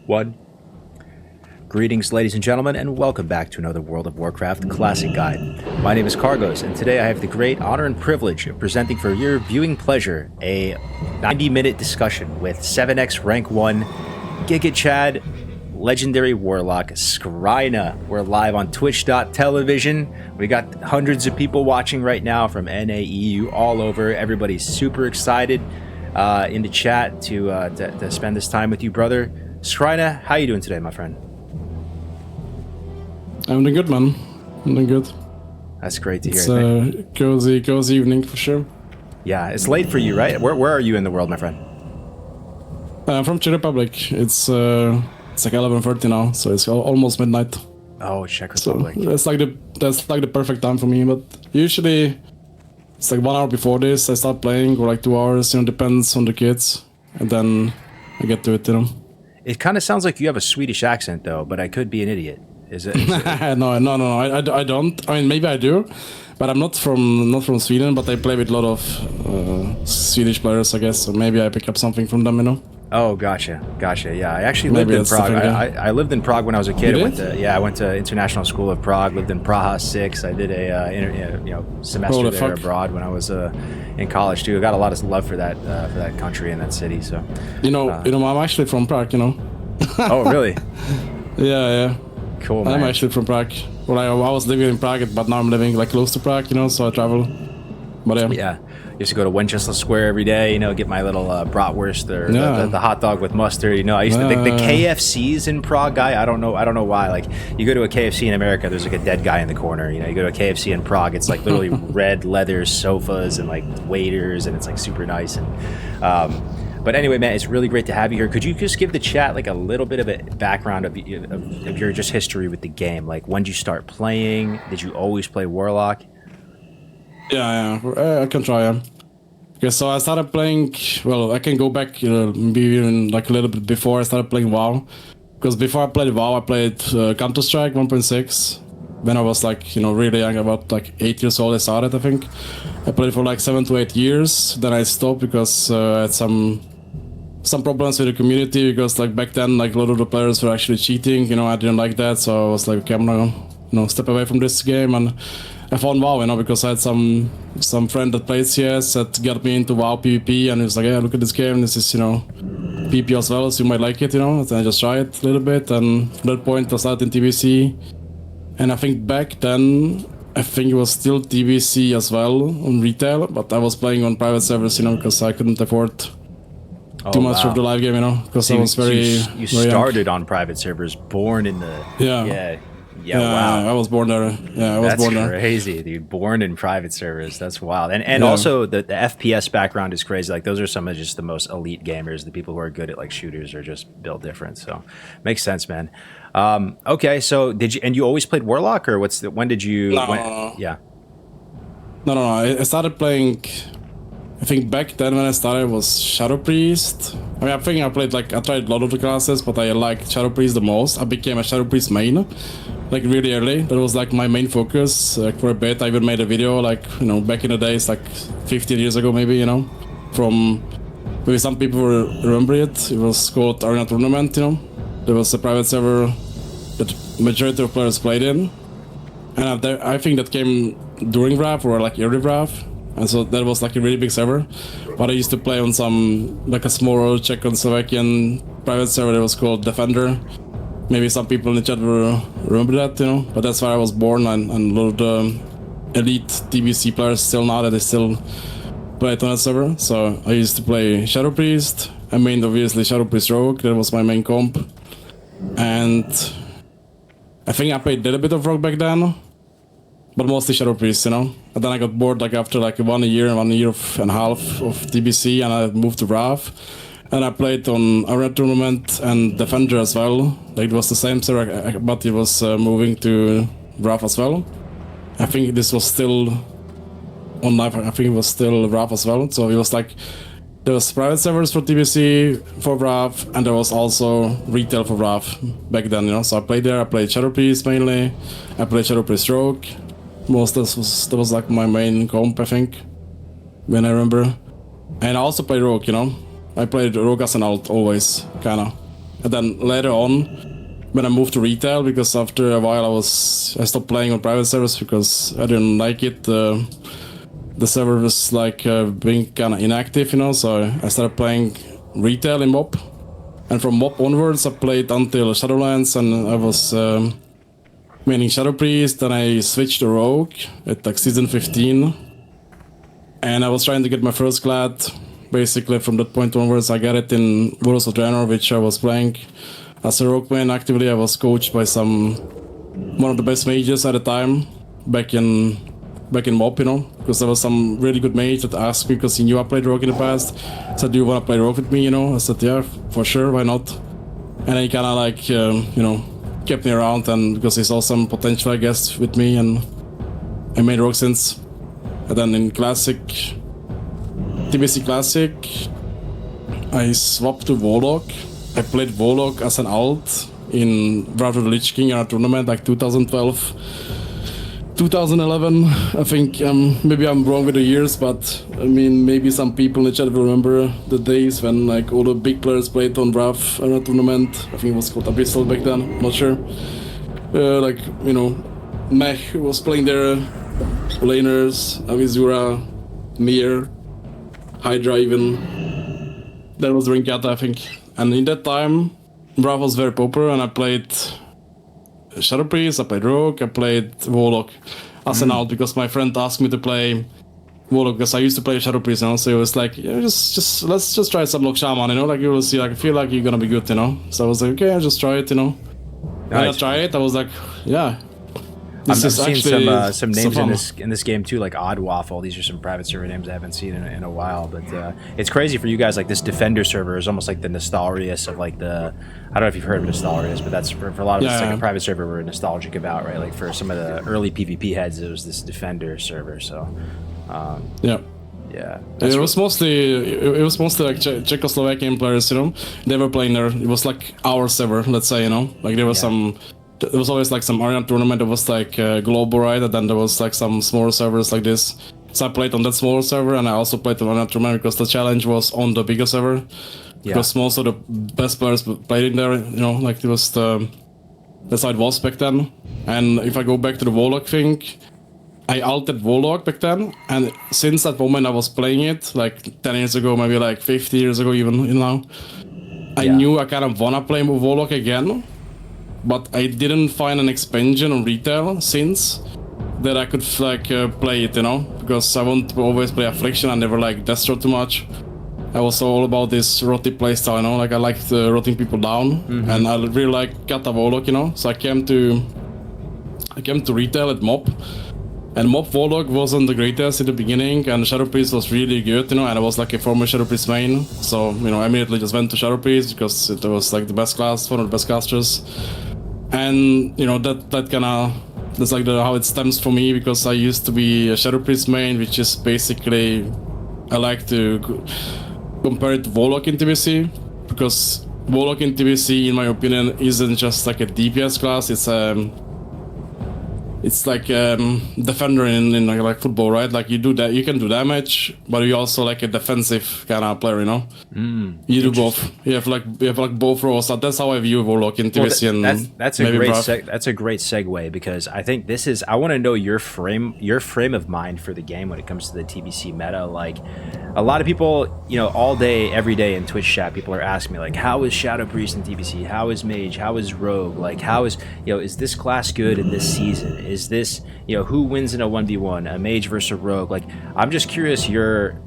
One. Greetings, ladies and gentlemen, and welcome back to another World of Warcraft Classic Guide. My name is Kargoz, and today I have the great honor and privilege of presenting for your viewing pleasure a 90-minute discussion with 7x Rank 1 Giga Chad legendary Warlock Scryna. We're live on twitch.tv. We got hundreds of people watching right now from NAEU all over. Everybody's super excited in the chat to spend this time with you, brother. Scryna, how you doing today, my friend? I'm doing good, man. I'm doing good. That's great to hear. It's a cozy evening for sure. Yeah, it's late for you, right? Where are you in the world, my friend? I'm from Czech Republic. It's like 11:30 now, so it's almost midnight. Oh, Czech Republic. So that's like the perfect time for me. But usually it's like 1 hour before this I start playing, or like 2 hours. Depends on the kids, and then I get to it. It kind of sounds like you have a Swedish accent, though, but I could be an idiot. Is it? No, I don't. I mean, maybe I do, but I'm not from Sweden. But I play with a lot of Swedish players, I guess. So maybe I pick up something from them, Oh, gotcha. Yeah, I actually lived in Prague. I lived in Prague when I was a kid. I went to International School of Prague. Lived in Praha 6. I did a semester there abroad when I was in college too. I got a lot of love for that country and that city. So I'm actually from Prague. Oh, really? Yeah. Cool, man. I'm actually from Prague. Well, I was living in Prague, but now I'm living like close to Prague, so I travel. But yeah. Used to go to Winchester Square every day, get my little bratwurst or the hot dog with mustard. I used to the KFCs in Prague, guy. I don't know why. Like, you go to a KFC in America, there's like a dead guy in the corner. You go to a KFC in Prague, it's like literally red leather sofas and like waiters, and it's like super nice. And but anyway, man, it's really great to have you here. Could you just give the chat like a little bit of a background of your just history with the game? Like, when did you start playing? Did you always play Warlock? Yeah, I can try. Okay, so I started playing. Well, I can go back, maybe even like a little bit before I started playing WoW. Because before I played WoW, I played Counter-Strike 1.6. When I was like, really young, about like 8 years old, I started. I think I played for like 7 to 8 years. Then I stopped because I had some problems with the community. Because like back then, like a lot of the players were actually cheating. I didn't like that, so I was like, okay, I'm gonna step away from this game. And I found WoW, because I had some friend that played CS that got me into WoW PvP, and he was like, yeah, look at this game, this is, PvP as well, so you might like it, and I just tried it a little bit, and from that point I started in TBC, and I think back then, it was still TBC as well on retail, but I was playing on private servers, because I couldn't afford too much of the live game, because so I was very started on private servers, born in the... Yeah, wow. I was born there. Yeah, I was born there. That's crazy, dude. Born in private servers. That's wild. And also the FPS background is crazy. Like, those are some of just the most elite gamers. The people who are good at like shooters are just built different. So makes sense, man. Okay, so you always played Warlock, or when did you? No. Yeah. No. I started playing. I think back then when I started was Shadow Priest. I mean, I think I tried a lot of the classes, but I liked Shadow Priest the most. I became a Shadow Priest main, like really early. That was like my main focus. For a bit, I even made a video, like, back in the days, like 15 years ago maybe, from, maybe some people will remember it. It was called Arena Tournament, There was a private server that majority of players played in. And I think that came during Wrath or like early Wrath. And so that was like a really big server. But I used to play on like a small Czech and Slovakian private server that was called Defender. Maybe some people in the chat will remember that, But that's where I was born, and a lot of the elite TBC players still now that they still play it on that server. So I used to play Shadow Priest. I mained obviously Shadow Priest Rogue. That was my main comp. And I think I played a little bit of Rogue back then. But mostly Shadow Priest, And then I got bored like after like 1 year and a half of TBC, and I moved to Wrath. And I played on Arena Tournament and Defender as well. Like, it was the same server, but it was moving to Wrath as well. I think this was still on live. I think it was still Wrath as well. So it was like, there was private servers for TBC, for Wrath, and there was also retail for Wrath back then, So I played there. I played Shadow Priest mainly. I played Shadow Priest Rogue. That was like my main comp, I think, when I remember. And I also played Rogue, I played Rogue as an alt always, kinda. And then later on, when I moved to retail, because after a while I stopped playing on private servers because I didn't like it. The server was like being kind of inactive, so I started playing retail in MoP. And from MoP onwards, I played until Shadowlands, and I was maining Shadow Priest. Then I switched to Rogue at like season 15, and I was trying to get my first Glad. Basically, from that point onwards, I got it in Warlock Scryna, which I was playing as a Rogue main actively. I was coached by one of the best mages at the time back in MoP, because there was some really good mage that asked me, because he knew I played Rogue in the past, said, do you want to play Rogue with me, I said, yeah, for sure, why not? And he kind of like, kept me around, and because he saw some potential, I guess, with me, and I made Rogue since. And then in TBC Classic, I swapped to Warlock. I played Warlock as an alt in Wrath of the Lich King in a tournament like 2012. 2011, I think, maybe I'm wrong with the years, but I mean, maybe some people in the chat will remember the days when like all the big players played on Wrath in a tournament. I think it was called Abyssal back then, I'm not sure. Mech was playing there, laners, Avizura, Mir, Hydra even. That was Rinkata, I think. And in that time, Wrath was very popular, and I played Shadow Priest, I played Rogue, I played Warlock as an alt, because my friend asked me to play Warlock because I used to play Shadow Priest, so it was like, let's just try some Lock Shaman, like you will see, like I feel like you're gonna be good, So I was like, okay, I'll just try it, Nice. When I tried it, I was like, yeah. I've seen some names in this game too, like Odd Waffle. These are some private server names I haven't seen in a while, but it's crazy for you guys. Like this Defender server is almost like the Nostalrius of like the. I don't know if you've heard of Nostalrius, but that's for a lot of us, like a private server we're nostalgic about, right? Like for some of the early PvP heads, it was this Defender server. So, yeah. It was mostly like Czechoslovakian players, They were playing there. It was like our server, let's say, Like there was there was always like some arena tournament that was like global, right? And then there was like some smaller servers like this. So I played on that smaller server, and I also played on arena tournament because the challenge was on the bigger server. Because most of the best players played in there, like it was that's how it was back then. And if I go back to the Warlock thing, I ulted Warlock back then, and since that moment I was playing it, like 10 years ago, maybe like 50 years ago even now, I knew I kind of wanna play Warlock again. But I didn't find an expansion on retail since that I could like play it, because I won't always play Affliction. I never like Destro too much. I was all about this rotty playstyle, like I liked rotting people down, and I really like Kata Warlock, So I came to retail at MoP, and MoP Warlock wasn't the greatest in the beginning, and Shadow Priest was really good, and I was like a former Shadow Priest main, so I immediately just went to Shadow Priest because it was like the best class, one of the best casters. And that's like how it stems for me, because I used to be a Shadow Priest main, which is basically, I like to compare it to Warlock in TBC, because Warlock in TBC, in my opinion, isn't just like a DPS class, it's like defender in like football, right? Like you can do damage, but you're also like a defensive kind of player, You do both. You have like both roles. So that's how I view Warlock in TBC. And that's a great segue, because I think I want to know your frame of mind for the game when it comes to the TBC meta. Like a lot of people, all day, every day in Twitch chat, people are asking me like, how is Shadow Priest in TBC? How is Mage? How is Rogue? Like how is is this class good in this season? Is this, who wins in a 1v1, a Mage versus a Rogue? Like, I'm just curious your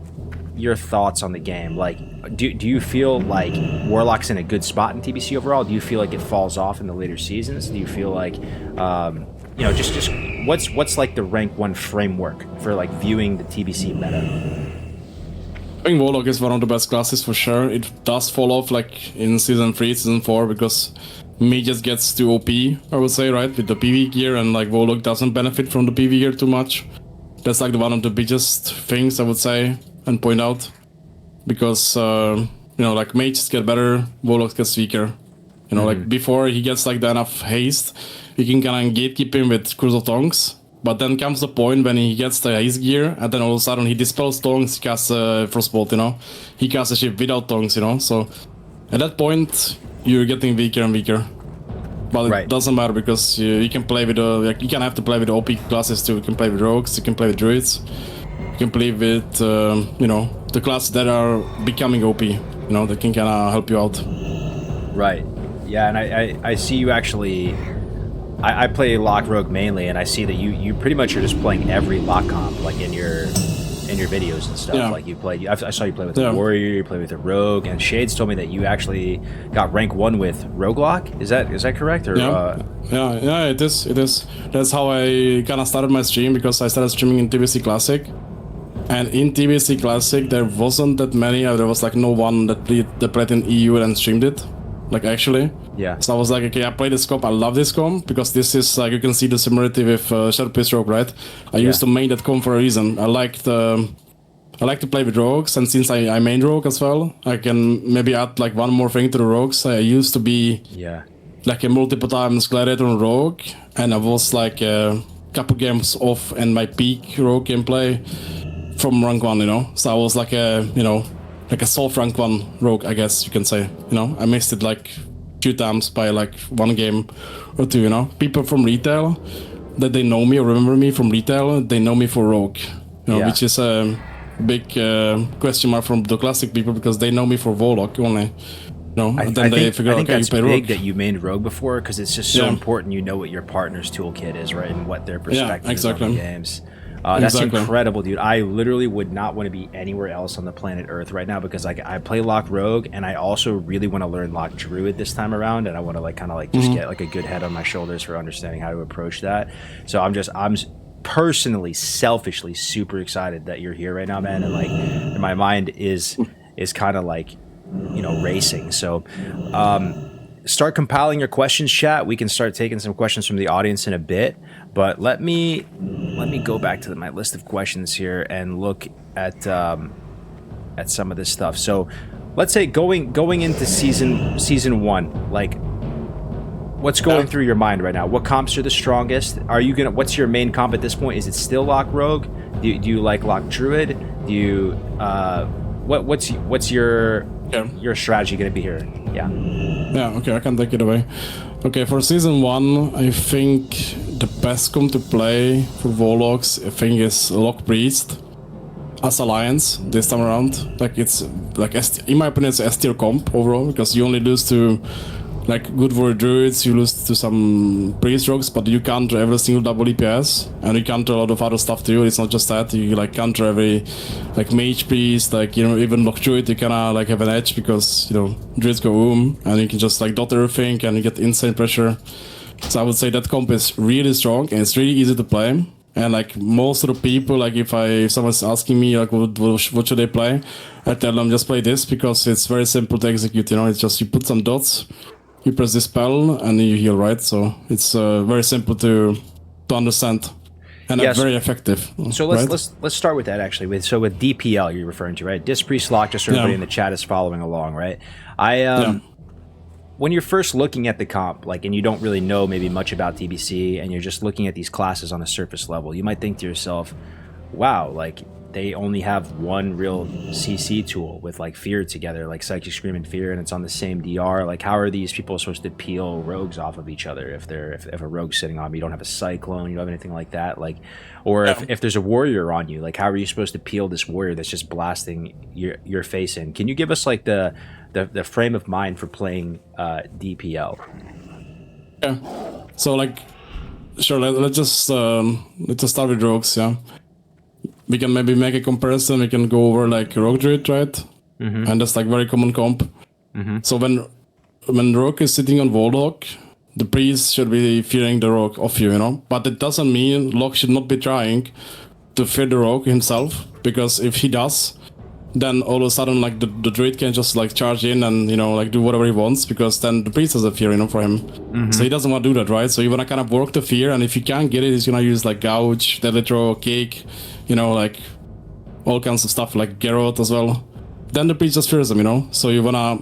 thoughts on the game. Like, do you feel like Warlock's in a good spot in TBC overall? Do you feel like it falls off in the later seasons? Do you feel like, just what's like the rank 1 framework for like viewing the TBC meta? I think Warlock is one of the best classes for sure. It does fall off like in season 3, season 4, because Mage just gets too OP, I would say, right, with the PV gear, and like Warlock doesn't benefit from the PV gear too much. That's like one of the biggest things I would say and point out, because like Mages get better, Warlock gets weaker. Like before he gets like the enough haste, you can kind of gatekeep him with Curse of Tongues, but then comes the point when he gets the haste gear, and then all of a sudden he dispels tongues, he casts Frostbolt, he casts a ship without tongues, so at that point you're getting weaker and weaker. But Right. it doesn't matter because you can play with you can have to play with OP classes too. You can play with rogues, you can play with druids, you can play with the classes that are becoming OP. That can kind of help you out. Right. Yeah, and I see you actually. I play Lock Rogue mainly, and I see that you pretty much are just playing every Lock comp, like in your videos and stuff. Yeah. Like you play. I saw you play with the Warrior, you play with the Rogue, and Shades told me that you actually got rank 1 with Roguelock. Is that correct? Or, yeah, it is. That's how I kind of started my stream, because I started streaming in TBC Classic. And in TBC Classic, there wasn't that many. There was like no one that played in EU and streamed it. Like actually. Yeah. So I was like, okay, I play this comp. I love this comp because this is like, you can see the similarity with Shadow Priest Rogue, right? I used to main that comp for a reason. I like to play with rogues, and since I main rogue as well, I can maybe add like one more thing to the rogues. I used to be like a multiple times gladiator on rogue, and I was like a couple games off in my peak rogue gameplay from rank 1, So I was like a like a soft rank 1 rogue, I guess you can say. I missed it like few times by like one game or two. People from retail that they know me or remember me from retail, they know me for rogue, which is a big question mark from the classic people, because they know me for Warlock only. And then they figure out, okay, that's you play big rogue. that you mained Rogue before, because it's just so important. You know what your partner's toolkit is, right, and what their perspective is on the games. That's incredible, dude. I literally would not want to be anywhere else on the planet Earth right now, because I play Lock Rogue, and I also really want to learn Lock Druid this time around, and I want to like kind of like just get like a good head on my shoulders for understanding how to approach that. So I'm personally, selfishly super excited that you're here right now, man, and like my mind is kind of like racing. So start compiling your questions, chat. We can start taking some questions from the audience in a bit, but let me go back to my list of questions here and look at some of this stuff. So let's say going into season 1, like what's going through your mind right now? What comps are the strongest? What's your main comp at this point? Is it still Lock Rogue? Do you like Lock Druid? Do you what's your strategy going to be here? Yeah, okay, I can take it away. Okay, for season 1, I think the best comp to play for Warlocks, I think, is Lock Priest as Alliance this time around. Like, it's like, in my opinion, it's a S tier comp overall, because you only lose to like good Warrior Druids, you lose to some Priest Rogues, but you counter every single double EPS, and you counter a lot of other stuff too. It's not just that, you like counter every like Mage Priest, like even Lock Druid, you kinda like have an edge, because Druids go and you can just like dot everything and you get insane pressure. So I would say that comp is really strong and it's really easy to play. And like most of the people, like if someone's asking me like what should they play, I tell them just play this, because it's very simple to execute. It's just you put some dots, you press this spell, and you heal, right? So it's very simple to understand, and very effective. So let's start with that actually. With DPL you're referring to, right? Disc Priest Lock, just so everybody in the chat is following along, right? When you're first looking at the comp, like, and you don't really know maybe much about TBC, and you're just looking at these classes on a surface level, you might think to yourself, wow, like they only have one real CC tool with like Fear together, like Psychic Scream and Fear, and it's on the same DR. Like, how are these people supposed to peel rogues off of each other if a rogue's sitting on me? You don't have a Cyclone, you don't have anything like that, like, or if there's a warrior on you, like how are you supposed to peel this warrior that's just blasting your face in? Can you give us like the frame of mind for playing DPL? Yeah. So like, sure. Let's just start with rogues. Yeah. We can maybe make a comparison. We can go over like Rogue Druid, right? And that's like very common comp. So when Rogue is sitting on Warlock, the priest should be fearing the Rogue off you, But it doesn't mean Lock should not be trying to fear the Rogue himself, because if he does, then all of a sudden like the Druid can just like charge in and like do whatever he wants, because then the priest has a fear for him. So he doesn't want to do that, right? So you want to kind of work the fear, and if you can't get it, he's gonna use like Gouge, Deadly Throw, Cake, like all kinds of stuff, like Garrote as well. Then the priest just fears him, So you wanna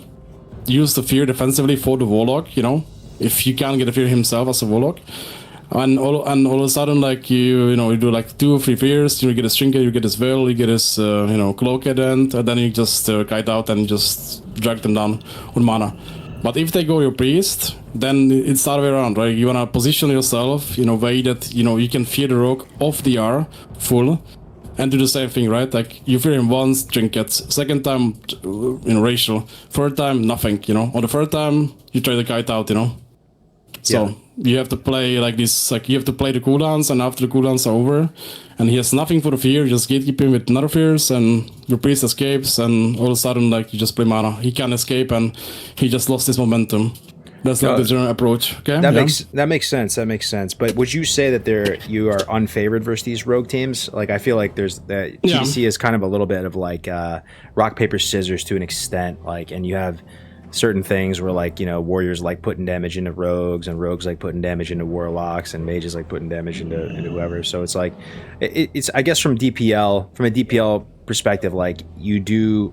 use the fear defensively for the Warlock, if you can't get a fear himself as a Warlock. And all of a sudden, like you do like 2 or 3 fears. You get his Trinket, you get his Veil, you get his Cloak at the end, and then you just kite out and just drag them down with mana. But if they go your priest, then it's the other way around, right? You wanna position yourself in a way that you can fear the rogue off the R full, and do the same thing, right? Like you fear him once, trinkets. Second time, racial. Third time, nothing. On the third time, you try the kite out. So you have to play like this. Like you have to play the cooldowns, and after the cooldowns are over, and he has nothing for the fear, you just gatekeep him with another fears, and your priest escapes, and all of a sudden, like you just play mana. He can't escape, and he just lost his momentum. That's like the general approach. Okay, that makes sense. That makes sense. But would you say that you are unfavored versus these rogue teams? Like I feel like there's that TBC is kind of a little bit of like rock paper scissors to an extent. Like, and you have certain things where like warriors like putting damage into rogues, and rogues like putting damage into warlocks, and mages like putting damage into whoever. So it's like it's I guess from a DPL perspective, like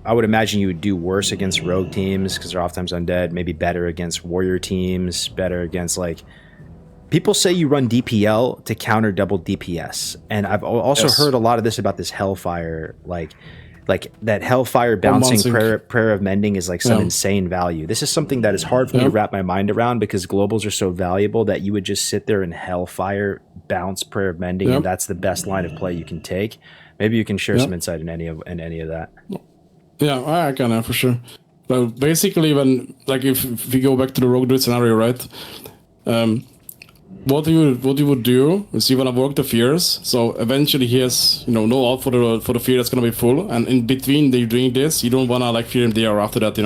I would imagine you would do worse against rogue teams because they're oftentimes undead, maybe better against warrior teams, better against like people say you run DPL to counter double DPS, and I've also heard a lot of this about this Hellfire, like that Hellfire bouncing prayer of mending is like some insane value. This is something that is hard for me to wrap my mind around because globals are so valuable that you would just sit there and Hellfire bounce prayer of mending, and that's the best line of play you can take. Maybe you can share some insight in any of that. Yeah, I can for sure. But basically, when like if we go back to the rogue druid scenario, right? What you would do is you wanna work the fears. So eventually he has no out for the fear that's gonna be full, and in between they doing this, you don't wanna like fear him there after that.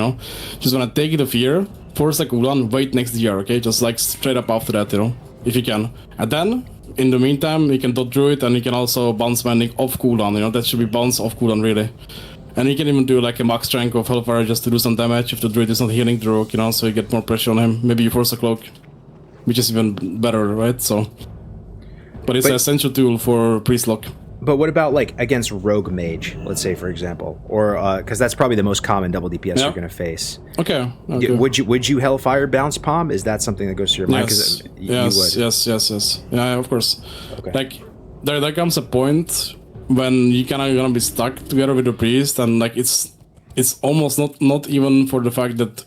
Just wanna take the fear, force a cooldown, wait next DR. Okay, just like straight up after that. If you can, and then. In the meantime, you can dot druid, and you can also bounce mending off cooldown. That should be bounce off cooldown really. And you can even do like a max strength of Hellfire just to do some damage if the druid is not healing the rogue, so you get more pressure on him. Maybe you force a cloak, which is even better, right? So, but it's an essential tool for priest lock. But what about like against rogue mage, let's say for example, or because that's probably the most common double DPS you're going to face. Okay. Would you Hellfire bounce palm? Is that something that goes through your mind? Yes. Yeah, of course. Okay. Like there comes a point when you kind of gonna be stuck together with the priest, and like it's almost not even for the fact that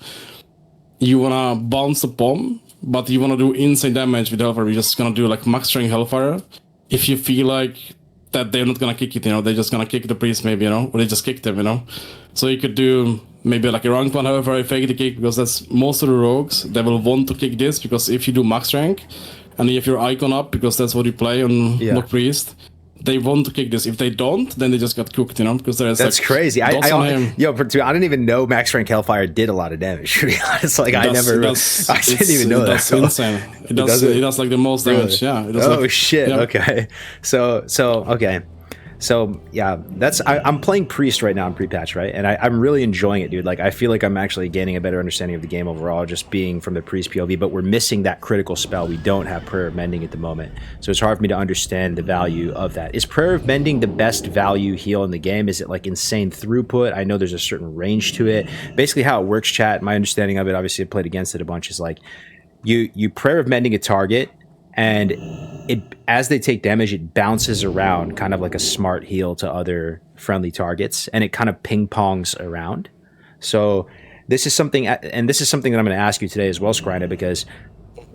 you wanna bounce the palm, but you wanna do insane damage with Hellfire. You're just gonna do like max strength Hellfire. If you feel like that they're not gonna kick it, they're just gonna kick the priest maybe, or they just kick them, So you could do maybe like a rank one, however, fake the kick, because that's most of the rogues, they will want to kick this, because if you do max rank, and you have your icon up, because that's what you play on Lock Priest, they want to kick this. If they don't, then they just got cooked, because there's that's like crazy. I didn't even know max rank Hellfire did a lot of damage, to be honest. Like I didn't even know that. That's insane. It does like the most damage. Really? Yeah. It does shit. Yeah. Okay. So okay. So yeah, I'm playing Priest right now in pre-patch, right? And I'm really enjoying it, dude. Like I feel like I'm actually gaining a better understanding of the game overall, just being from the Priest POV, but we're missing that critical spell. We don't have Prayer of Mending at the moment. So it's hard for me to understand the value of that. Is Prayer of Mending the best value heal in the game? Is it like insane throughput? I know there's a certain range to it. Basically how it works, chat, my understanding of it, obviously I played against it a bunch, is like you Prayer of Mending a target, and as they take damage, it bounces around, kind of like a smart heal to other friendly targets, and it kind of ping pongs around. So this is something that I'm going to ask you today as well, Scryna, because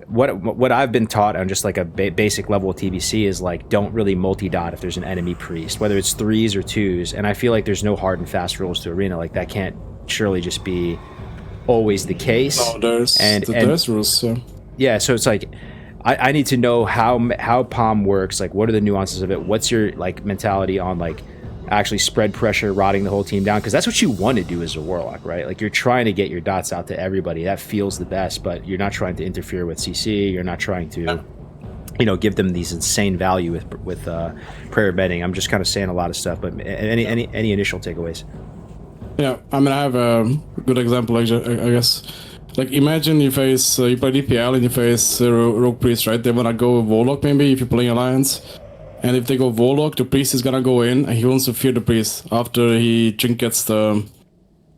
what I've been taught on just like a basic level of TBC is like, don't really multi-dot if there's an enemy priest, whether it's 3s or 2s. And I feel like there's no hard and fast rules to Arena. Like that can't surely just be always the case. No, there's rules. So. Yeah, so it's like, I need to know how Palm works. Like, what are the nuances of it? What's your like mentality on like actually spread pressure, rotting the whole team down? Because that's what you want to do as a Warlock, right? Like you're trying to get your dots out to everybody. That feels the best, but you're not trying to interfere with CC. You're not trying to, give them these insane value with prayer betting. I'm just kind of saying a lot of stuff, but any initial takeaways? Yeah, I mean, I have a good example, I guess. Like imagine you face you play DPL and you face Rogue Priest, right? They wanna go Warlock maybe if you're playing Alliance, and if they go Warlock, the Priest is gonna go in and he wants to fear the Priest after he trinkets the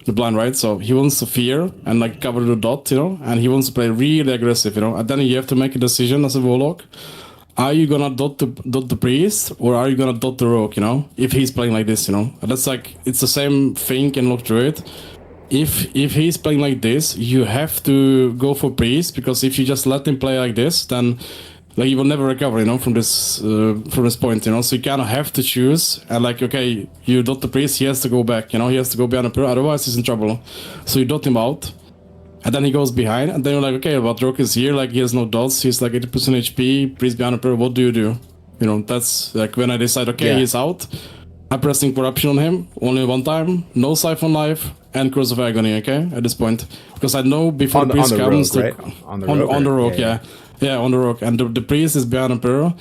blind, right? So he wants to fear and like cover the dot, and he wants to play really aggressive, and then you have to make a decision as a Warlock. Are you gonna dot the Priest or are you gonna dot the Rogue? If he's playing like this, and that's like it's the same thing in Lock Druid. if he's playing like this, you have to go for priest, because if you just let him play like this, then like you will never recover, from this point, So you kind of have to choose, and like, okay, you dot the priest, he has to go back, he has to go behind the pillar, otherwise he's in trouble. So you dot him out, and then he goes behind, and then you're like, okay, but Rook is here, like he has no dots, he's like 80% HP, priest behind the pillar, what do you do? That's like when I decide, okay, he's out. I'm pressing corruption on him only one time, no siphon life, and Curse of Agony, okay, at this point. Because I know before the priest comes... Rogue, right? On the rogue, yeah. Yeah, on the rogue. And the priest is behind Emperor,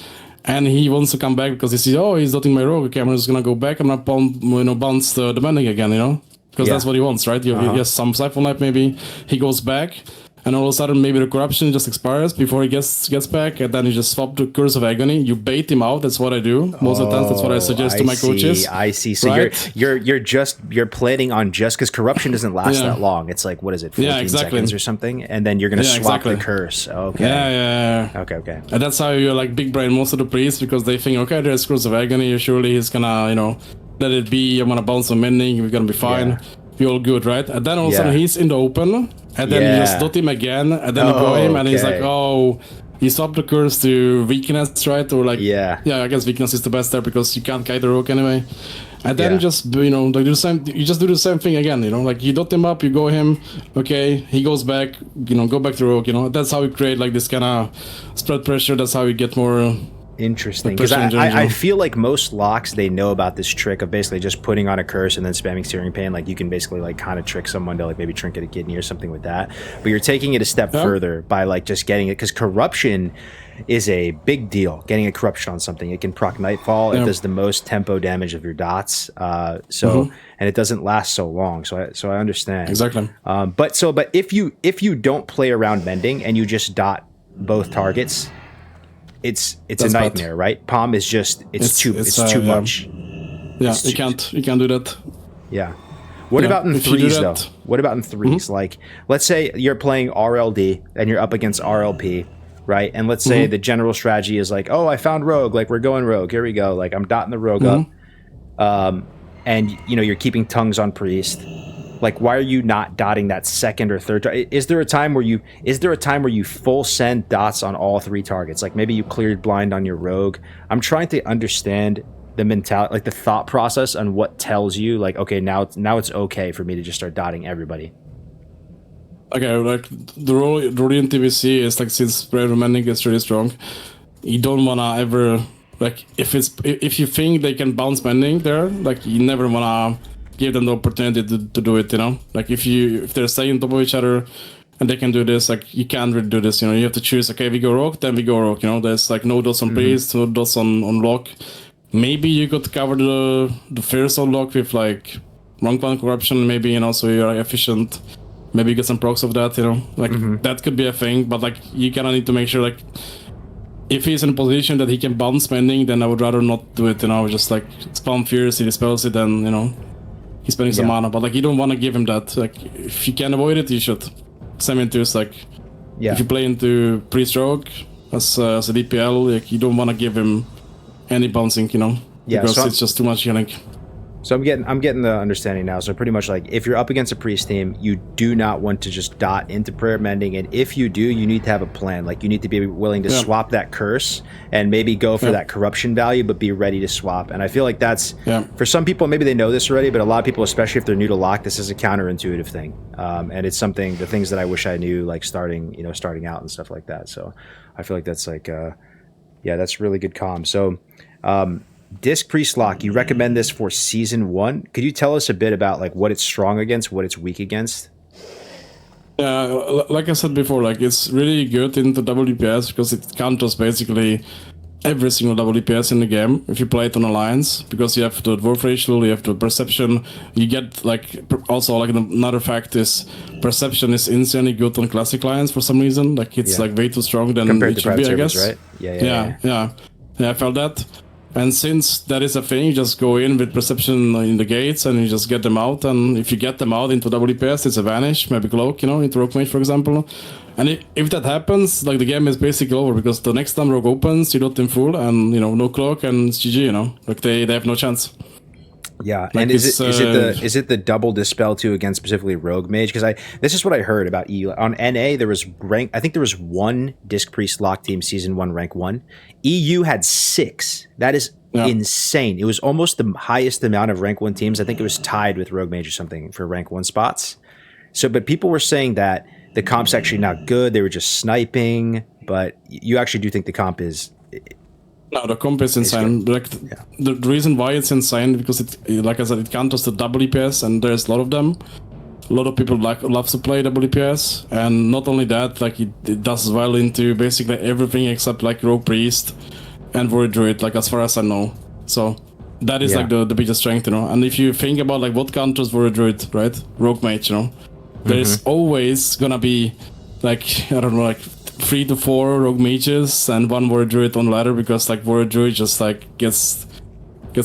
and he wants to come back because he sees, oh, he's dotting my rogue, okay, I'm just gonna go back, I'm gonna bounce the bending again, Because that's what he wants, right? He has some siphon life maybe, he goes back, and all of a sudden maybe the corruption just expires before he gets back, and then you just swap the Curse of Agony, you bait him out, that's what I do most of the times, that's what I suggest to my coaches. I see. So right? you're planning on just because corruption doesn't last that long. It's like, what is it, 14 seconds or something, and then you're gonna swap the curse. Okay. Yeah. Okay. And that's how you're like big brain most of the priests, because they think, okay, there's Curse of Agony, surely he's gonna, let it be, I'm gonna bounce some mending, we're gonna be fine. Yeah. We're all good, right? And then all of a sudden he's in the open, and then you just dot him again, and then you go him, and he's like, oh, you swap the curse to weakness, right? Or like, yeah, I guess weakness is the best there because you can't guide the rogue anyway. And then just, like do the same, you just do the same thing again, like you dot him up, you go him, okay, he goes back, go back to rogue, that's how we create like this kind of spread pressure, that's how we get more... Interesting, because I feel like most locks, they know about this trick of basically just putting on a curse and then spamming Searing Pain. Like you can basically like kind of trick someone to like maybe trinket a kidney or something with that. But you're taking it a step further by like just getting it, because corruption is a big deal. Getting a corruption on something, it can proc Nightfall. It does the most tempo damage of your dots. And it doesn't last so long. So I understand exactly. But if you don't play around mending and you just dot both targets, it's a nightmare, right? Palm is just it's too much. Yeah, you can't do that. Yeah. What about in threes though? What about in threes? Like, let's say you're playing RLD and you're up against RLP, right? And let's say the general strategy is like, oh, I found rogue. Like we're going rogue. Here we go. Like I'm dotting the rogue up, and you're keeping tongues on priest. Like, why are you not dotting that second or third? Is there a time where you full send dots on all three targets? Like maybe you cleared blind on your rogue. I'm trying to understand the mentality, like the thought process on what tells you like, okay, now it's okay for me to just start dotting everybody. Okay, like the rule in TBC is like, since prayer mending is really strong, you don't wanna ever like if you think they can bounce mending there, like you never wanna give them the opportunity to do it, like if they're staying on top of each other and they can do this, like you can't really do this, you have to choose, okay, we go rogue, then we go rogue, there's like no dots on priest, no dots on lock. Maybe you could cover the first on lock with like wrong one corruption, maybe, so you're efficient, maybe you get some procs of that, like that could be a thing, but like you kind of need to make sure, like if he's in a position that he can bounce spending, then I would rather not do it, just like spam Fierce, he dispels it, then he's spending some mana, but like you don't want to give him that. Like if you can avoid it, you should. Same into like if you play into Priest Rogue as a DPL, like you don't want to give him any bouncing, because it's just too much healing. So I'm getting the understanding now. So pretty much like if you're up against a priest team, you do not want to just dot into prayer mending, and if you do, you need to have a plan. Like you need to be willing to swap that curse and maybe go for that corruption value, but be ready to swap. And I feel like that's for some people, maybe they know this already, but a lot of people, especially if they're new to lock, this is a counterintuitive thing. And it's the things that I wish I knew, like starting out and stuff like that. So I feel like that's like that's really good comm. So Disc Priest Lock, you recommend this for Season 1. Could you tell us a bit about like what it's strong against, what it's weak against? Yeah, like I said before, like it's really good into WPS because it counters basically every single WPS in the game if you play it on Alliance, because you have the Dwarf Racial, you have the Perception, you get like, also like another fact is Perception is insanely good on Classic Alliance for some reason, like it's like way too strong than compared it to should be, I service, guess. Right? Yeah, I felt that. And since that is a thing, you just go in with Perception in the gates and you just get them out. And if you get them out into WPS, it's a Vanish, maybe Cloak, into Rogue Mage, for example. And if that happens, like the game is basically over, because the next time Rogue opens, you dot in full and, no Cloak and it's GG, like they have no chance. Yeah, Like and is it the double dispel too against specifically Rogue Mage? Because this is what I heard about EU on NA. There was I think there was one Disc Priest lock team season 1 rank 1. EU had 6. That is insane. It was almost the highest amount of rank 1 teams. I think it was tied with Rogue Mage or something for rank 1 spots. So, but people were saying that the comp's actually not good. They were just sniping. But you actually do think the comp is? No, the comp is insane. Like the reason why it's insane because it, like I said, it counters the double EPS, and there's a lot of them. A lot of people love to play double EPS, and not only that, like it does well into basically everything except like Rogue Priest and Warrior Druid, like as far as I know. So that is like the biggest strength, you know. And if you think about like what counters Warrior Druid, right? Rogue Mage, you know, there's always gonna be like I don't know, like 3 to 4 Rogue Mages and 1 Warrior Druid on ladder because like Warrior Druid just like gets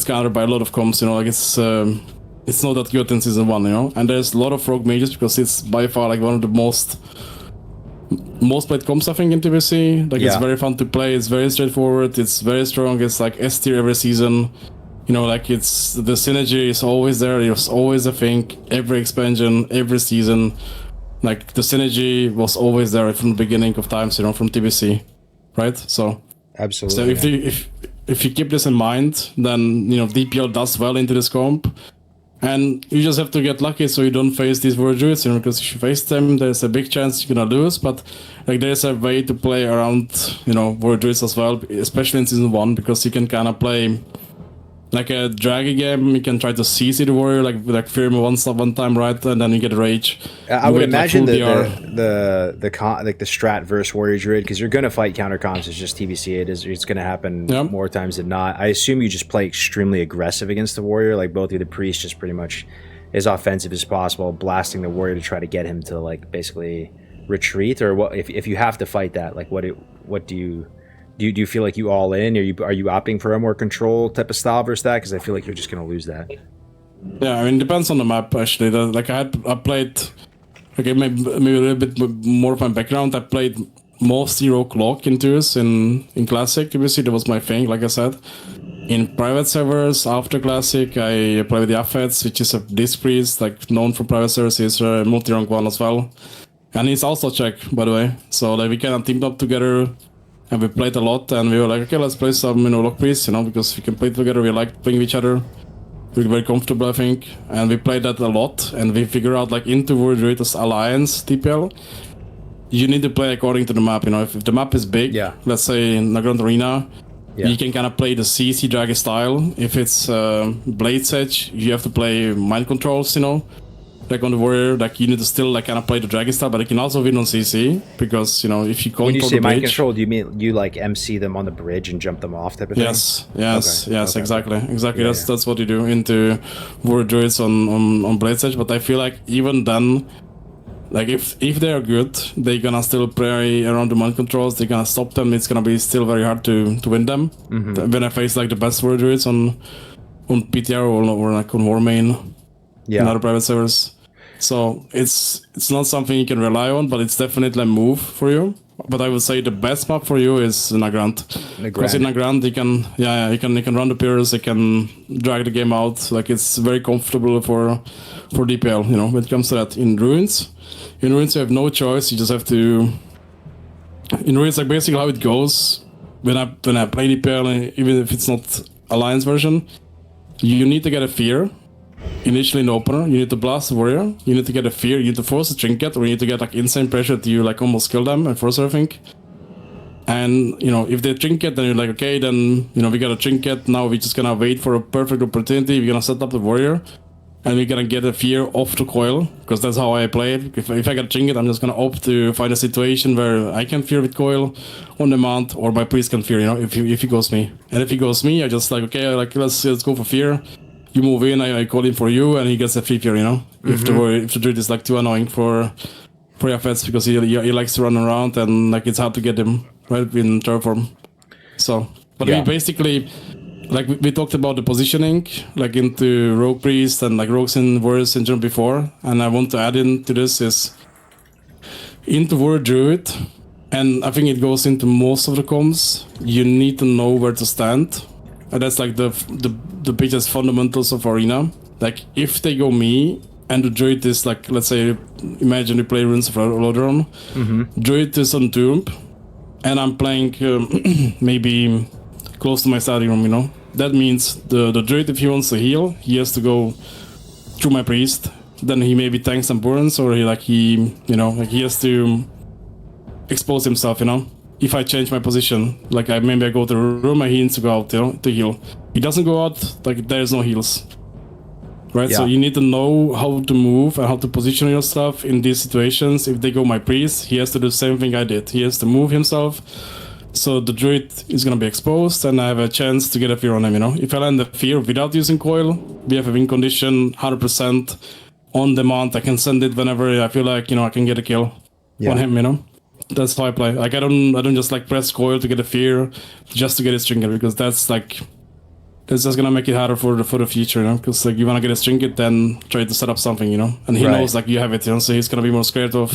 countered by a lot of comps, you know, like it's not that good in season 1, you know. And there's a lot of Rogue Mages because it's by far like one of the most played comps I think in TBC. Like it's very fun to play, it's very straightforward, it's very strong, it's like S tier every season. You know, like it's the synergy is always there, it's always a thing, every expansion, every season. Like the synergy was always there from the beginning of times, you know, from TBC, right? So absolutely. So if you keep this in mind, then you know DPL does well into this comp, and you just have to get lucky so you don't face these Warrior Druids, you know, because if you face them, there's a big chance you're gonna lose. But like there's a way to play around, you know, Warrior Druids as well, especially in season 1, because you can kind of play like a draggy game. You can try to CC the warrior, like fear him one time, right, and then you get rage. I would imagine the strat versus warrior druid, because you're gonna fight counter comps. It's just TBC. It's gonna happen more times than not. I assume you just play extremely aggressive against the warrior. Like both of the priest, just pretty much as offensive as possible, blasting the warrior to try to get him to like basically retreat. Or what if you have to fight that? Like what do you? Do you feel like you all in? Are you opting for a more control type of style versus that? Because I feel like you're just going to lose that. Yeah, I mean, it depends on the map actually. Like I played, okay, maybe a little bit more of my background. I played mostly Rogue Lock into us in Classic. TBC, that was my thing. Like I said, in private servers after Classic, I play with the Affets, which is a Disc Priest, like known for private servers. He's a multi-rank one as well, and he's also Czech, by the way. So like we kind of teamed up together. And we played a lot, and we were like, okay, let's play some, you know, Lock Priest, you know, because we can play together. We like playing with each other. We're very comfortable, I think. And we played that a lot, and we figure out, like, into Warrior Druid as Alliance TPL, you need to play according to the map, you know. If the map is big, let's say in Nagrand Arena, you can kind of play the CC Draggy style. If it's Blade's Edge, you have to play mind controls, you know. Like on the warrior, like you need to still like kind of play the dragon style, but you can also win on CC because you know if you control when you say the mind bridge, control, do you mean you like MC them on the bridge and jump them off type of thing? Yes, exactly. That's what you do into warrior druids on Blade's Edge. But I feel like even then, like if they are good, they're gonna still play around the mind controls. They're gonna stop them. It's gonna be still very hard to win them. When I face like the best warrior druids on PTR or like on Warmain, in other private servers. So it's not something you can rely on, but it's definitely a move for you. But I would say the best map for you is Nagrand. Because in Nagrand you can you can run the pillars, you can drag the game out. Like it's very comfortable for DPL, you know, when it comes to that. In Ruins you have no choice, you just have to. In Ruins, like basically how it goes when I play DPL, even if it's not Alliance version, you need to get a fear. Initially in the opener, you need to blast the warrior, you need to get a fear, you need to force a trinket, or you need to get like insane pressure to you like almost kill them and force everything. And you know, if they trinket, then you're like, okay, then you know we got a trinket, now we're just gonna wait for a perfect opportunity, we're gonna set up the warrior, and we're gonna get a fear off the coil, because that's how I play it. If I get a trinket, I'm just gonna opt to find a situation where I can fear with coil on demand, or my priest can fear, you know, if he goes me. And if he goes me, I just like, okay, like let's go for fear. You move in, I call him for you, and he gets a free fear, you know? If the druid is like too annoying for your fets, because he likes to run around, and like it's hard to get him right in Terraform. So, but we basically, like we talked about the positioning, like into Rogue Priest and like Rogues and Warriors in general before, and I want to add into this is into Warrior Druid, and I think it goes into most of the comms, you need to know where to stand. and that's like the biggest fundamentals of Arena. Like if they go me and the druid is like, let's say, imagine you play Runes of Lodron, druid is on Tomb, and I'm playing maybe close to my starting room, you know. That means the druid, if he wants to heal, he has to go through my priest. Then he maybe tanks some burns, or he has to expose himself, you know. If I change my position, like maybe I go to the room and he needs to go out, you know, to heal. He doesn't go out, like there's no heals. Right, so you need to know how to move and how to position yourself in these situations. If they go my priest, he has to do the same thing I did. He has to move himself, so the druid is gonna be exposed, and I have a chance to get a fear on him. You know, if I land the fear without using coil, we have a win condition, 100% on demand. I can send it whenever I feel like, you know, I can get a kill on him. You know, that's how I play. Like I don't just like press coil to get a fear just to get a trinket, because that's just gonna make it harder for the future, you know. Because like you wanna get a trinket, then try to set up something, you know. And he knows like you have it, you know. So he's gonna be more scared of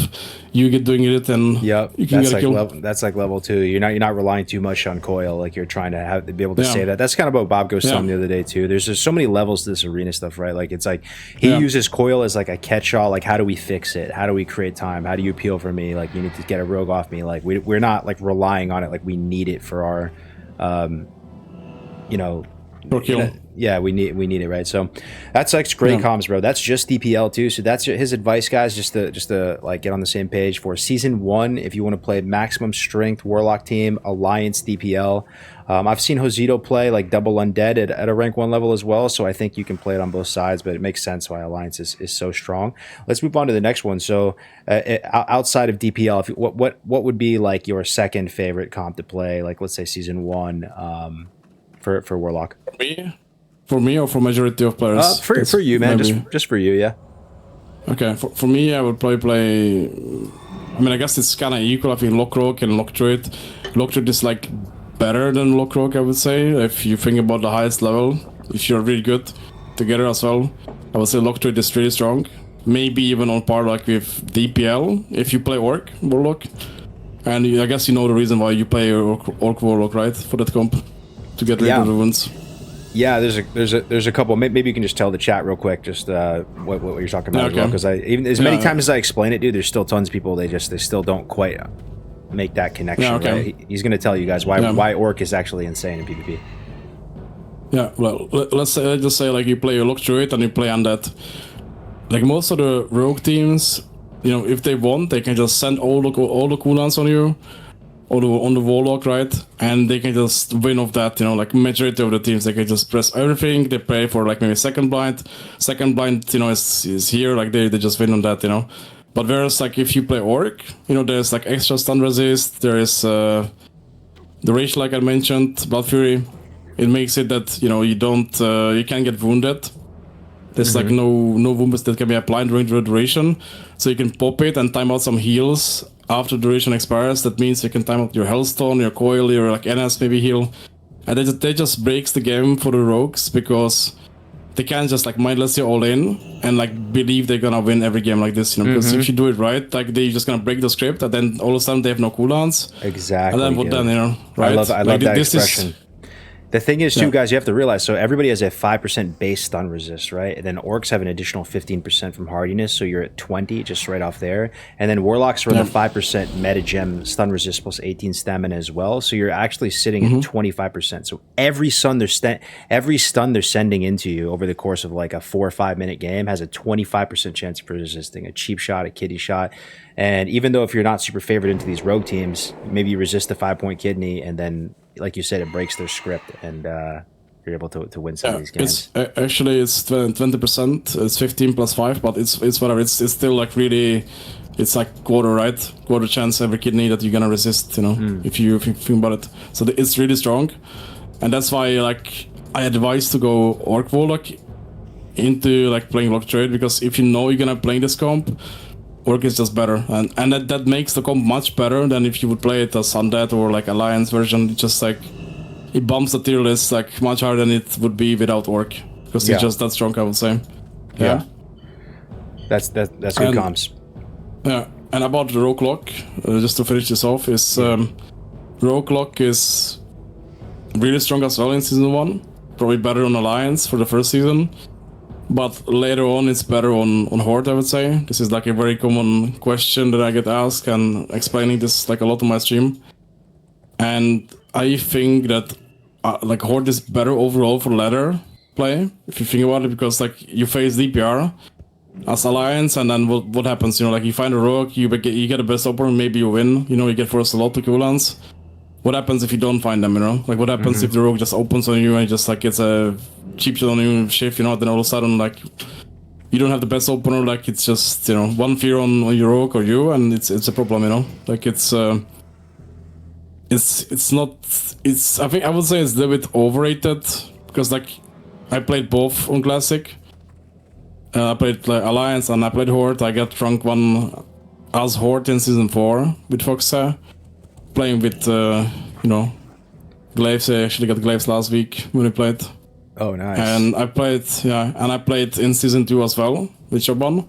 you doing it, and you can get a kill. That's like level 2. You're not relying too much on coil. Like you're trying to be able to say that. That's kind of what Bob was telling me the other day too. There's just so many levels to this arena stuff, right? Like it's like he uses coil as like a catch-all. Like how do we fix it? How do we create time? How do you appeal for me? Like you need to get a rogue off me. Like we're not like relying on it. Like we need it for our, you know. Yeah, we need it, right? So that's like great comms, bro. That's just DPL too. So that's his advice, guys. Just to like get on the same page for season 1. If you want to play maximum strength Warlock team, Alliance DPL. I've seen Josito play like double undead at a rank 1 level as well. So I think you can play it on both sides, but it makes sense why Alliance is so strong. Let's move on to the next one. So outside of DPL, what would be like your second favorite comp to play? Like let's say season 1. For Warlock. For me or for majority of players? For you, man. Just for you, yeah. Okay, for me, I would probably play. I mean, I guess it's kind of equal. I think Lockrock and Lockdruid. Lockdruid is like better than Lockrock, I would say. If you think about the highest level, if you're really good together as well, I would say Lockdruid is really strong. Maybe even on par like with DPL if you play Orc Warlock. And I guess you know the reason why you play Orc Warlock, right? For that comp. To get rid of the wounds. Yeah, there's a couple. Maybe you can just tell the chat real quick just what you're talking about as well, because even as many times as I explain it, dude, there's still tons of people they still don't quite make that connection. Right? He's gonna tell you guys why Orc is actually insane in PvP. Yeah, well, let's just say like you play a Lock Druid and you play Undead. Like most of the rogue teams, you know, if they want, they can just send all the cooldowns on you. On the Warlock, right? And they can just win off that, you know, like majority of the teams, they can just press everything, they pay for like maybe second blind, you know, is here, like they just win on that, you know. But whereas like if you play Orc, you know, there's like extra stun resist, there is the Rage like I mentioned, Blood Fury. It makes it that, you know, you can't get wounded. There's like no wounds that can be applied during the duration. So you can pop it and time out some heals after duration expires. That means you can time out your Hellstone, your Coil, your like NS maybe heal. And that just breaks the game for the rogues, because they can't just like mindlessly all in and like believe they're gonna win every game like this, you know, because if you do it right, like they're just gonna break the script and then all of a sudden they have no cooldowns. Exactly. And then what then, you know, right? I love that expression. The thing is, too, guys, you have to realize, so everybody has a 5% base stun resist, right? And then Orcs have an additional 15% from hardiness, so you're at 20 just right off there. And then Warlocks run the 5% meta gem stun resist plus 18 stamina as well, so you're actually sitting at 25%. So every stun they're sending into you over the course of like a 4 or 5 minute game has a 25% chance of resisting a cheap shot, a kidney shot. And even though if you're not super favored into these rogue teams, maybe you resist the 5-point kidney, and then, like you said, it breaks their script, and you're able to win some of these games. Actually, it's 20%. It's 15 plus 5, but it's whatever. It's still like really, it's like quarter chance every kidney that you're gonna resist. You know, if you think about it. So it's really strong, and that's why like I advise to go Orc Warlock into like playing Lock Trade, because if you know you're gonna play this comp, Orc is just better, and that makes the comp much better than if you would play it as Undead or like Alliance version. It just like it bumps the tier list like much harder than it would be without Orc, because it's just that strong, I would say. Yeah. That's good comms. Yeah, and about the Rogue Lock, just to finish this off, is Rogue Lock is really strong as well in season 1. Probably better on Alliance for the first season. But later on, it's better on Horde, I would say. This is like a very common question that I get asked, and explaining this like a lot on my stream. And I think that like Horde is better overall for ladder play, if you think about it, because like you face DPR as Alliance, and then what happens? You know, like you find a rogue, you get the best opponent, maybe you win. You know, you get forced a lot to cooldowns. What happens if you don't find them? You know, like what happens if the rogue just opens on you and just like gets a cheap shot on you shift? You know, then all of a sudden like you don't have the best opener. Like it's just, you know, one fear on your rogue or you, and it's a problem. You know, like it's not. I think I would say it's a little bit overrated, because like I played both on Classic. I played like Alliance and I played Horde. I got drunk one as Horde in season 4 with Foxa, playing with you know, Glaives. I actually got Glaives last week when we played. Oh, nice. And I played in season 2 as well with Shaban.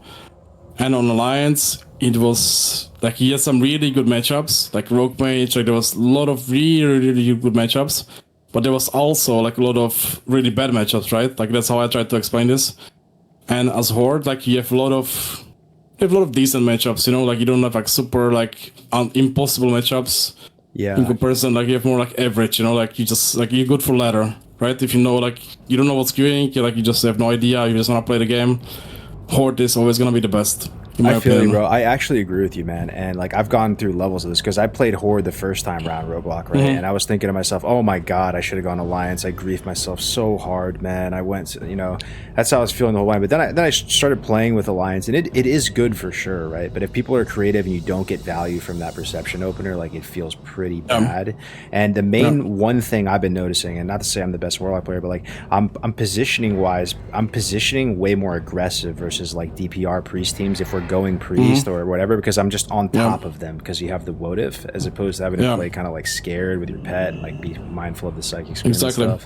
And on Alliance, it was like he had some really good matchups, like Rogue Mage. Like there was a lot of really good matchups, but there was also like a lot of really bad matchups, right? Like that's how I tried to explain this. And as Horde, like you have a lot of decent matchups. You know, like you don't have like super like impossible matchups. Yeah. In comparison, like you have more like average. You know, like you just like you're good for ladder, right? If you know like you don't know what's queuing, you just have no idea. You just want to play the game. Horde is always gonna be the best. I feel you, bro. I actually agree with you, man. And like I've gone through levels of this, because I played Horde the first time around Roguelock, right? And I was thinking to myself, oh my god, I should have gone Alliance. I griefed myself so hard, man. I went, you know, that's how I was feeling the whole time. But then I started playing with Alliance, and it is good for sure, right? But if people are creative and you don't get value from that perception opener, like it feels pretty bad. And the main one thing I've been noticing, and not to say I'm the best Warlock player, but like I'm positioning wise, I'm positioning way more aggressive versus like DPR priest teams if we're going priest or whatever, because I'm just on top of them, because you have the votive, as opposed to having to play kind of like scared with your pet and like be mindful of the psychic screen and stuff.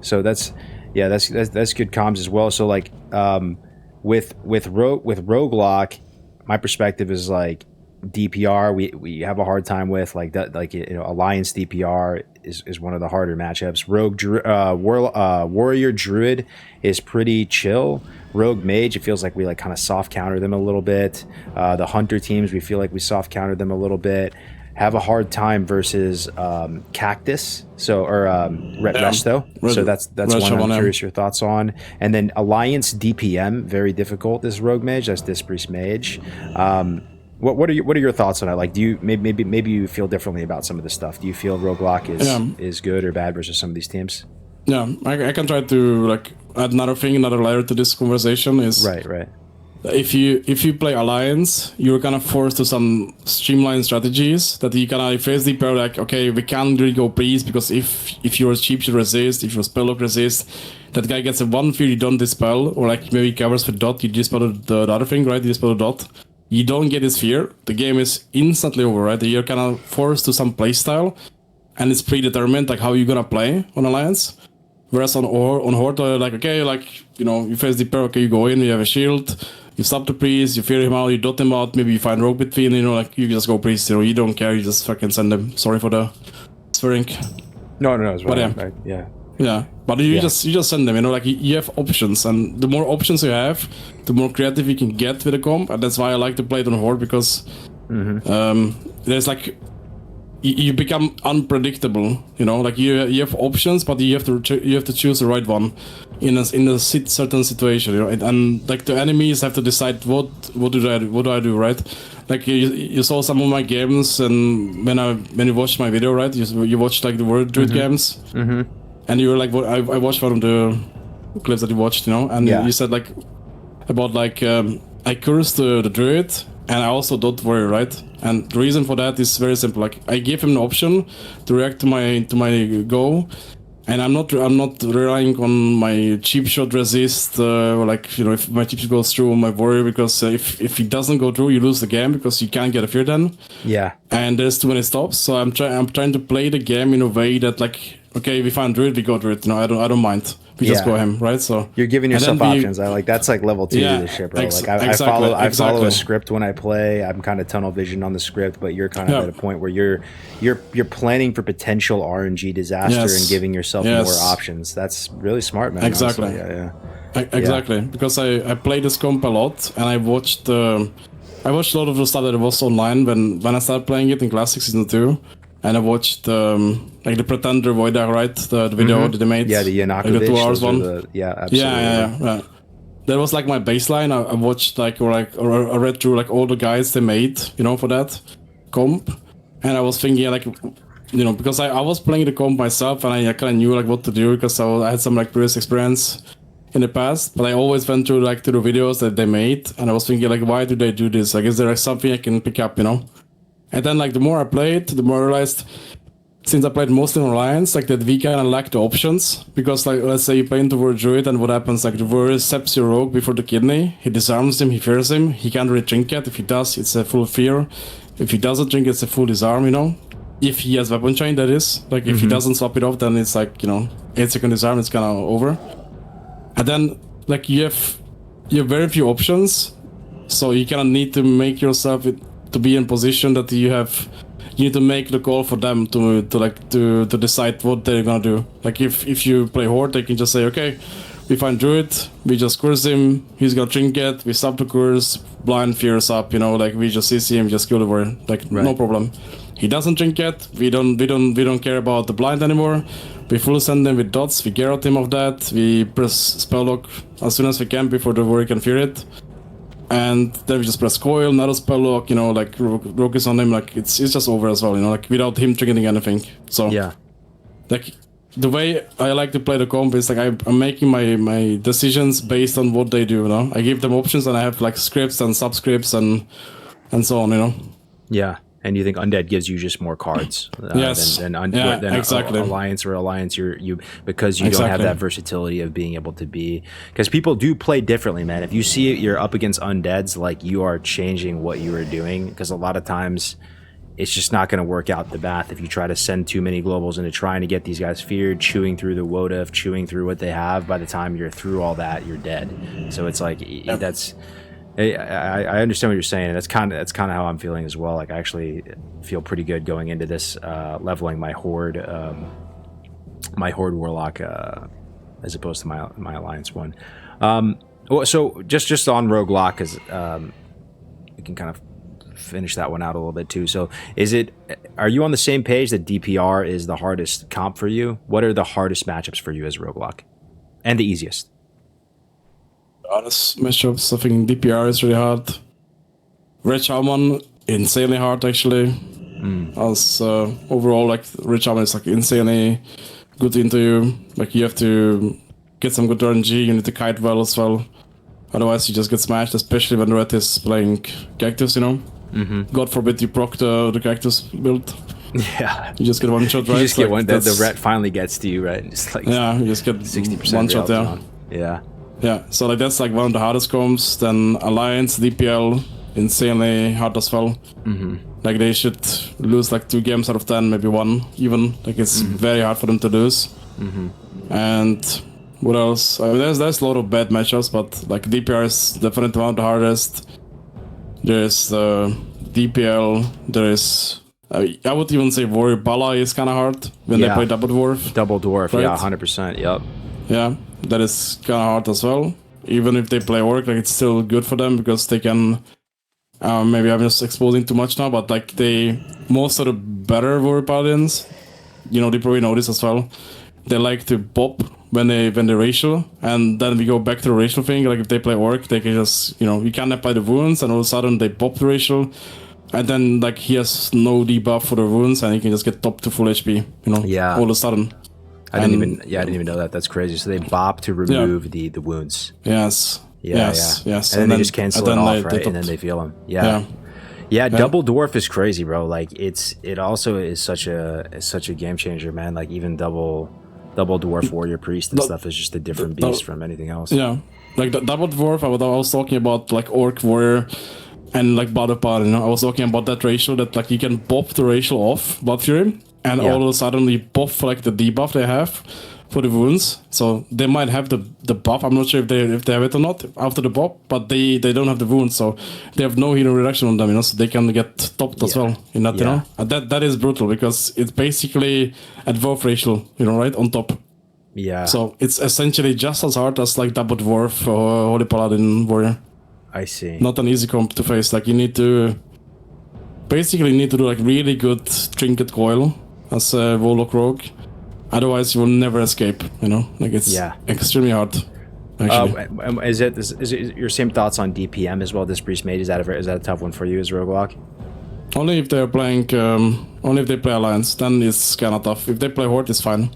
So that's good comms as well. So like with Roguelock, my perspective is like DPR we have a hard time with, like that, like, you know, Alliance DPR is one of the harder matchups. Warrior Druid is pretty chill. Rogue Mage, it feels like we like kind of soft counter them a little bit. The Hunter teams, we feel like we soft counter them a little bit. Have a hard time versus Cactus, Resto. So that's one I'm curious your thoughts on. And then Alliance DPM, very difficult as Rogue Mage. That's Dispriest Mage. What are your thoughts on it? Like, do you maybe you feel differently about some of this stuff? Do you feel Roguelock is good or bad versus some of these teams? Yeah, I can try to like add another layer to this conversation. Is right. If you play Alliance, you're kind of forced to some streamlined strategies that you kind of face the pair, like, okay, we can't really go priest, because if your cheap should resist, if your spell lock resist, that guy gets a one fear, you don't dispel, or like maybe covers with dot, you dispel the other thing, right? You dispel the dot. You don't get his fear, the game is instantly over, right? You're kind of forced to some playstyle, and it's predetermined, like how you're gonna play on Alliance. Whereas on Horde, like, okay, like, you know, you face the pair, okay, you go in, you have a shield, you stop the priest, you fear him out, you dot him out, maybe you find rogue between, you know, like, you just go priest, you know, you don't care, you just fucking send them. Sorry for the swearing. No, it's right. But yeah, but you just send them, you know, like, you have options, and the more options you have, the more creative you can get with the comp, and that's why I like to play it on Horde, because there's like, you become unpredictable, you know, like you have options, but you have to choose the right one in a certain situation, you know, and like the enemies have to decide what do I do, right? Like you saw some of my games, and when you watched my video, right, you watched like the World Druid games, and you were like, I watched one of the clips that you watched, you know, and you said like about like I cursed the Druid. And I also don't worry, right? And the reason for that is very simple. Like, I gave him an option to react to my go, and I'm not relying on my cheap shot resist, or like, you know, if my cheap shot goes through, my worry, because if it doesn't go through, you lose the game, because you can't get a fear then. Yeah. And there's too many stops, so I'm trying to play the game in a way that, like, okay, we find Druid, we go Druid. You know, I don't mind. we just go him, right? So you're giving and yourself then options. I like that's like level 2 to this shit, bro. Like I follow a script when I play. I'm kind of tunnel vision on the script, but you're kind of at a point where you're planning for potential RNG disaster and giving yourself more options. That's really smart, man. Exactly. Honestly. Exactly, because I played this comp a lot, and I watched a lot of the stuff that was online when I started playing it in Classic Season 2, and I watched like the Pretender Voida, right? The video that they made. Yeah, the Yanakovich. Like the 2 hours one. Absolutely. Yeah. That was like my baseline. I watched I read through like all the guides they made, for that comp, and I was thinking like, because I was playing the comp myself, and I kind of knew like what to do because I had some like previous experience in the past, but I always went through like to the videos that they made, and I was thinking like, why do they do this? Like, is there like, something I can pick up, And then like the more I played, the more I realized, since I played mostly in Alliance, like that we kind of lack the options, because like let's say you play into War Druid, and what happens, like the War steps your rogue before the kidney, he disarms him, he fears him, he can't really drink it. If he does, it's a full fear. If he doesn't drink, it's a full disarm, If he has weapon chain, that is. Like if he doesn't swap it off, then it's like, 8-second disarm, it's kind of over. And then, like, you have very few options, so you kind of need to make yourself to be in position that you need to make the call for them to decide what they're gonna do. Like, if you play Horde, they can just say, okay, we find Druid, we just curse him, he's gonna trinket, we stop the curse, blind fears up, like we just CC him, just kill the warrior, like no problem. He doesn't trinket, we don't care about the blind anymore. We full send them with dots, we garrot him of that, we press spell lock as soon as we can before the warrior can fear it. And then we just press coil, another spell lock, like rogue is on him, like it's just over as well, like without him triggering anything. So like the way I like to play the comp is like I'm making my decisions based on what they do, I give them options, and I have like scripts and subscripts and so on, Yeah. And you think Undead gives you just more cards than exactly. Alliance, or Alliance you because you don't have that versatility of being able to be, because people do play differently, man. If you see it, you're up against Undeads, like you are changing what you are doing, because a lot of times it's just not going to work out the math if you try to send too many globals into trying to get these guys feared, chewing through the WOTF, chewing through what they have. By the time you're through all that, you're dead. So it's like that's. I understand what you're saying, and that's kind of how I'm feeling as well. Like I actually feel pretty good going into this, leveling my Horde Warlock as opposed to my Alliance one. So just on Roguelock, because we can kind of finish that one out a little bit too. So are you on the same page that DPR is the hardest comp for you? What are the hardest matchups for you as Roguelock, and the easiest? Honest matchups, I think DPR is really hard. Red Shaman, insanely hard actually. As overall, like Red Shaman is like insanely good into you. Like you have to get some good RNG, you need to kite well as well. Otherwise you just get smashed, especially when the Red is playing Cactus, God forbid you proc the Cactus build. Yeah. You just get one shot, right? You just get one, the Ret finally gets to you, right? Just like you just get 60% one shot, Yeah, so like that's like one of the hardest comps. Then Alliance, DPL, insanely hard as well. Like they should lose like 2 games out of 10, maybe 1 even. Like it's very hard for them to lose. And what else? I mean, there's a lot of bad matchups, but like DPR is definitely one of the hardest. There's DPL. There's I would even say Warrior Bala is kind of hard when they play Double Dwarf. Double Dwarf, right? Yeah, 100%. Yep. Yeah, that is kind of hard as well. Even if they play Orc, like it's still good for them because they can. Maybe I'm just exposing too much now, but like most of the better Warrior Paladins, they probably know this as well. They like to pop when they racial, and then we go back to the racial thing. Like if they play Orc, they can just you can't apply the wounds, and all of a sudden they pop the racial, and then like he has no debuff for the wounds, and he can just get top to full HP. All of a sudden. I didn't even know that. That's crazy. So they bop to remove the wounds. Yes. Yes. And then they just cancel it off, right? And then they feel them. Yeah. Double Dwarf is crazy, bro. Like it also is such a game changer, man. Like even double Dwarf Warrior Priest and stuff is just a different beast from anything else. Yeah, like the Double Dwarf. I was talking about like Orc Warrior and like Battle Paladin. I was talking about that ratio that like you can pop the ratio off Blood Fury. And all of a sudden you buff like the debuff they have for the wounds. So they might have the buff. I'm not sure if they have it or not after the buff, but they don't have the wounds, so they have no healing reduction on them, you know, so they can get topped as well in that, you know. And that is brutal because it's basically a dwarf racial, you know, right on top. Yeah. So it's essentially just as hard as like double dwarf or holy paladin warrior. I see. Not an easy comp to face. Like you need to do like really good trinket coil as a warlock rogue. Otherwise, you will never escape. You know, like it's extremely hard. Actually. Is it your same thoughts on DPM as well? This priest mage, is that a tough one for you as roguelock? Only if they're playing. Only if they play alliance, then it's kind of tough. If they play horde, it's fine.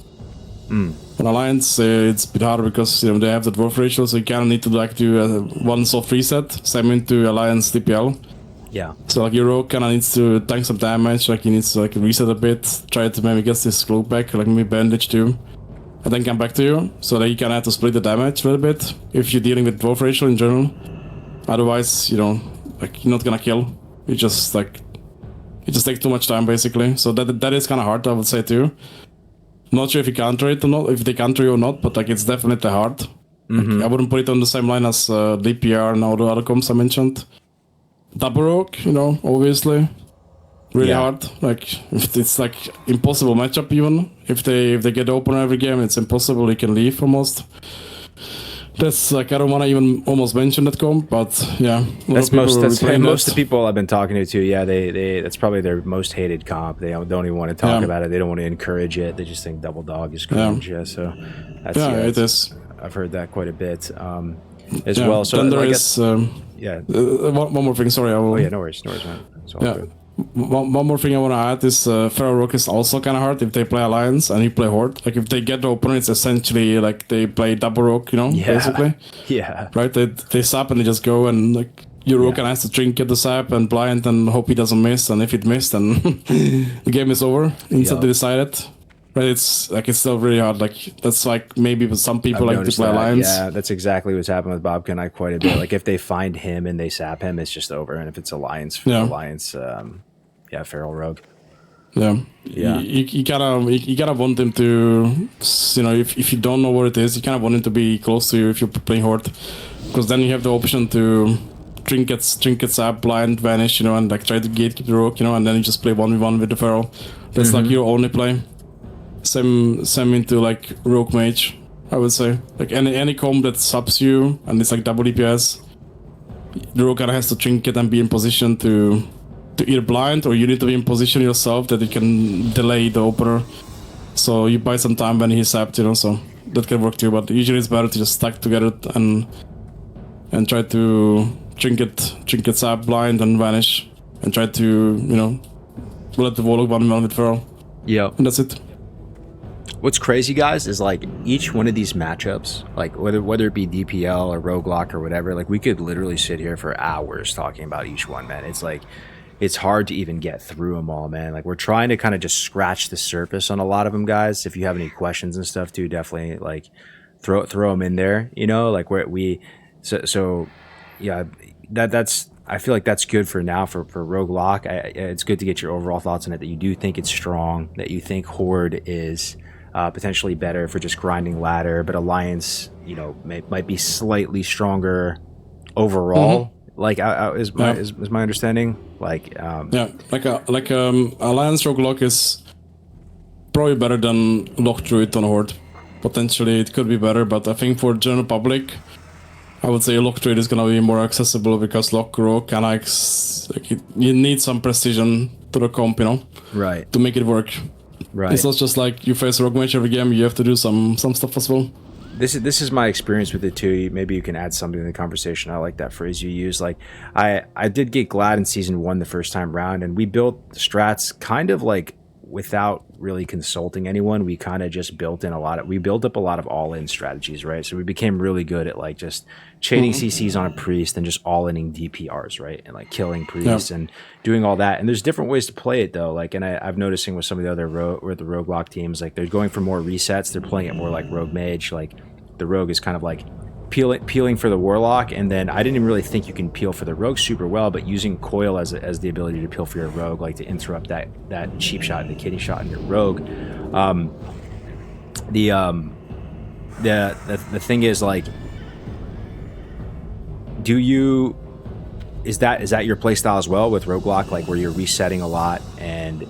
For alliance, it's a bit harder because you know they have the dwarf ratio, so you kind of need to like do one soft reset, same into alliance DPL. Yeah. So like your rogue kind of needs to tank some damage, like he needs to like reset a bit, try to maybe get this cloak back, like maybe bandage too, and then come back to you. So that you kind of have to split the damage a little bit if you're dealing with dwarf ratio in general. Otherwise, you know, like you're not gonna kill. You just take too much time basically. So that is kind of hard, I would say too. Not sure if you counter it or not, if they counter you or not, but like it's definitely hard. Like, I wouldn't put it on the same line as DPR and all the other comps I mentioned. Double rogue, you know, obviously, really hard. Like it's like impossible matchup even. If they get open every game, it's impossible. You can leave almost. That's like I don't want to even almost mention that comp, but yeah, that's most of the people I've been talking to. Yeah, they that's probably their most hated comp. They don't even want to talk about it. They don't want to encourage it. They just think double dog is cringe. Yeah, so that's, it is. I've heard that quite a bit as well. So then there is one more thing. Sorry, I will. Oh yeah, no worries, man. It's all good. One more thing I want to add is Feral Rogue is also kind of hard if they play Alliance and you play Horde. Like if they get the opener, it's essentially like they play double Rogue, you know, basically. Yeah. Right? They sap and they just go and like your Rogue has to trinket the sap and blind and hope he doesn't miss. And if it missed, then the game is over. Instantly decided. Right? It's like it's still really hard. Like that's like maybe with some people like to play Alliance. Yeah, that's exactly what's happened with Bobka and I quite a bit. Like if they find him and they sap him, it's just over. And if it's Alliance, Feral Rogue. Yeah. You kind of want him to, you know, if you don't know what it is, you kind of want him to be close to you if you're playing Horde, because then you have the option to trinkets up, blind, vanish, you know, and like try to gatekeep the Rogue, you know, and then you just play 1v1 with the Feral. That's like your only play. Same into like Rogue Mage, I would say. Like any comp that subs you and it's like double DPS, the Rogue kind of has to trinket and be in position to either blind, or you need to be in position yourself that you can delay the opener. So you buy some time when he's sapped, you know, so that can work too. But usually it's better to just stack together and try to trinket sap, blind and vanish, and try to, you know, let the Warlock 1v1 with Feral. Yeah. And that's it. What's crazy, guys, is like each one of these matchups, like whether it be DPL or Roguelock or whatever, like we could literally sit here for hours talking about each one, man. It's like, it's hard to even get through them all, man. Like we're trying to kind of just scratch the surface on a lot of them, guys. If you have any questions and stuff too, definitely like throw them in there, you know, like that's, I feel like that's good for now for Roguelock. It's good to get your overall thoughts on it, that you do think it's strong, that you think Horde is potentially better for just grinding ladder, but Alliance, you know, might be slightly stronger overall. Like is my understanding, like Alliance Roguelock is probably better than Lock Druid on Horde. Potentially it could be better, but I think for general public, I would say Lock Druid is gonna be more accessible, because Lock Rogue kind of like you need some precision to the comp, you know, right, to make it work. Right. It's not just like you face Rogue Mage every game. You have to do some stuff as well. This is my experience with it too. Maybe you can add something to the conversation. I like that phrase you use. Like I did get Glad in season 1 the first time round, and we built strats kind of like without really consulting anyone. We kind of just built up a lot of all-in strategies, right? So we became really good at like just chaining CCs on a priest and just all-inning DPRs, right? And like killing priests and doing all that. And there's different ways to play it though. Like, and I've noticing with some of the other Roguelock teams, like they're going for more resets. They're playing it more like Rogue Mage. Like the Rogue is kind of like peeling for the Warlock, and then I didn't even really think you can peel for the Rogue super well, but using Coil as the ability to peel for your Rogue, like to interrupt that cheap shot, the kitty shot in your Rogue. the thing is, like, is that your playstyle as well with roguelike, like where you're resetting a lot and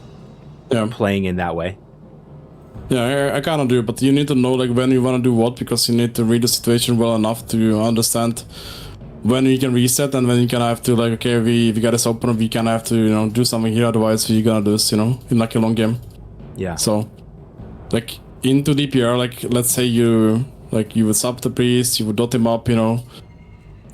playing in that way? Yeah, I kind of do, but you need to know like when you want to do what, because you need to read the situation well enough to understand when you can reset and when you can have to, like, okay, we got this open, we can have to, you know, do something here, otherwise we're gonna lose, you know, in like a long game. Yeah. So, like, into DPR, like, let's say you would sub the priest, you would dot him up, you know,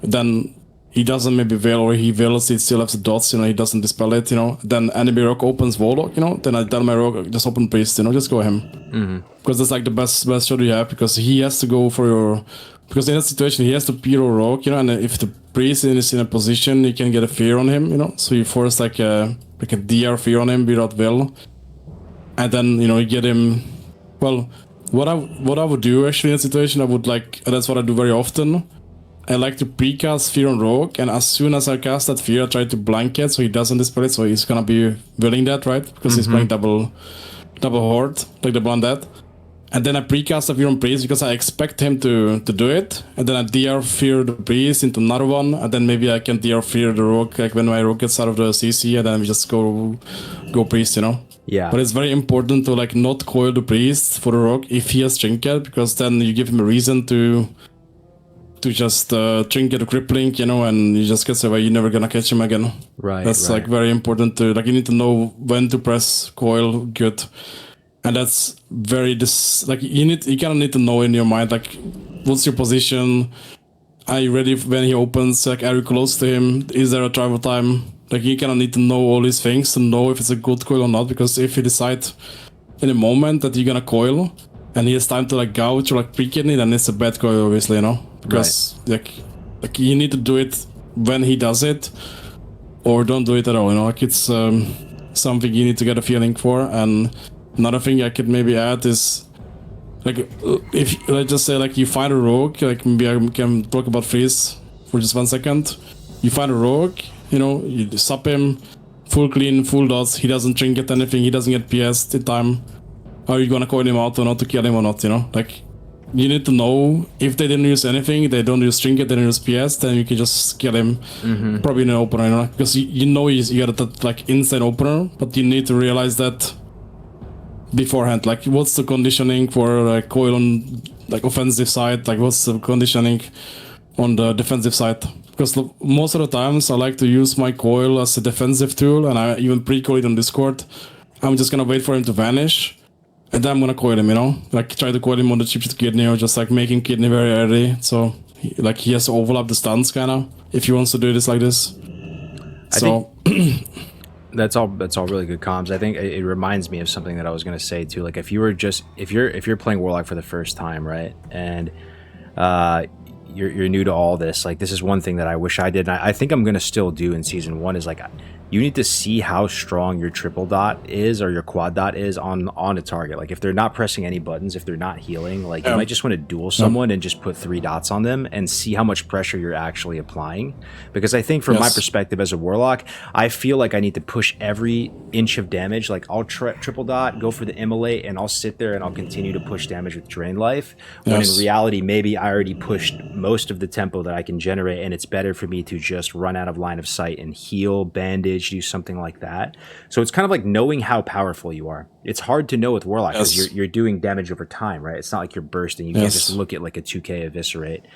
then he doesn't maybe veil, or he veils, he still has the dots, you know, he doesn't dispel it, you know, then enemy rogue opens Warlock, you know, then I tell my rogue, just open priest, you know, just go him. Because that's like the best shot you have, because he has to go for your, because in that situation he has to peer or rogue, you know, and if the priest is in a position, you can get a fear on him, you know, so you force like a DR fear on him without veil, and then, you know, you get him. Well, what I would do actually in that situation, I would like, that's what I do very often, I like to precast fear on rogue, and as soon as I cast that fear, I try to blanket so he doesn't dispel it, so he's gonna be willing that, right? Because he's playing double horde, like double undead. And then I precast the fear on priest because I expect him to do it, and then I DR fear the priest into another one, and then maybe I can DR fear the rogue, like when my rogue gets out of the CC, and then we just go priest, you know? Yeah. But it's very important to like not coil the priest for the rogue if he has trinket, because then you give him a reason to just trinket a crippling, you know, and he just gets away. You're never gonna catch him again. Right. That's like very important to, like, you need to know when to press coil good, and that's very you kind of need to know in your mind, like, what's your position? Are you ready when he opens? Like, are you close to him? Is there a travel time? Like, you kind of need to know all these things to know if it's a good coil or not, because if you decide in a moment that you're gonna coil and he has time to like gouge or like pre-kidney, then it's a bad coil, obviously, you know, because like you need to do it when he does it, or don't do it at all, you know, like it's something you need to get a feeling for. And another thing I could maybe add is, like, if let's just say like you find a rogue, like maybe I can talk about freeze for just 1 second. You find a rogue, you know, you sub him, full clean, full dots, he doesn't trinket anything, he doesn't get PS in time. Are you gonna coil him out or not, to kill him or not, you know? Like, you need to know if they didn't use anything, they don't use trinket, they don't use PS, then you can just kill him, probably in an opener, you know? Because you know you got that like insane opener, but you need to realize that beforehand. Like, what's the conditioning for like coil on like offensive side? Like, what's the conditioning on the defensive side? Because most of the times I like to use my coil as a defensive tool, and I even pre-coil it on Discord. I'm just gonna wait for him to vanish, and then I'm gonna coil him, you know? Like, try to coil him on the cheap kidney, or just like making kidney very early. So he has to overlap the stuns kinda, if he wants to do this like this. I think that's all really good comms. I think it reminds me of something that I was gonna say too. Like, if you're playing Warlock for the first time, right? And you're new to all this, like, this is one thing that I wish I did, and I think I'm gonna still do in season 1, is like, you need to see how strong your triple dot is or your quad dot is on a target. Like, if they're not pressing any buttons, if they're not healing, like, you might just want to duel someone and just put 3 dots on them and see how much pressure you're actually applying. Because I think from my perspective as a Warlock, I feel like I need to push every inch of damage. Like, I'll triple dot, go for the immolate, and I'll sit there and I'll continue to push damage with drain life, when in reality maybe I already pushed most of the tempo that I can generate, and it's better for me to just run out of line of sight and heal, bandage, do something like that. So it's kind of like knowing how powerful you are. It's hard to know with Warlock because you're doing damage over time, right? It's not like you're bursting. You can't just look at like a 2k eviscerate.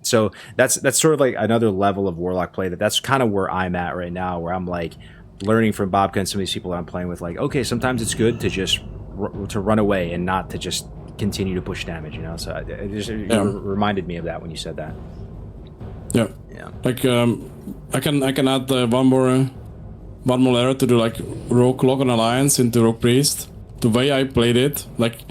So that's sort of like another level of Warlock play. That's kind of where I'm at right now, where I'm like learning from Bobka and some of these people that I'm playing with. Like, okay, sometimes it's good to just to run away and not to just continue to push damage, you know? So it just reminded me of that when you said that. Yeah. Like, I can add one more layer to do like rogue lock on alliance into rogue priest. The way I played it, like,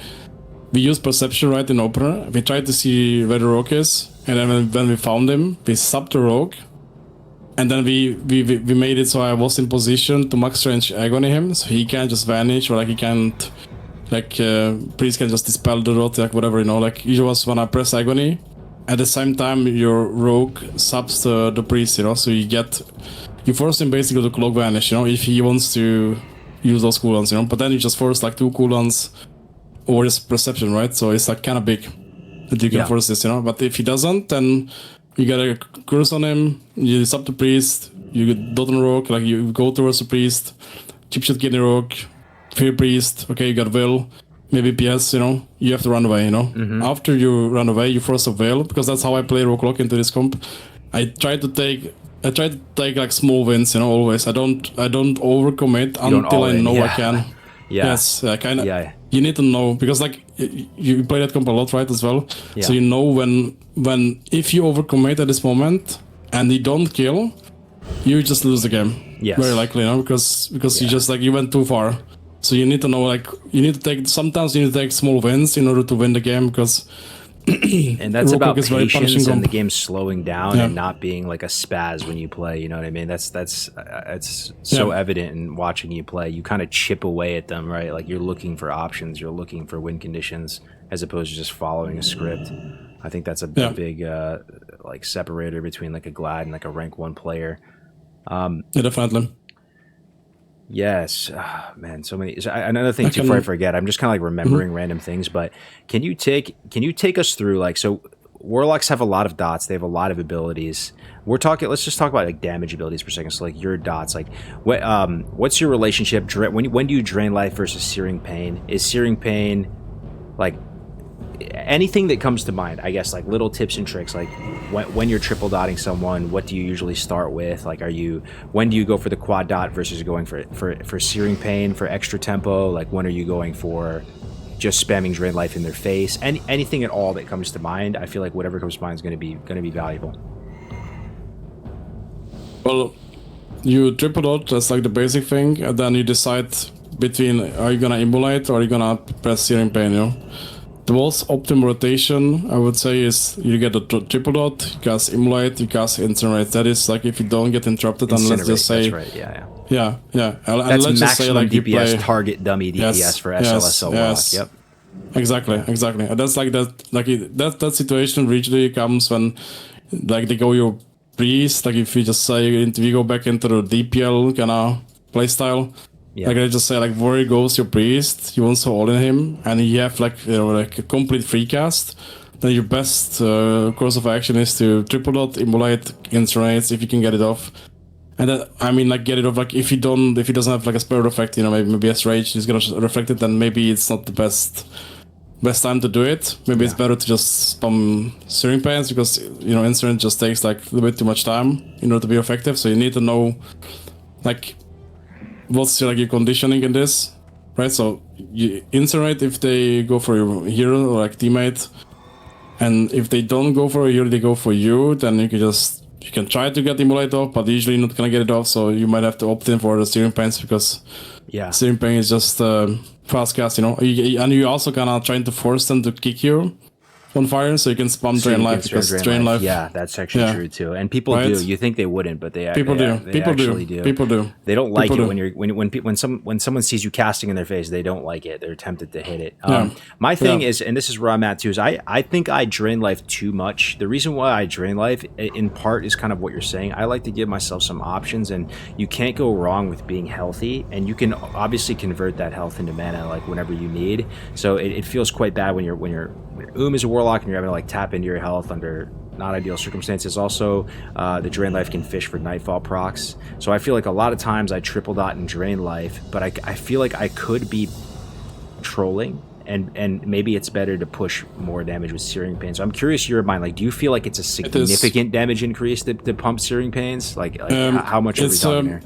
we use perception right in opener. We tried to see where the rogue is, and then when we found him, we subbed the rogue, and then we made it so I was in position to max range agony him, so he can't just vanish, or like he can't, like, priest can just dispel the rot, like whatever, you know. Like, usually was when I press agony, at the same time your rogue subs the priest, you know, so you force him basically to cloak vanish, you know, if he wants to use those cooldowns, you know, but then you just force like 2 cooldowns over his perception, right? So it's like kind of big. that you can force this, you know. But if he doesn't, then you get a curse on him, you sub the priest, you get dot on rogue, like you go towards the priest, chip shot kidney rogue, fear priest, okay, you got will, maybe PS, you know, you have to run away, you know. After you run away, you force a veil, because that's how I play rogue lock into this comp. I try to take like small wins, you know, always. I don't overcommit until I know I can. Yes, I kind of. Yeah. You need to know, because like you play that comp a lot, right, as well. Yeah. So you know when if you overcommit at this moment and you don't kill, you just lose the game. Yes. Very likely, you know, because you just like you went too far. So you need to know, like sometimes you need to take small wins in order to win the game, because. And that's about patience and the game slowing down and not being like a spaz when you play. You know what I mean? That's it's so evident in watching you play. You kind of chip away at them, right? Like you're looking for options, you're looking for win conditions, as opposed to just following a script. I think that's a big like separator between like a Glad and like a rank 1 player. Definitely. Yes, man. So many. Another thing too, before I forget, I'm just kind of like remembering random things. But can you take us through, like, so Warlocks have a lot of dots. They have a lot of abilities. Let's just talk about like damage abilities for a second. So like your dots, like what's your relationship? When do you drain life versus searing pain? Is searing pain like anything that comes to mind? I guess like little tips and tricks, like when you're triple dotting someone, what do you usually start with? Like when do you go for the quad dot versus going for searing pain for extra tempo? Like when are you going for just spamming drain life in their face? Anything at all that comes to mind. I feel like whatever comes to mind is going to be valuable. Well, you triple dot, that's like the basic thing, and then you decide between, are you gonna immolate or are you gonna press searing pain, you know? The most optimal rotation, I would say, is you get a triple dot, you cast immolate, you cast incinerate. That is like if you don't get interrupted, and let's just say, that's right, yeah. That's maximum just say, like, DPS, target dummy DPS for SLSO. Yes. Yep. Exactly. And that's like that. Like that situation usually comes when, like, they go your priest. Like if you just say we go back into the DPL kind of playstyle. Yeah. Like I just say, like, where goes your priest? You want to all in him, and you have like, you know, like a complete free cast. Then your best course of action is to triple dot, immolate, incinerate if you can get it off. And then, I mean, like, get it off. Like if he doesn't have like a spell effect, you know, maybe as rage is gonna reflect it. Then maybe it's not the best time to do it. Maybe it's better to just spam searing pains, because, you know, incinerate just takes like a little bit too much time in order to be effective. So you need to know, like, what's like your conditioning in this, right? So you incinerate if they go for your hero or like teammate, and if they don't go for a hero, they go for you. Then you can try to get immolate off, but usually you're not gonna get it off. So you might have to opt in for the searing pains, because searing pain is just fast cast, you know. And you also kind of trying to force them to kick you on fire, so you can spam drain life, because drain life. Yeah, that's actually true too. And people do. You think they wouldn't, but they people do. People do. They don't like it when someone sees you casting in their face. They don't like it. They're tempted to hit it. My thing is, and this is where I'm at too, is I think I drain life too much. The reason why I drain life, in part, is kind of what you're saying. I like to give myself some options, and you can't go wrong with being healthy. And you can obviously convert that health into mana like whenever you need. So it feels quite bad when you're is a Warlock and you're having to like tap into your health under not ideal circumstances. Also, the drain life can fish for nightfall procs. So I feel like a lot of times I triple dot and drain life, but I feel like I could be trolling, and maybe it's better to push more damage with searing pain. So I'm curious your mind. Like, do you feel like it's a significant damage increase to pump searing pains? Like how much are we talking here?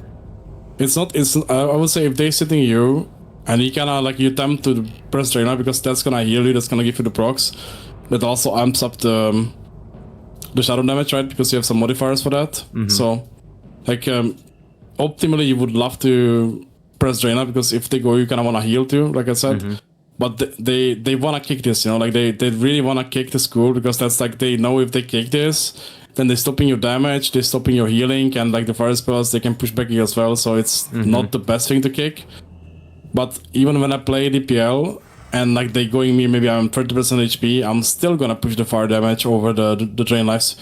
It's not. I would say if they're sitting you, and you kind of like, you attempt to press drain, because that's gonna heal you, that's gonna give you the procs. That also amps up the shadow damage, right? Because you have some modifiers for that. So, like, optimally you would love to press drain, because if they go, you kind of want to heal too, like I said. But they want to kick this, you know, like they really want to kick the school, because that's like, they know if they kick this, then they're stopping your damage, they're stopping your healing, and like the fire spells, they can push back you as well. So it's not the best thing to kick. But even when I play DPL and like they going me, maybe I'm 30% HP, I'm still gonna push the fire damage over the drain lives,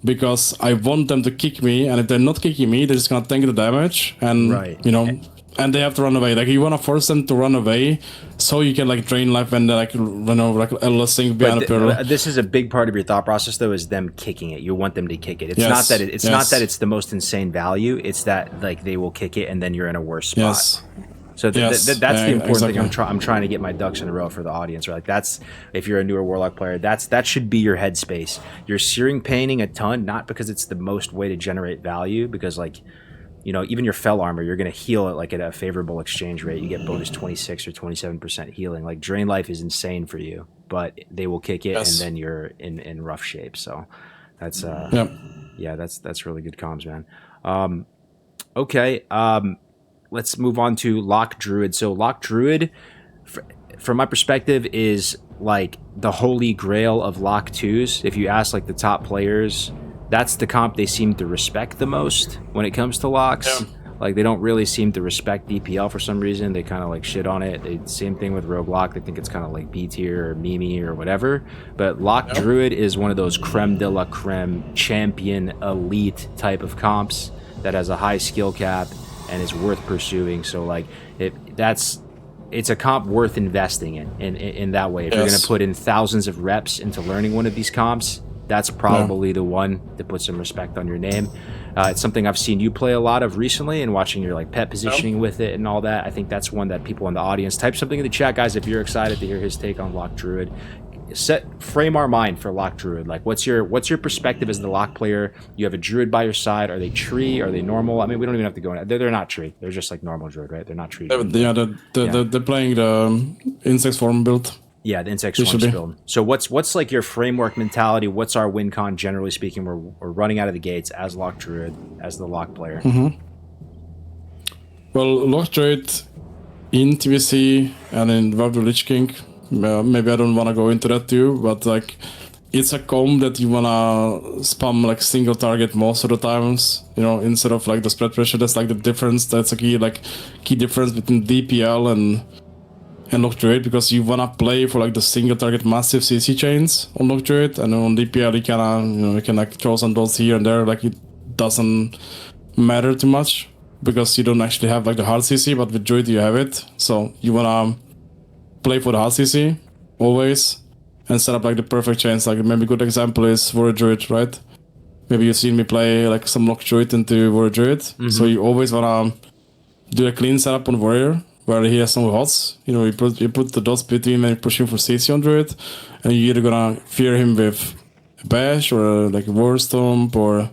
because I want them to kick me, and if they're not kicking me, they're just gonna tank the damage, and you know, and they have to run away. Like you want to force them to run away, so you can like drain life when they like run over like Ellising behind a pillar. This is a big part of your thought process, though, is them kicking it. You want them to kick it. It's not that it's not that it's the most insane value. It's that like they will kick it, and then you're in a worse spot. Yes. So that's the important thing. Exactly. I'm trying to get my ducks in a row for the audience. Right? Like that's if you're a newer Warlock player, that should be your headspace. You're searing painting a ton, not because it's the most way to generate value, because like, you know, even your fell armor, you're going to heal it like at a favorable exchange rate. You get bonus 26 or 27% healing. Like drain life is insane for you, but they will kick it, and then you're in rough shape. So that's that's really good comms, man. Okay, let's move on to Lock Druid. So Lock Druid, from my perspective, is like the holy grail of Lock 2s. If you ask like the top players, that's the comp they seem to respect the most when it comes to locks. Yeah. Like they don't really seem to respect DPL for some reason. They kind of like shit on it. Same thing with Rogue Lock. They think it's kind of like B tier or Mimi or whatever. But Lock Druid is one of those creme de la creme champion elite type of comps that has a high skill cap and is worth pursuing. So like it's a comp worth investing in that way. If you're going to put in thousands of reps into learning one of these comps, that's probably the one to put some respect on your name. It's something I've seen you play a lot of recently, and watching your like pet positioning with it and all that. I think that's one that people in the audience, type something in the chat, guys, if you're excited to hear his take on Lock Druid. Frame our mind for Lock Druid. Like what's your perspective as the Lock player? You have a Druid by your side. Are they tree? Are they normal? I mean, we don't even have to go in. They're not tree. They're just like normal Druid, right? They're not tree. They're playing the insect form build. Yeah, the insect swarm build. So what's like your framework mentality? What's our win con, generally speaking? We're running out of the gates as Lock Druid, as the Lock player. Mm-hmm. Well, Lock Druid in TBC and in World of Lich King, maybe I don't want to go into that too, but like it's a comp that you want to spam like single target most of the times, you know, instead of like the spread pressure. That's like the difference. That's a key difference between DPL and Lock Druid, because you wanna play for like the single target massive CC chains on Lock Druid, and on DPL you can like throw some dots here and there. Like it doesn't matter too much because you don't actually have like the hard CC, but with Druid you have it. So you wanna play for the hard CC always and set up like the perfect chains. Like maybe a good example is Warrior Druid, right? Maybe you've seen me play like some Lock Druid into Warrior Druid. Mm-hmm. So you always wanna do a clean setup on Warrior, where he has some HOTS. You know, you put the dots between and you push him for CC on Druid, and you're either gonna fear him with a bash or like a war stomp or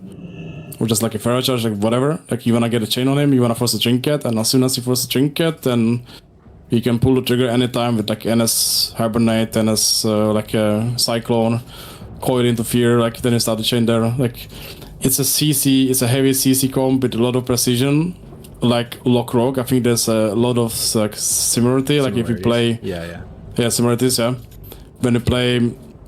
just like a feral charge, like whatever. Like you wanna get a chain on him, you wanna force a trinket, and as soon as you force a trinket, then you can pull the trigger anytime with like NS Hibernate, NS like a Cyclone, coil into fear, like then you start the chain there. Like it's a heavy CC comp with a lot of precision. Like Lock Rogue, I think there's a lot of like similarity. Like if you play, similarities. Yeah, when you play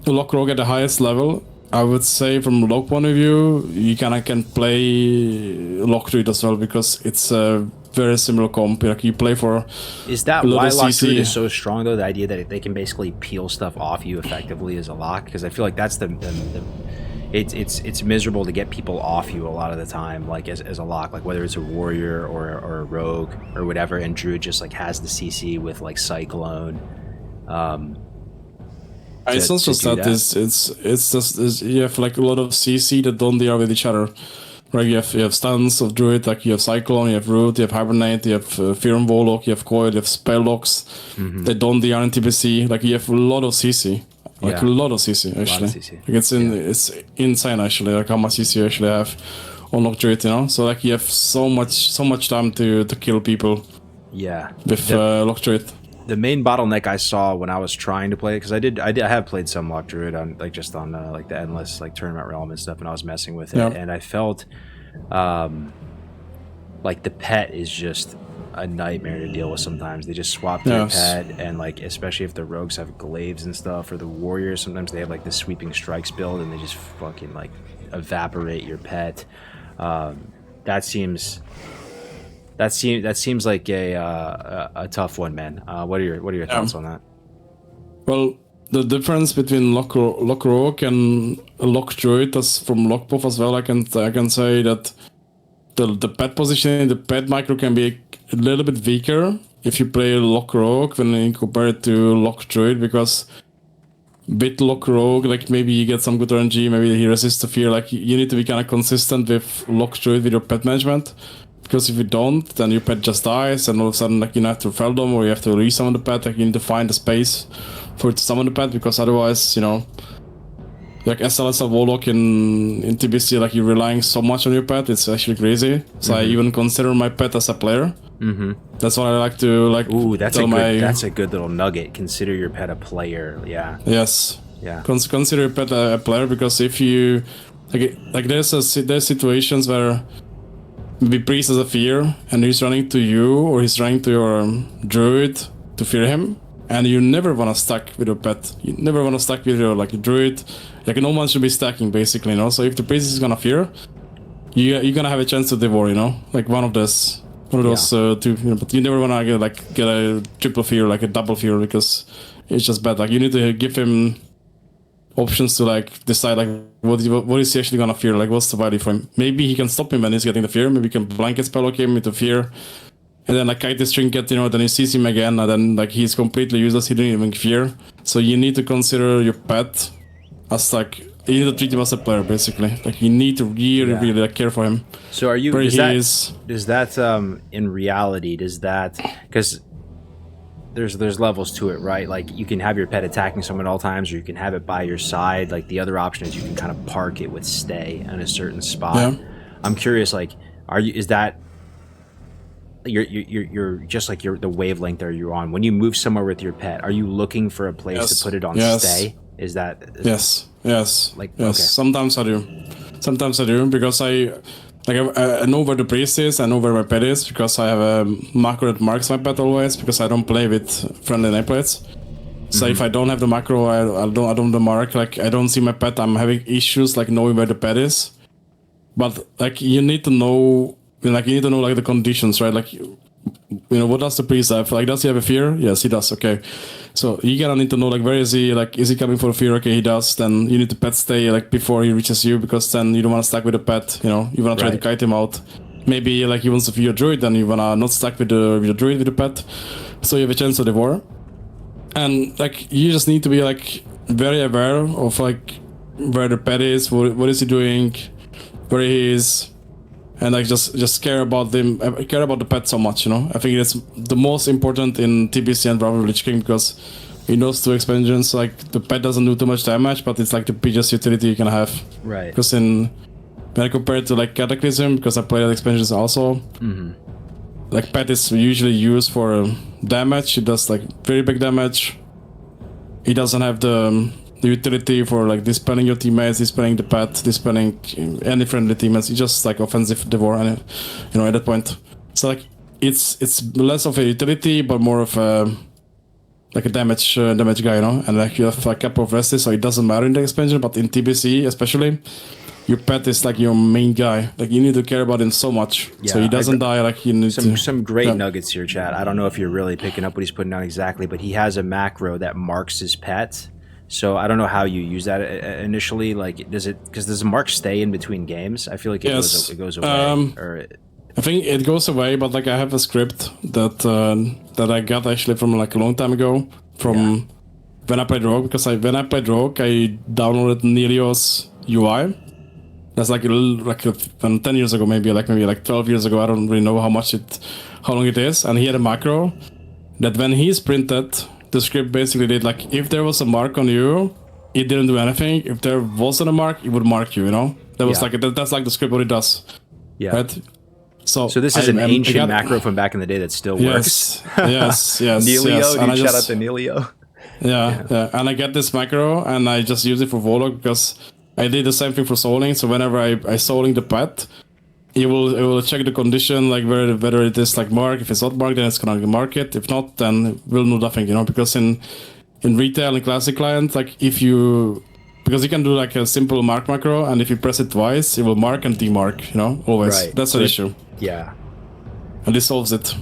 Lock Rogue at the highest level, I would say from a Lock point of view, you kind of can play Lock Druid as well, because it's a very similar comp. Like you play for. Is that why Lock Druid is so strong though? The idea that they can basically peel stuff off you effectively as a lock, because I feel like that's the it's miserable to get people off you a lot of the time, like as a lock, like whether it's a warrior or a rogue or whatever, and Druid just like has the CC with like Cyclone. It's not just that. It's just you have like a lot of CC that don't deal with each other. Right, you have stuns of Druid, like you have Cyclone, you have Root, you have Hibernate, you have Fear and Warlock, you have Coil, you have Spell Locks. Mm-hmm. They don't DR in TBC. Like you have a lot of CC. Like a lot of CC actually. Like it's insane actually, like how much CC you actually have on Lock Druid, you know. So like you have so much time to kill people. Yeah. With Lock Druid. The main bottleneck I saw when I was trying to play it, because I have played some Lock Druid on like just on like the endless like tournament realm and stuff, and I was messing with it, and I felt like the pet is just a nightmare to deal with sometimes. They just swap their pet, and like especially if the rogues have glaives and stuff, or the warriors sometimes they have like the sweeping strikes build and they just fucking like evaporate your pet. That seems like a tough one, man. What are your thoughts on that? Well, the difference between Lock Rogue and Lock Druid, that's from Lock Puff as well. I can say that the pet position in the pet micro can be a little bit weaker if you play Lock Rogue when you compare it to Lock Druid, because with Lock Rogue, like maybe you get some good RNG, maybe he resists the fear. Like you need to be kind of consistent with Lock Druid with your pet management, because if you don't, then your pet just dies, and all of a sudden like you have to Feldom or you have to resummon the pet. Like you need to find the space for it to summon the pet, because otherwise, you know, like SLSL Warlock in TBC, like you're relying so much on your pet, it's actually crazy. So I even consider my pet as a player. That's what I like to like. Ooh, that's a good little nugget. Consider your pet a player. Yeah. Yes. Yeah. Consider your pet a player, because if you like there's situations where the priest has a fear and he's running to you or he's running to your druid to fear him, and you never want to stack with your pet. You never want to stack with your like druid. Like no one should be stacking basically, you know. So if the priest is gonna fear, you're gonna have a chance to devour, you know, like one of those two. You know, but you never wanna get a triple fear, like a double fear, because it's just bad. Like you need to give him options to like decide like what is he actually gonna fear, like what's the value for him. Maybe he can stop him when he's getting the fear. Maybe he can blanket spell lock him into fear, and then like kite this trinket, you know, then he sees him again, and then like he's completely useless. He didn't even fear. So you need to consider your pet as like, you need to treat him as a player basically. Like you need to really like, care for him. So are you? Does that in reality? Does that, because there's levels to it, right? Like you can have your pet attacking someone at all times, or you can have it by your side. Like the other option is you can kind of park it with stay in a certain spot. Yeah. I'm curious, like, is that you're just like the wavelength are you on when you move somewhere with your pet? Are you looking for a place to put it on stay? Is that yes. Like yes. Okay. Sometimes I do because I know where the priest is, I know where my pet is, because I have a macro that marks my pet always, because I don't play with friendly nameplates. So if I don't have the macro, I don't have the mark, like I don't see my pet, I'm having issues like knowing where the pet is. But like you need to know like the conditions, right? Like, you know, what does the priest have? Like, does he have a fear? Yes, he does. Okay, so you gotta need to know like where is he? Like, is he coming for a fear? Okay, he does. Then you need to pet stay like before he reaches you, because then you don't want to stack with the pet. You know, you want to try to kite him out. Maybe like he wants to fear druid, then you wanna not stack with the druid with the pet, so you have a chance to devour. And like you just need to be like very aware of like where the pet is, what is he doing, where he is. And like just care about the pet so much, you know. I think it's the most important in TBC and Bravo Lich King, because in those two expansions, like the pet doesn't do too much damage, but it's like the biggest utility you can have. Right. Because when I compare it to like Cataclysm, because I play that expansions also, like pet is usually used for damage. It does like very big damage. It doesn't have the utility for like dispelling your teammates, dispelling the pet, dispelling any friendly teammates. It's just like offensive devour, and you know, at that point, so like it's less of a utility but more of a like a damage guy, you know. And like you have a couple of restes, so it doesn't matter in the expansion, but in TBC especially, your pet is like your main guy. Like you need to care about him so much, so he doesn't die. Like you need some great nuggets here, Chad. I don't know if you're really picking up what he's putting down exactly, but he has a macro that marks his pet. So I don't know how you use that initially. Like, does the mark stay in between games? I feel like it goes away. I think it goes away, but like I have a script that I got actually from like a long time ago from when I played Rogue, because when I played Rogue, I downloaded Nelio's UI. That's like 10 years ago, maybe like 12 years ago. I don't really know how long it is. And he had a macro that when he sprinted, the script basically did like, if there was a mark on you, it didn't do anything. If there wasn't a mark, it would mark you, you know? That was that's like the script what it does. Yeah. Right? So this is an ancient macro from back in the day that still works. Yes. Nelio, dude, shout out to Nelio. Yeah. And I get this macro and I just use it for Warlock, because I did the same thing for souling. So whenever I souling the pet, it will check the condition, like whether it is like mark. If it's not marked, then it's gonna mark it. If not, then we'll know nothing, you know. Because in retail and classic client, like because you can do like a simple mark macro, and if you press it twice, it will mark and demark, you know, always. Right. That's an issue. Yeah. And this solves it.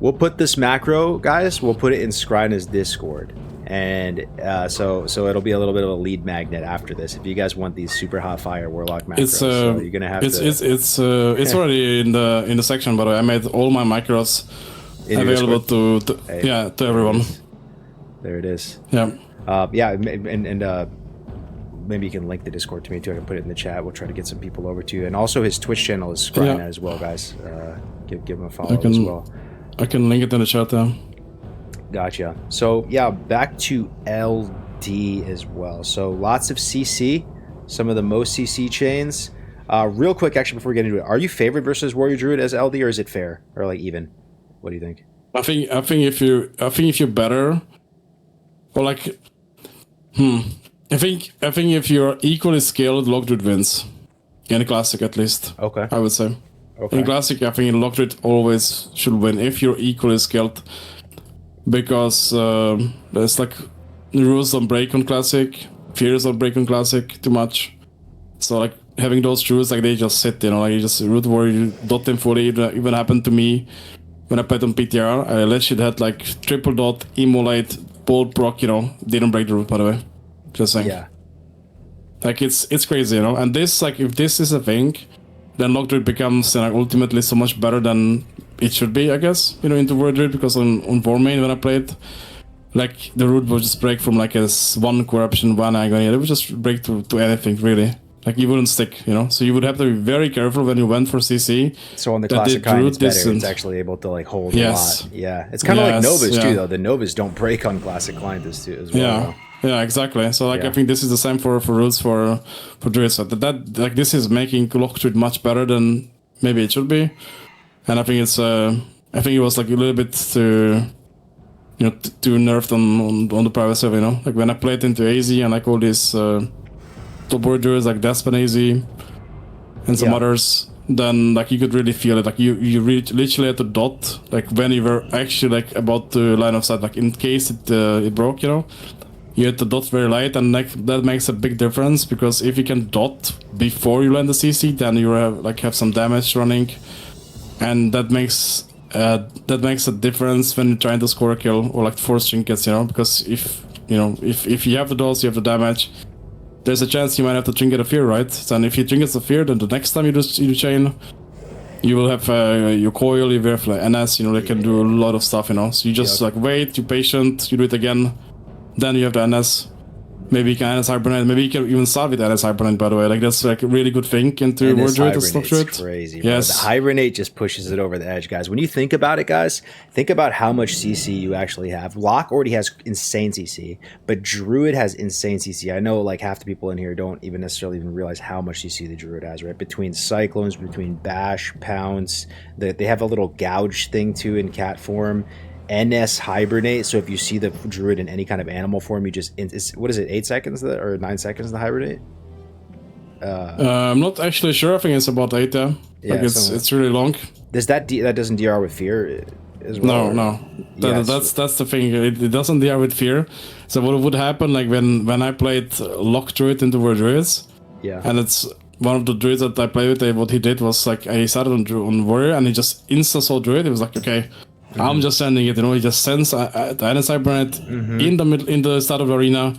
We'll put this macro, guys. We'll put it in Scryna's Discord. and so it'll be a little bit of a lead magnet after this. If you guys want these super hot fire Warlock macros, so you're gonna have it's already in the section. By the way, I made all my macros available to everyone. There it is. Yeah. And maybe you can link the Discord to me too. I can put it in the chat. We'll try to get some people over to you. And also his Twitch channel is Scryna as well, guys. Give him a follow as well. I can link it in the chat there. Gotcha. So yeah, back to LD as well. So lots of CC, some of the most CC chains. Real quick, actually, before we get into it, are you favored versus Warrior Druid as LD, or is it fair, or like even? What do you think? I think if you're better, or like, I think if you're equally skilled, Lock Druid wins. In the Classic, at least. Okay. I would say. Okay. In Classic, I think Lock Druid always should win if you're equally skilled. Because there's like rules don't break on Classic, fears don't break on Classic too much. So like having those rules, like they just sit, like you just root warrior, you dot them fully. It even happened to me when I played on PTR. I legit had like triple dot, immolate, bolt proc, didn't break the root, by the way. Just saying. Yeah. Like it's crazy, and this, like, if this is a thing, then Lock Druid becomes ultimately so much better than it should be, I guess, into Warrior Druid, because on Vormain when I played, like the root would just break from like a 1 corruption, 1 agony. It would just break to anything, really. Like you wouldn't stick, So you would have to be very careful when you went for CC. So on the Classic kind, it's better. It's actually able to like hold a lot. Yeah. It's kind of like Novas too, though. The Novas don't break on Classic client as well. Yeah. Yeah, exactly. So like I think this is the same for rules for Druid. So that like this is making Lock Druid much better than maybe it should be. And I think it's I think it was like a little bit too nerfed on the private server, Like when I played into AZ and like all these top Warrior Druids like Desp and AZ and some others, then like you could really feel it. Like you literally had to dot like when you were actually like about to line of sight, like in case it broke, You had to dot very light, and like that makes a big difference, because if you can dot before you land the CC, then you have some damage running, and that makes a difference when you're trying to score a kill or like force trinkets, because if you have the dots, you have the damage, there's a chance you might have to trinket a fear, right? Then if you trinket a fear, then the next time you chain, you will have your coil, you have like NS, they can do a lot of stuff, So you just like wait, you're patient, you do it again. Then you have the NS. Maybe you can NS Hibernate. Maybe you can even start with NS Hibernate, by the way. Like that's like a really good thing into Warrior Druid. Hibernate's crazy, bro. Yes. The Hibernate just pushes it over the edge, guys. When you think about it, guys, think about how much CC you actually have. Locke already has insane CC, but Druid has insane CC. I know like half the people in here don't even necessarily even realize how much CC the Druid has, right? Between Cyclones, between Bash, Pounce, they have a little gouge thing too in cat form. NS Hibernate, so if you see the Druid in any kind of animal form, you just what is it, 8 seconds or 9 seconds the Hibernate? I'm not actually sure. I think it's about 8. Yeah, like it's really long. Does that doesn't DR with fear as well? No. That's the thing. It doesn't DR with fear. So what would happen, like when I played Lock Druid into Warrior Druids, and it's one of the Druids that I played with. What he did was like he started on Warrior, and he just insta saw Druid. It was like, okay, I'm just sending it, he just sends the NS Hibernate in the start of the arena,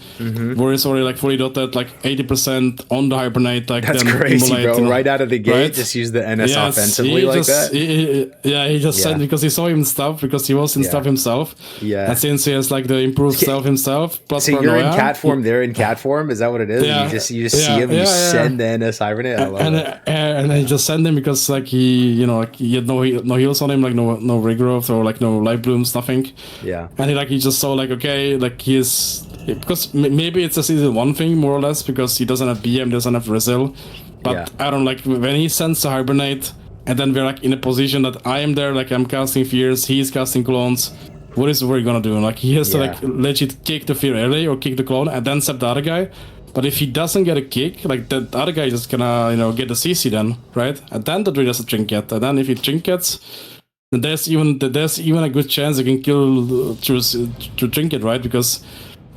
where it's already like fully dotted, like 80% on the Hibernate. Like that's crazy, bro. Right out of the gate, just use the NS offensively like that. He just sent, because he saw him stuff, because he was in stuff himself. Yeah. And since he has like the improved self himself, plus so you're in cat form, they're in cat form, is that what it is? Yeah. You just see him, you send the NS Hibernate. I love it. And I just send him because like he had no heals on him, like no regrowth or like no life blooms, nothing. Yeah. And he just saw like, okay, like because maybe it's a season 1 thing more or less, because he doesn't have BM, doesn't have Resil. But I don't like when he sends the Hibernate, and then we're like in a position that I am there, like I'm casting fears, he's casting clones. What is we gonna do? Like he has to like legit kick the fear early or kick the clone and then sep the other guy. But if he doesn't get a kick, like the other guy just gonna get the CC then, right? And then the Druid has a trinket. And then if he trinkets, there's even a good chance you can kill through trinket, right? Because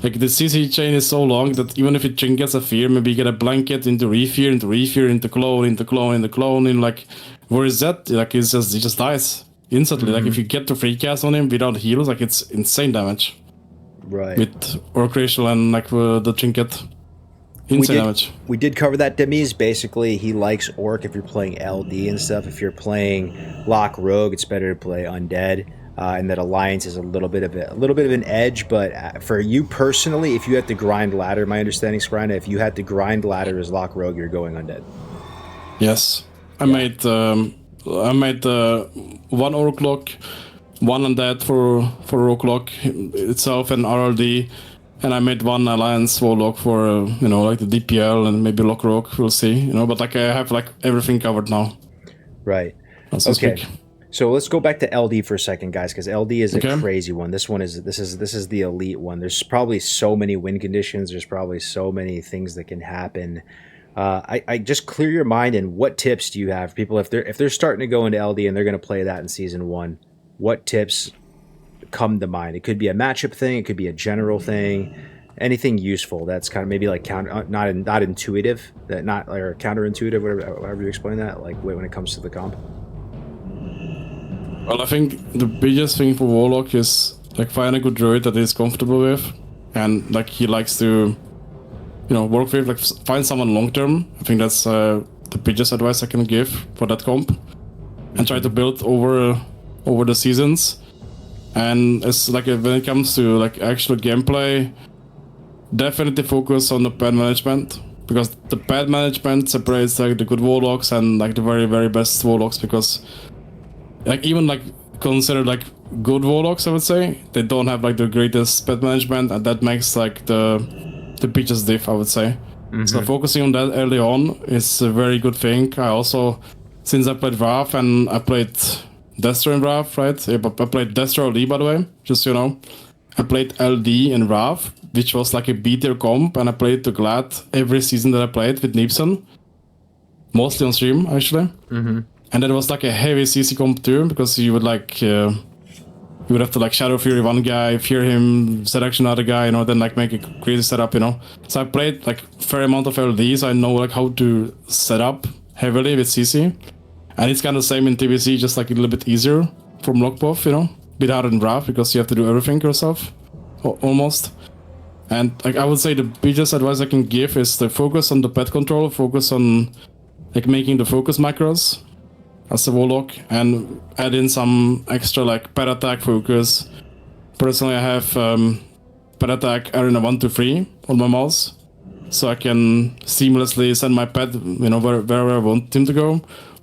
like the CC chain is so long that even if it trinkets a fear, maybe you get a blanket into refear, into clone, in like, where is that? Like he just dies instantly. Like if you get the free cast on him without heals, like it's insane damage. Right. with Orc Racial and like the Trinket. Insane damage. We did cover that. Demise, basically, he likes Orc if you're playing LD and stuff. If you're playing Lock Rogue, it's better to play Undead. And that Alliance is a little bit of an edge, but for you personally, if you had to grind ladder, my understanding, Scryna, if you had to grind ladder as Lock Rogue, you're going Undead. Yes, I made one Orc Lock, one Undead for Orc Lock itself and RLD, and I made one Alliance Warlock for like the DPL and maybe Lock Rogue. We'll see, but like I have like everything covered now. Right. Okay. So let's go back to LD for a second, guys, because LD is a crazy one. This is the elite one. There's probably so many win conditions. There's probably so many things that can happen. I just clear your mind, and what tips do you have for people if they're starting to go into LD and they're going to play that in season 1? What tips come to mind? It could be a matchup thing. It could be a general thing. Anything useful that's kind of maybe like not intuitive, or counterintuitive, however you explain that. Like when it comes to the comp. Well, I think the biggest thing for Warlock is like find a good druid that he's comfortable with, and like he likes to, work with. Like find someone long term. I think that's the biggest advice I can give for that comp, and try to build over the seasons. And it's like when it comes to like actual gameplay, definitely focus on the pad management, because the pad management separates like the good Warlocks and like the very, very best Warlocks, because like even like considered like good Warlocks, I would say, they don't have like the greatest pet management, and that makes like the biggest diff, I would say. So focusing on that early on is a very good thing. I also, since I played Wrath and I played Destro in Wrath, right? I played Destro LD, by the way, just I played LD in Wrath, which was like a B-tier comp, and I played to Glad every season that I played with Nibson, mostly on stream actually. And then it was like a heavy CC comp too, because you would like you would have to like Shadow Fury one guy, fear him, Seduction another guy, then like make a crazy setup, So I played like fair amount of LD, so I know like how to set up heavily with CC. And it's kind of the same in TBC, just like a little bit easier from Lockbuff, bit harder in Wrath because you have to do everything yourself, almost. And like I would say the biggest advice I can give is to focus on the pet control, focus on like making the focus macros as a Warlock, and add in some extra like pet attack focus. Personally, I have pet attack arena 1 to 3 on my mouse, so I can seamlessly send my pet, wherever I want him to go,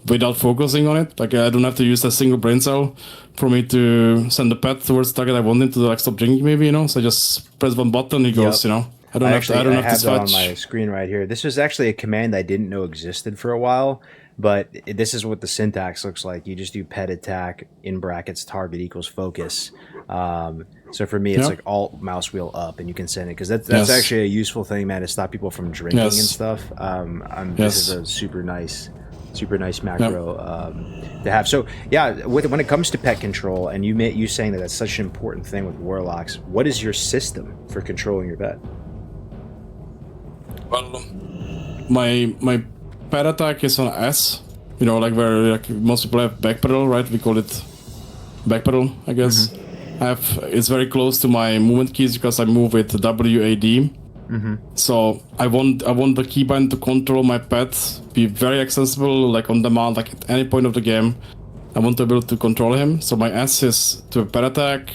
without focusing on it. Like I don't have to use a single brain cell for me to send the pet towards the target I want him to like stop drinking, maybe, So I just press one button, he goes, I don't have to have switch. that on my screen right here. This was actually a command I didn't know existed for a while, but this is what the syntax looks like. You just do pet attack in brackets target equals focus. So for me, it's like alt mouse wheel up, and you can send it, because that's actually a useful thing, man, to stop people from drinking and stuff. This is a super nice macro to have. So yeah, when it comes to pet control, and you saying that's such an important thing with Warlocks, what is your system for controlling your pet? Well, my pet attack is on S, like where like most people have backpedal, right? We call it backpedal, I guess. It's very close to my movement keys because I move with WAD. So I want the keybind to control my pet, be very accessible, like on demand, like at any point of the game. I want to be able to control him. So my S is to pet attack,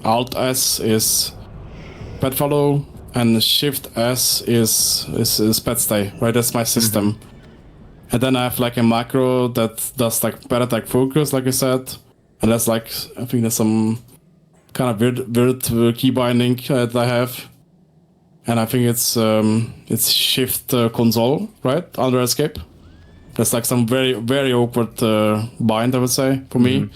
Alt S is pet follow, and Shift S is pet stay, right? That's my system. And then I have like a macro that does like pet attack focus, like I said. And that's like, I think there's some kind of weird key binding that I have. And I think it's Shift console, right? Under escape. That's like some very, very awkward bind, I would say, for me.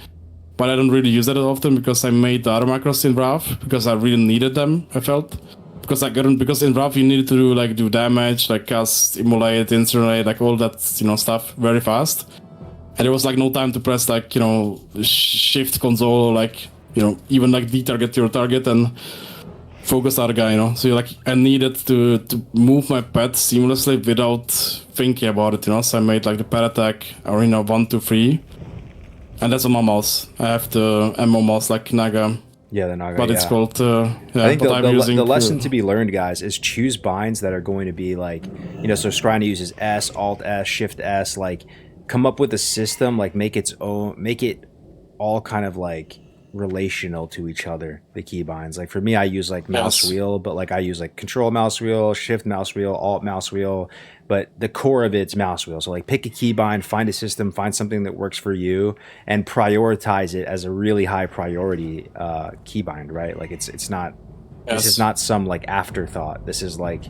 But I don't really use that often because I made the other macros in Wrath because I really needed them, I felt. Because in Wrath you needed to do damage, like cast, immolate, incinerate, like all that stuff very fast. And there was like no time to press shift console, like even like de-target your target and focus other guy, So I needed to move my pet seamlessly without thinking about it, So I made like the pet attack arena 1 to 3. And that's on my mouse. I have the ammo mouse like Naga Yeah, the Naga. But it's called. Yeah, I think but I'm using the lesson to be learned, guys, is choose binds that are going to be like, so Scryna uses S, Alt S, Shift S, like come up with a system, like make it all kind of like relational to each other, the keybinds. Like for me, I use like mouse wheel, but like I use like control mouse wheel, shift mouse wheel, alt mouse wheel, but the core of it's mouse wheel. So like pick a keybind, find a system, find something that works for you, and prioritize it as a really high priority keybind, right? Like it's not this is not some like afterthought. This is like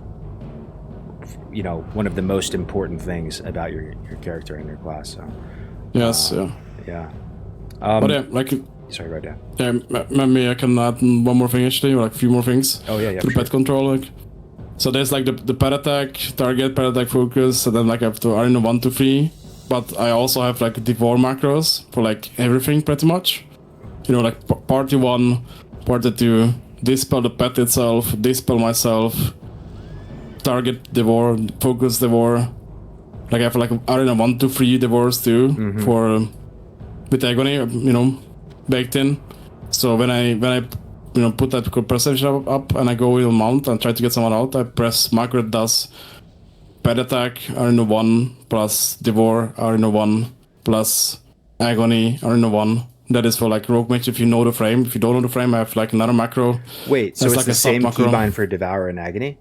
one of the most important things about your character and your class. So yeah. But yeah, like. Sorry about that. Yeah, maybe I can add one more thing actually, or like a few more things. Oh yeah, to the pet control. Like. So there's like the pet attack, target, pet attack, focus, and then like I have to arena 1, 2, 3. But I also have like devour macros for like everything pretty much. Like party 1, party 2, dispel the pet itself, dispel myself, target devour, focus devour. Like I have like arena 1, 2, 3 devours too for with agony, baked in. So when I put that perception up and I go with a mount and try to get someone out, I press macro that does pet attack arena 1 plus devour arena 1 plus agony arena 1. That is for like rogue mage if you know the frame. If you don't know the frame, I have like another macro. Wait, so it's like the same keybind for devour and agony?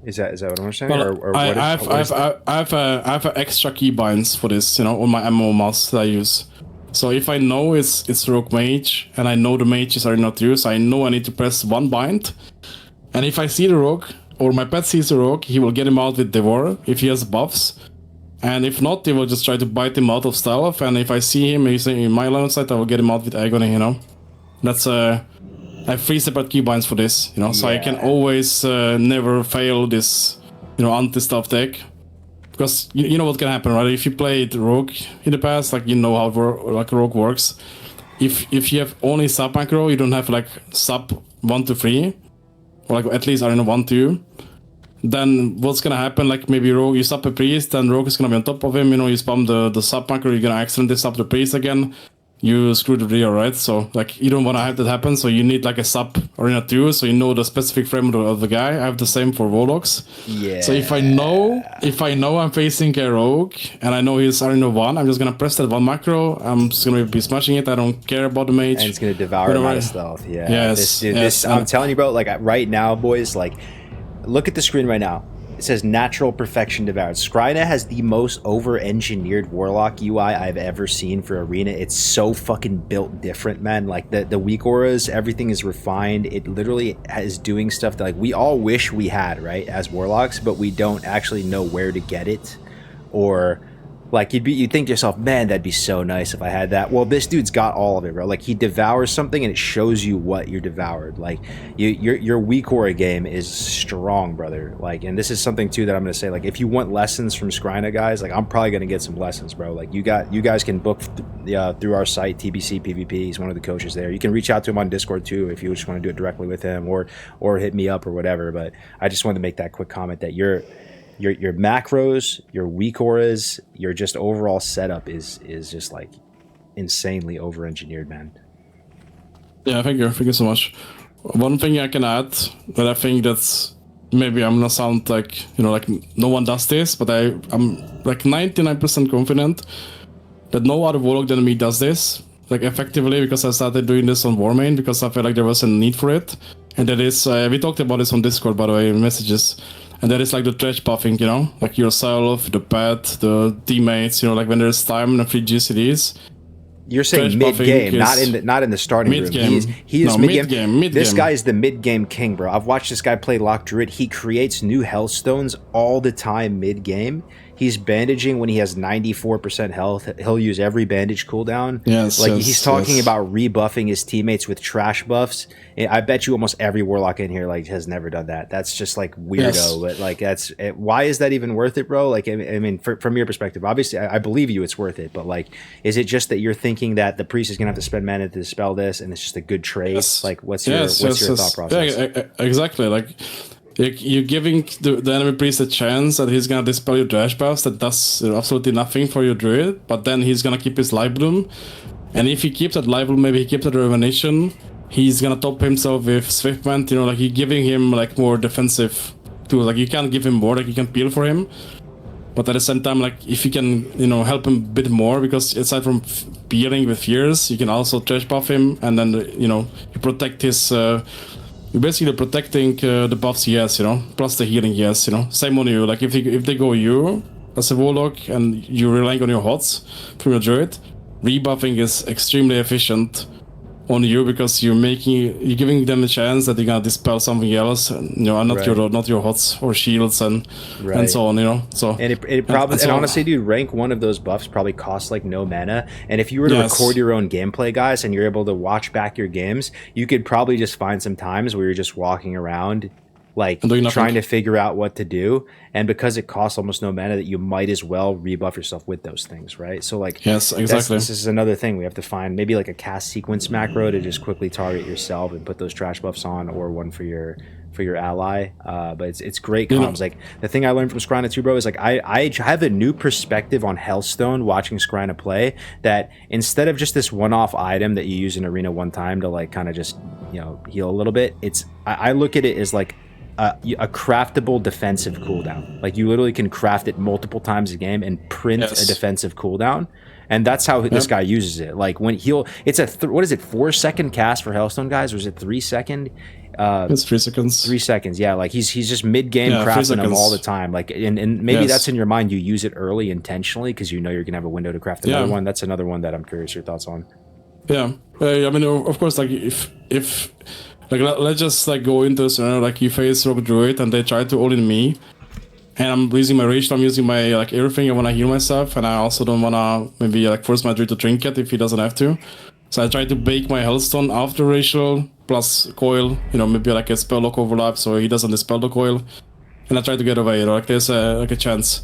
Is that what I'm saying? Well, or I have extra keybinds for this, on my MMO mouse that I use. So if I know it's rogue mage and I know the mages are not used, I know I need to press one bind. And if I see the rogue or my pet sees the rogue, he will get him out with devour if he has buffs. And if not, he will just try to bite him out of stealth. And if I see him he's in my line of sight, I will get him out with agony. That's I have 3 separate keybinds for this. So I can always never fail this anti-stealth deck. Because you know what can happen, right? If you played Rogue in the past, like how Rogue works. If you have only sub macro, you don't have like sub 1 to 3, or like at least arena 1, 2. Then what's gonna happen? Like maybe Rogue, you sub a priest, then Rogue is gonna be on top of him. You spam the sub macro, you're gonna accidentally sub the priest again. You screw the rear, right? So like you don't want to have that happen. So you need like a sub arena 2, so you know the specific frame of the guy. I have the same for Warlocks. Yeah. So if I know I'm facing a rogue and I know he's arena 1, I'm just gonna press that one macro. I'm just gonna be smashing it. I don't care about the mage. And it's gonna devour him out of stealth. Yeah. Yes. This I'm telling you, bro. Like right now, boys. Like, look at the screen right now. It says natural perfection devoured. Scryna has the most over-engineered Warlock UI I've ever seen for Arena. It's so fucking built different, man. Like the weak auras, everything is refined. It literally is doing stuff that like we all wish we had, right, as Warlocks, but we don't actually know where to get it. Or like you'd think to yourself, man, that'd be so nice if I had that. Well, this dude's got all of it, bro. Like he devours something and it shows you what you're devoured. Like your weak aura game is strong, brother. Like, and this is something too that I'm gonna say. Like, if you want lessons from Scryna, guys, like I'm probably gonna get some lessons, bro. Like you guys can book through our site, TBC PvP. He's one of the coaches there. You can reach out to him on Discord too if you just want to do it directly with him, or hit me up or whatever. But I just wanted to make that quick comment that your macros, your weak auras, your just overall setup is just like insanely over-engineered, man. Yeah, thank you so much. One thing I can add that I think that's maybe I'm gonna sound like like no one does this, but I'm like 99% confident that no other Warlock than me does this like effectively, because I started doing this on Warmane because I felt like there was a need for it, and that is we talked about this on Discord, by the way, in messages. And that is like the trash buffing, like yourself, the pet, the teammates, like when there's time and free GCDs. You're saying mid-game, not in the starting room. He is mid-game. This guy is the mid-game king, bro. I've watched this guy play Lock Druid. He creates new Hellstones all the time mid-game. He's bandaging when he has 94% health. He'll use every bandage cooldown. He's talking about rebuffing his teammates with trash buffs. I bet you almost every Warlock in here like has never done that. That's just like weirdo. But like why is that even worth it, bro? Like I mean, from your perspective, obviously I believe you, it's worth it. But like, is it just that you're thinking that the priest is gonna have to spend mana to dispel this, and it's just a good trade? Like, what's your thought process? Yeah, exactly. Like. You're giving the enemy priest a chance that he's gonna dispel your trash buffs that does absolutely nothing for your druid, but then he's gonna keep his life bloom, and if he keeps that life bloom, maybe he keeps that revenation, he's gonna top himself with Swiftment. You know, like you're giving him like more defensive tools. Like you can't give him more. Like you can peel for him, but at the same time, like if you can, you know, help him a bit more, because aside from peeling with fears, you can also trash buff him, and then you know you protect his. You're basically protecting the buffs he has, you know, plus the healing he has, you know. Same on you. Like if they go you as a Warlock and you're relying on your HOTS from your Druid, rebuffing is extremely efficient on you, because you're giving them a chance that they're gonna dispel something else, you know, and not your HOTS or shields and so on, you know. So and it probably and honestly, dude, rank 1 of those buffs probably costs like no mana. And if you were to record your own gameplay, guys, and you're able to watch back your games, you could probably just find some times where you're just walking around like trying to figure out what to do, and because it costs almost no mana, that you might as well rebuff yourself with those things, right? So like, yes, exactly. This is another thing we have to find, maybe like a cast sequence macro to just quickly target yourself and put those trash buffs on, or one for your ally. But it's great comms. Like the thing I learned from Scryna too, bro, is like I have a new perspective on Hellstone watching Scryna play, that instead of just this one-off item that you use in arena one time to like kind of just, you know, heal a little bit, I look at it as like a craftable defensive cooldown. Like you literally can craft it multiple times a game and print a defensive cooldown, and that's how this guy uses it. Like when it's a what is it, 4-second cast for Hellstone, guys, or is it 3-second? It's 3 seconds. 3 seconds, yeah. Like he's just mid game crafting them all the time. Like and maybe that's in your mind. You use it early intentionally because you know you're gonna have a window to craft another one. That's another one that I'm curious your thoughts on. Yeah, I mean, of course, like if like let's just like go into this, you know, like you face Rogue Druid and they try to all in me, and I'm using my rage, I'm using my like everything. I want to heal myself, and I also don't want to maybe like force my Druid to trinket if he doesn't have to. So I try to bake my Hellstone after racial plus coil, you know, maybe like a spell lock overlap so he doesn't dispel the coil, and I try to get away, you know, like there's like a chance.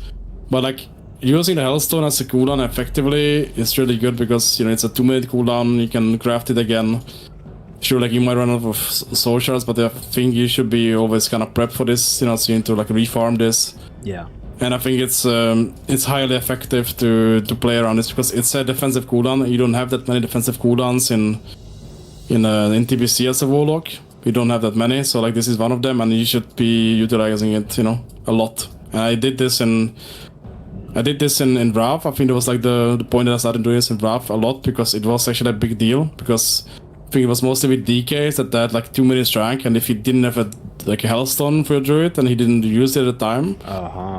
But like using the Hellstone as a cooldown effectively is really good, because you know it's a 2-minute cooldown, you can craft it again. Sure, like you might run out of soul shards, but I think you should be always kind of prepped for this, you know, so you need to like refarm this. Yeah. And I think it's highly effective to play around this, because it's a defensive cooldown. You don't have that many defensive cooldowns in TBC as a Warlock. You don't have that many, so like this is one of them, and you should be utilizing it, you know, a lot. And I did this in Wrath. I think it was like the point that I started doing this in Wrath a lot, because it was actually a big deal, because I think it was mostly with DKs that had like 2 minutes rank, and if he didn't have a Hellstone for a Druid and he didn't use it at the time,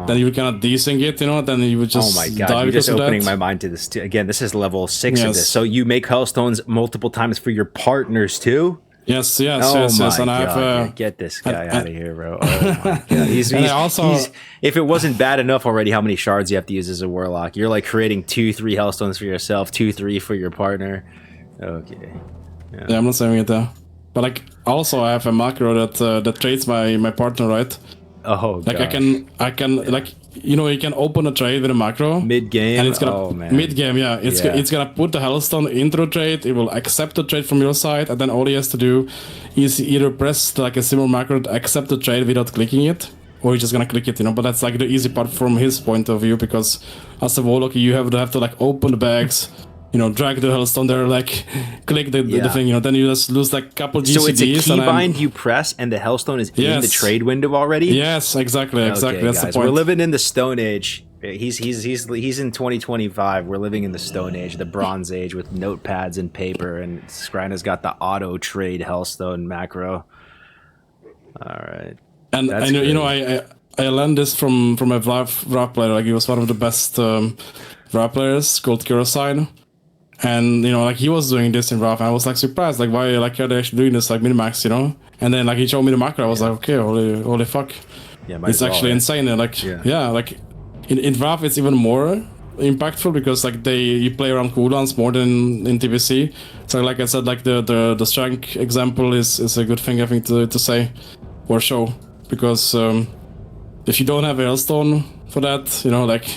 then you would kind of desync it, you know, then you would just die. You're just opening my mind to this too. Again, this is level 6 of this. So you make Hellstones multiple times for your partners too? Yes. And I have get this guy out of here, bro. Oh my god. He's if it wasn't bad enough already how many shards you have to use as a Warlock, you're like creating 2-3 Hellstones for yourself, 2-3 for your partner. Okay. Yeah, I'm not saying it there. But like also I have a macro that trades my partner, right? Oh, like gosh. I can like, you know, you can open a trade with a macro mid game, and it's gonna mid game, it's gonna put the Hellstone into a trade. It will accept the trade from your side, and then all he has to do is either press like a similar macro to accept the trade without clicking it, or he's just gonna click it, you know. But that's like the easy part from his point of view, because as a Warlock you have to like open the bags, you know, drag the Hellstone there, like click the thing, you know, then you just lose like a couple GCDs. So it's a keybind you press and the Hellstone is in the trade window already? Yes, exactly. That's guys, the point. We're living in the Stone Age. He's in 2025. We're living in the Stone Age, the Bronze Age, with notepads and paper, and Scryna's got the auto trade Hellstone macro. All right. And I know, you know, I learned this from a Wrath player. Like he was one of the best Wrath players called Kurosine. And, you know, like he was doing this in Wrath, and I was like surprised, like why like are they actually doing this like minimax, you know? And then like he showed me the macro, I was like, okay, holy fuck. Yeah, it's actually insane. And like like in Wrath it's even more impactful, because like you play around cooldowns more than in TBC. So like I said, like the strength example is a good thing I think to say or show, because if you don't have a Hellstone for that, you know, like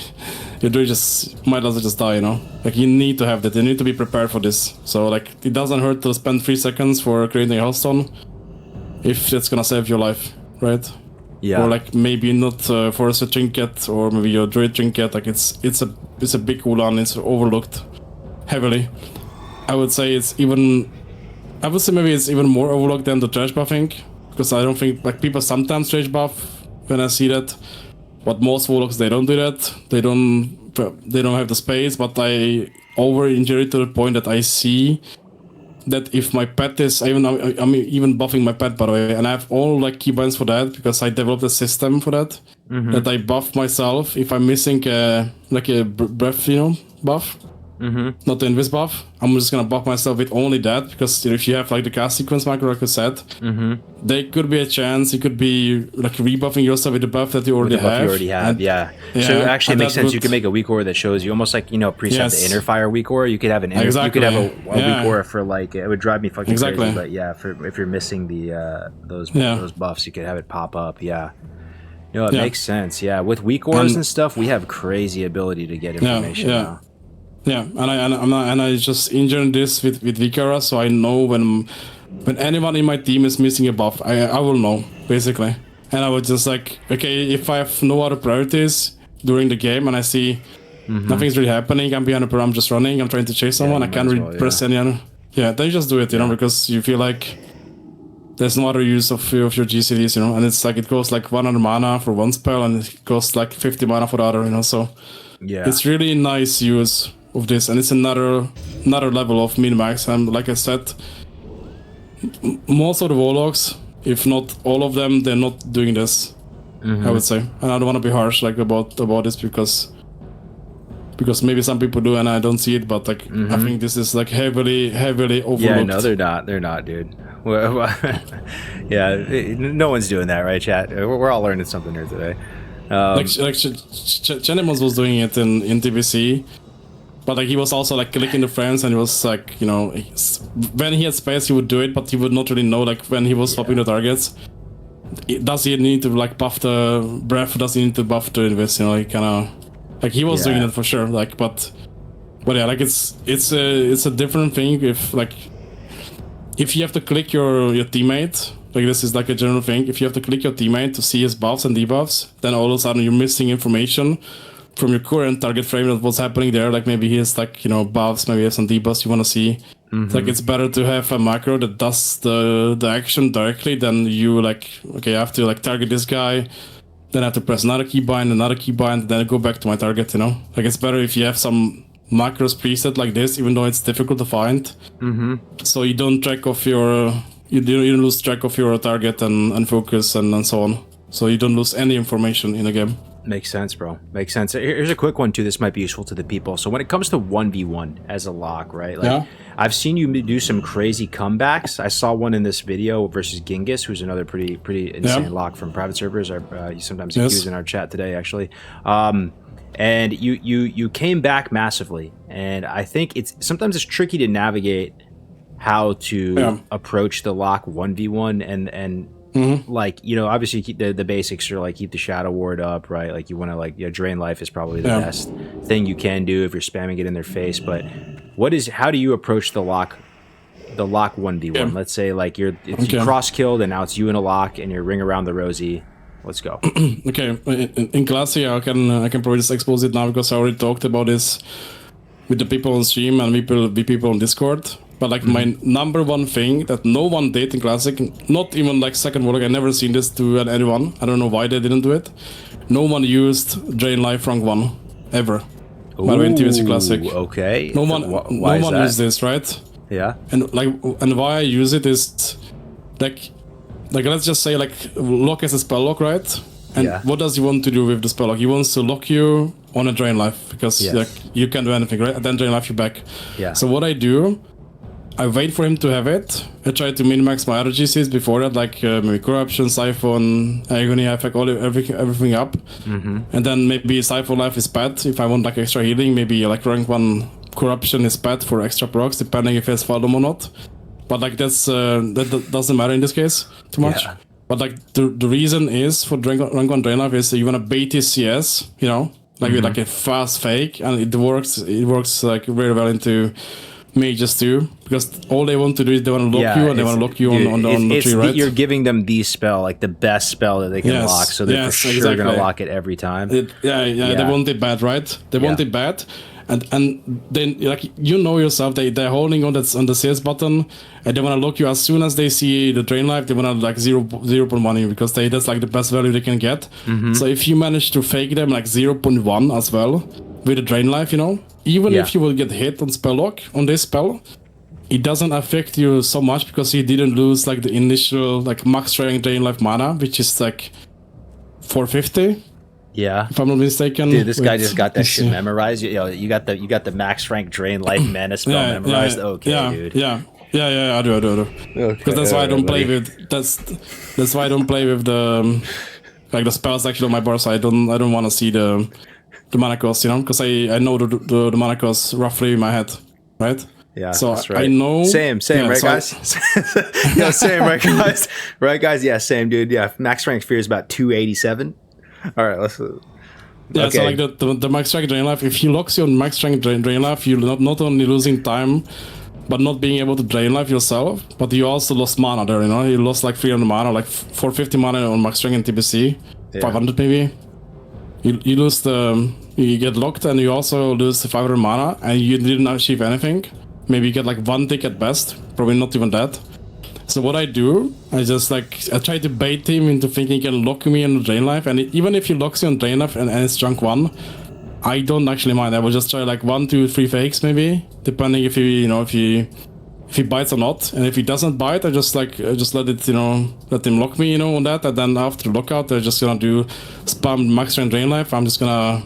your Druid just might as well just die, you know. Like you need to have that. You need to be prepared for this. So like it doesn't hurt to spend 3 seconds for creating a Hellstone if it's gonna save your life, right? Yeah. Or like maybe not force a trinket, or maybe your Druid trinket. Like it's a big cooldown. It's overlooked heavily. I would say it's even I would say maybe it's even more overlooked than the trash buffing, because I don't think like people sometimes trash buff when I see that, but most Warlocks they don't do that. They don't have the space, but I over injure it to the point that I see that if my pet is I'm even buffing my pet, by the way, and I have all like keybinds for that because I developed a system for that, that I buff myself if I'm missing like a breath, buff, not the invis buff. I'm just gonna buff myself with only that, because if you have like the cast sequence macro, like I said, there could be a chance you could be like rebuffing yourself with the buff that you already have. Yeah. So actually, it makes sense. You can make a weak aura that shows you almost like preset the inner fire weak aura. You could have an inner, you could have a weak aura for like, it would drive me fucking crazy. But yeah, if you're missing the those buffs, you could have it pop up. Yeah. No, it makes sense. Yeah, with weak auras and stuff, we have crazy ability to get information now. Yeah, and I just injured this with Vikara, so I know when anyone in my team is missing a buff, I will know basically, and I would just like, okay, if I have no other priorities during the game and I see nothing's really happening, I'm behind I'm just running, I'm trying to chase someone, I can't really press any other. Yeah, then you just do it, because you feel like there's no other use of your GCDs, and it's like it goes like 100 mana for one spell and it goes like 50 mana for the other, so it's really nice use of this, and it's another level of min-max. And like I said, most of the Warlocks, if not all of them, they're not doing this, I would say. And I don't want to be harsh like about this because maybe some people do and I don't see it, but like I think this is like heavily overlooked. Yeah, no, they're not, dude. Yeah, no one's doing that, right, chat? We're all learning something here today. Like Chenimos was doing it in TBC, but like he was also like clicking the friends, and it was like, when he had space he would do it, but he would not really know like when he was swapping the targets. Does he need to like buff the breath? Does he need to buff the invis? Like kind of like he was doing it for sure. Like, but yeah, like it's a different thing if you have to click your teammate. Like this is like a general thing. If you have to click your teammate to see his buffs and debuffs, then all of a sudden you're missing information from your current target frame of what's happening there. Like maybe he has like, buffs, maybe he has some debuffs you want to see. Like it's better to have a macro that does the action directly than you like, okay, I have to like target this guy, then I have to press another keybind, then I go back to my target, Like it's better if you have some macros preset like this, even though it's difficult to find. So you don't track off your... You don't lose track of your target and focus and so on. So you don't lose any information in a game. Makes sense, bro. Makes sense. Here's a quick one, too. This might be useful to the people. So when it comes to 1v1 as a lock, right? Like, I've seen you do some crazy comebacks. I saw one in this video versus Genghis, who's another pretty insane lock from private servers. You sometimes use in our chat today, actually. And you came back massively. And I think sometimes it's tricky to navigate how to approach the lock 1v1 and like, obviously keep the basics are like keep the shadow ward up, right? Like you want to like drain life is probably the best thing you can do if you're spamming it in their face. But how do you approach the lock 1v1? Let's say like you cross killed and now it's you in a lock and you're ring around the rosy. Let's go. Okay, in class, I can probably just expose it now because I already talked about this with the people on stream and people on Discord. But like my number one thing that no one did in Classic, not even like second Warlock, I never seen this to anyone. I don't know why they didn't do it. No one used Drain Life rank 1 ever. By the way, in TBC Classic. Okay. No one used this, right? Yeah. And why I use it is like let's just say like lock is a spell lock, right? And what does he want to do with the spell lock? He wants to lock you on a Drain Life because like you can't do anything, right? And then Drain Life you back. Yeah. So what I do, I wait for him to have it. I try to min-max my other GCs before that, like maybe Corruption, Siphon, Agony, I have like everything up. And then maybe Siphon Life is bad if I want like extra healing. Maybe like rank 1 Corruption is bad for extra procs, depending if it has Fathom or not. But like that doesn't matter in this case too much. Yeah. But like the reason is for rank 1 Drain Life is you want to bait his CS, with like a fast fake, and it works like very well into mages too, because all they want to do is they want to lock you and they want to lock you on the tree, right? You're giving them the spell, like the best spell that they can lock, so they're for sure going to lock it every time. They want it bad, right? They want it bad, and then like you know yourself, they're holding on the CS button, and they want to lock you as soon as they see the drain life. They want to like 0.1 you because that's like the best value they can get. So if you manage to fake them like 0.1 as well with the drain life, you know, even if you will get hit on spell lock on this spell, it doesn't affect you so much because you didn't lose like the initial like max strength drain life mana, which is like 450. Yeah, if I'm not mistaken. Dude, this guy just got that shit memorized. You got the max rank drain life mana spell memorized. Okay, dude. Yeah, I do. Okay, because that's why I don't play with that's why I don't play with the like the spells actually on my board. So I don't want to see the mana cost, you know, because I know the mana cost roughly in my head, right? Yeah, so that's right. I know. Same, right, guys? Yeah, same, right, guys? Right, guys? Yeah, same, dude. Yeah, max rank fear is about 287. All right, let's. Yeah, so like the max strength drain life. If he locks you on max strength drain life, you're not only losing time, but not being able to drain life yourself, but you also lost mana there. You know, you lost like 300 mana, like 450 mana on max strength and TBC, 500 maybe. You lose you get locked, and you also lose the 500 mana, and you didn't achieve anything. Maybe you get like one tick at best, probably not even that. So what I do, I try to bait him into thinking he can lock me on drain life, and even if he locks you on drain life and it's chunk 1, I don't actually mind. I will just try like 1, 2, 3 fakes maybe, depending if he bites or not. And if he doesn't bite, I just let it, let him lock me, on that. And then after the lockout, I'm just gonna do spam max strength drain life. I'm just gonna,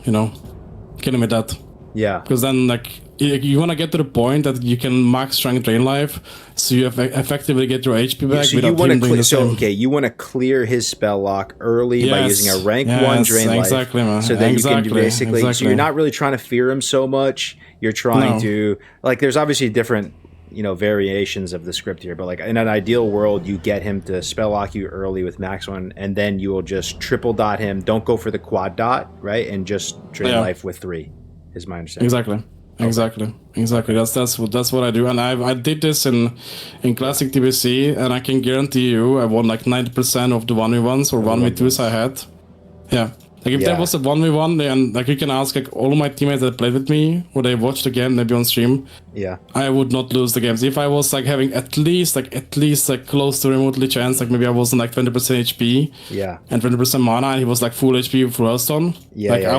kill him with that. Yeah. Because then you want to get to the point that you can max strength drain life, so you effectively get your HP back. So you want to you want to clear his spell lock early by using a rank 1 drain life. Exactly, man. So that you can basically. So you're not really trying to fear him so much. You're trying to there's obviously different variations of the script here, but like in an ideal world, you get him to spell lock you early with max 1, and then you will just triple dot him. Don't go for the quad dot, right? And just drain life with 3. Is my understanding. Exactly. That's what I do, and I did this in classic TBC, and I can guarantee you I won like 90% of the 1v1s or 1v2s I had. Yeah, like if there was a 1v1, then like you can ask like all of my teammates that played with me, or they watched the game maybe on stream. Yeah, I would not lose the games if I was like having at least close to remotely chance. Like maybe I was on like 20% HP. Yeah, and 20% mana, and he was like full HP, full healthstone. Yeah, I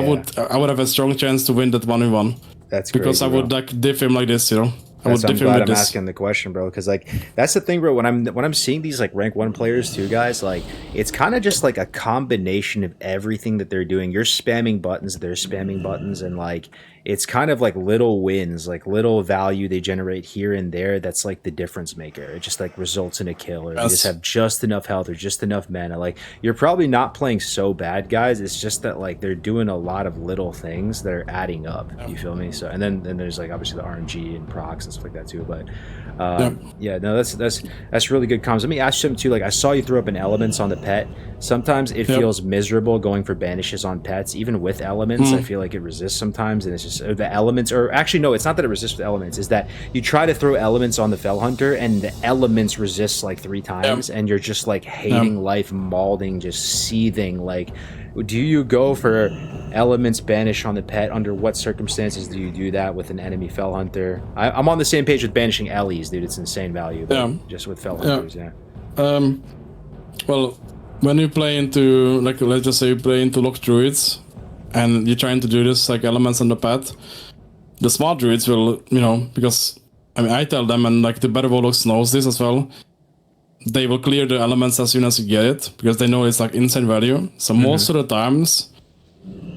would have a strong chance to win that 1v1. That's because crazy, I would like diff him like this, I'm glad I'm asking the question, bro, because like that's the thing, bro. When I'm seeing these like rank 1 players too, guys, like it's kind of just like a combination of everything that they're doing. You're spamming buttons, they're spamming buttons, and like it's kind of like little wins, like little value they generate here and there. That's like the difference maker. It just like results in a kill, or you just have just enough health or just enough mana. Like you're probably not playing so bad, guys. It's just that like they're doing a lot of little things that are adding up. You feel me? So and then there's like obviously the RNG and procs and stuff like that too. But that's really good comms. Let me ask you something too. Like I saw you throw up an elements on the pet. Sometimes it feels miserable going for banishes on pets, even with elements. I feel like it resists sometimes, and it's just the elements, or actually no, it's not that it resists with elements. Is that you try to throw elements on the Fell Hunter, and the elements resist like 3 times, and you're just like hating life, malding, just seething. Like, do you go for elements banish on the pet? Under what circumstances do you do that with an enemy Fell Hunter? I'm on the same page with banishing Ellies, dude. It's insane value, but just with Fell Hunters, well, when you play into like, let's just say you play into Lock Druids, and you're trying to do this like elements on the pet, the smart druids will, because I tell them, and like the better Warlocks knows this as well, they will clear the elements as soon as you get it, because they know it's like insane value. So most of the times,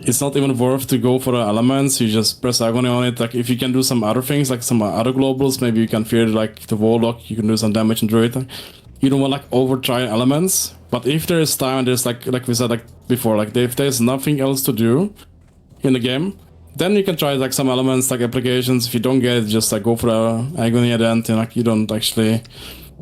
it's not even worth to go for the elements. You just press agony on it. Like if you can do some other things, like some other globals, maybe you can fear like the Warlock, you can do some damage on druid. You don't want like over try elements. But if there is time, there's like we said like before, like if there's nothing else to do in the game, then you can try like some elements, like applications. If you don't get it, just like go for the agony at the end, and like you don't actually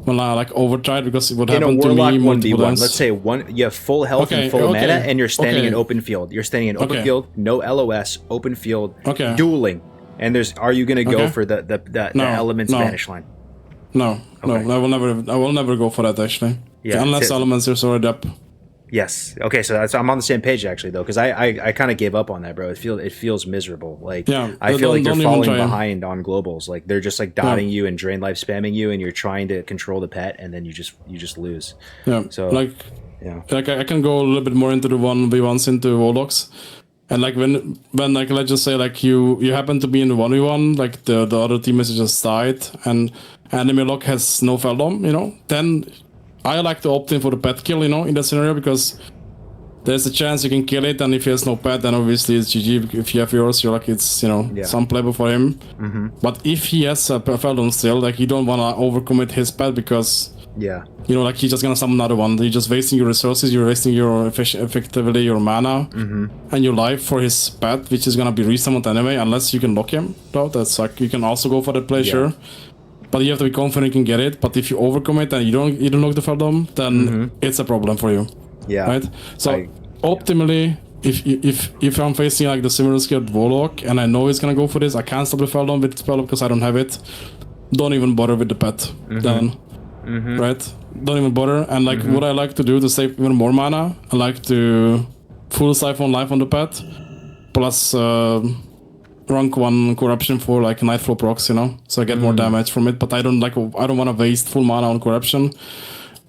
like overtry it, because it would happen to me multiple times. Let's say you have full health and full mana, and you're standing in open field. You're standing in open field, no LOS, open field, dueling. And are you gonna go for the elements banish line? No, I will never go for that actually. Yeah, unless elements is already up. Yes. Okay, so I'm on the same page actually though, because I kind of gave up on that, bro. It feels miserable. Like I feel like they're falling behind on globals. Like they're just like dotting you and drain life spamming you, and you're trying to control the pet, and then you just lose. Yeah. So like I can go a little bit more into the 1v1s into Warlocks. And like when like let's just say like you happen to be in the 1v1, like the other teammates just died and enemy lock has no Feldom, you know, then I like to opt in for the pet kill, you know, in that scenario, because there's a chance you can kill it, and if he has no pet, then obviously it's GG. If you have yours, you're like, it's, you know, some playable for him. But if he has a Feldom still, like you don't want to overcommit his pet, because you know, like he's just gonna summon another one. You're just wasting your resources, you're wasting your effectively your mana and your life for his pet, which is gonna be resummoned anyway, unless you can lock him. Though that's like, you can also go for that play, sure. But you have to be confident you can get it. But if you overcommit and you don't lock the Feldom, then it's a problem for you. Yeah. Right. So optimally, if I'm facing like the similar skilled Warlock and I know he's gonna go for this, I can't stop the Feldom with Feldom because I don't have it. Don't even bother with the pet. Then. Right? Don't even bother. And like what I like to do to save even more mana, I like to full siphon life on the pet, plus rank 1 corruption for like Nightflow procs, you know, so I get more damage from it. But I don't want to waste full mana on corruption,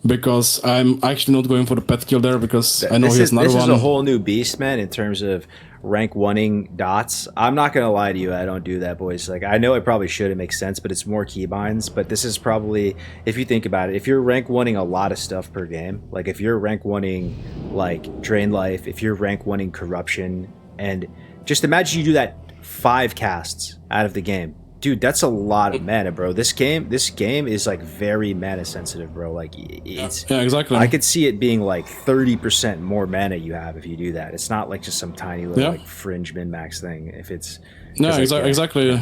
because I'm actually not going for the pet kill there, because I know he has another one. This is a whole new beast, man, in terms of rank 1ing dots. I'm not gonna lie to you, I don't do that, boys. Like, I know it probably should, it makes sense, but it's more keybinds. But this is probably, if you think about it, if you're rank 1ing a lot of stuff per game, like if you're rank 1ing like drain life, if you're rank 1ing corruption, and just imagine you do that 5 casts out of the game, dude, that's a lot of mana, bro. This game is like very mana sensitive, bro. Like it's exactly. I could see it being like 30% more mana you have if you do that. It's not like just some tiny little like fringe min max thing. If it's exactly.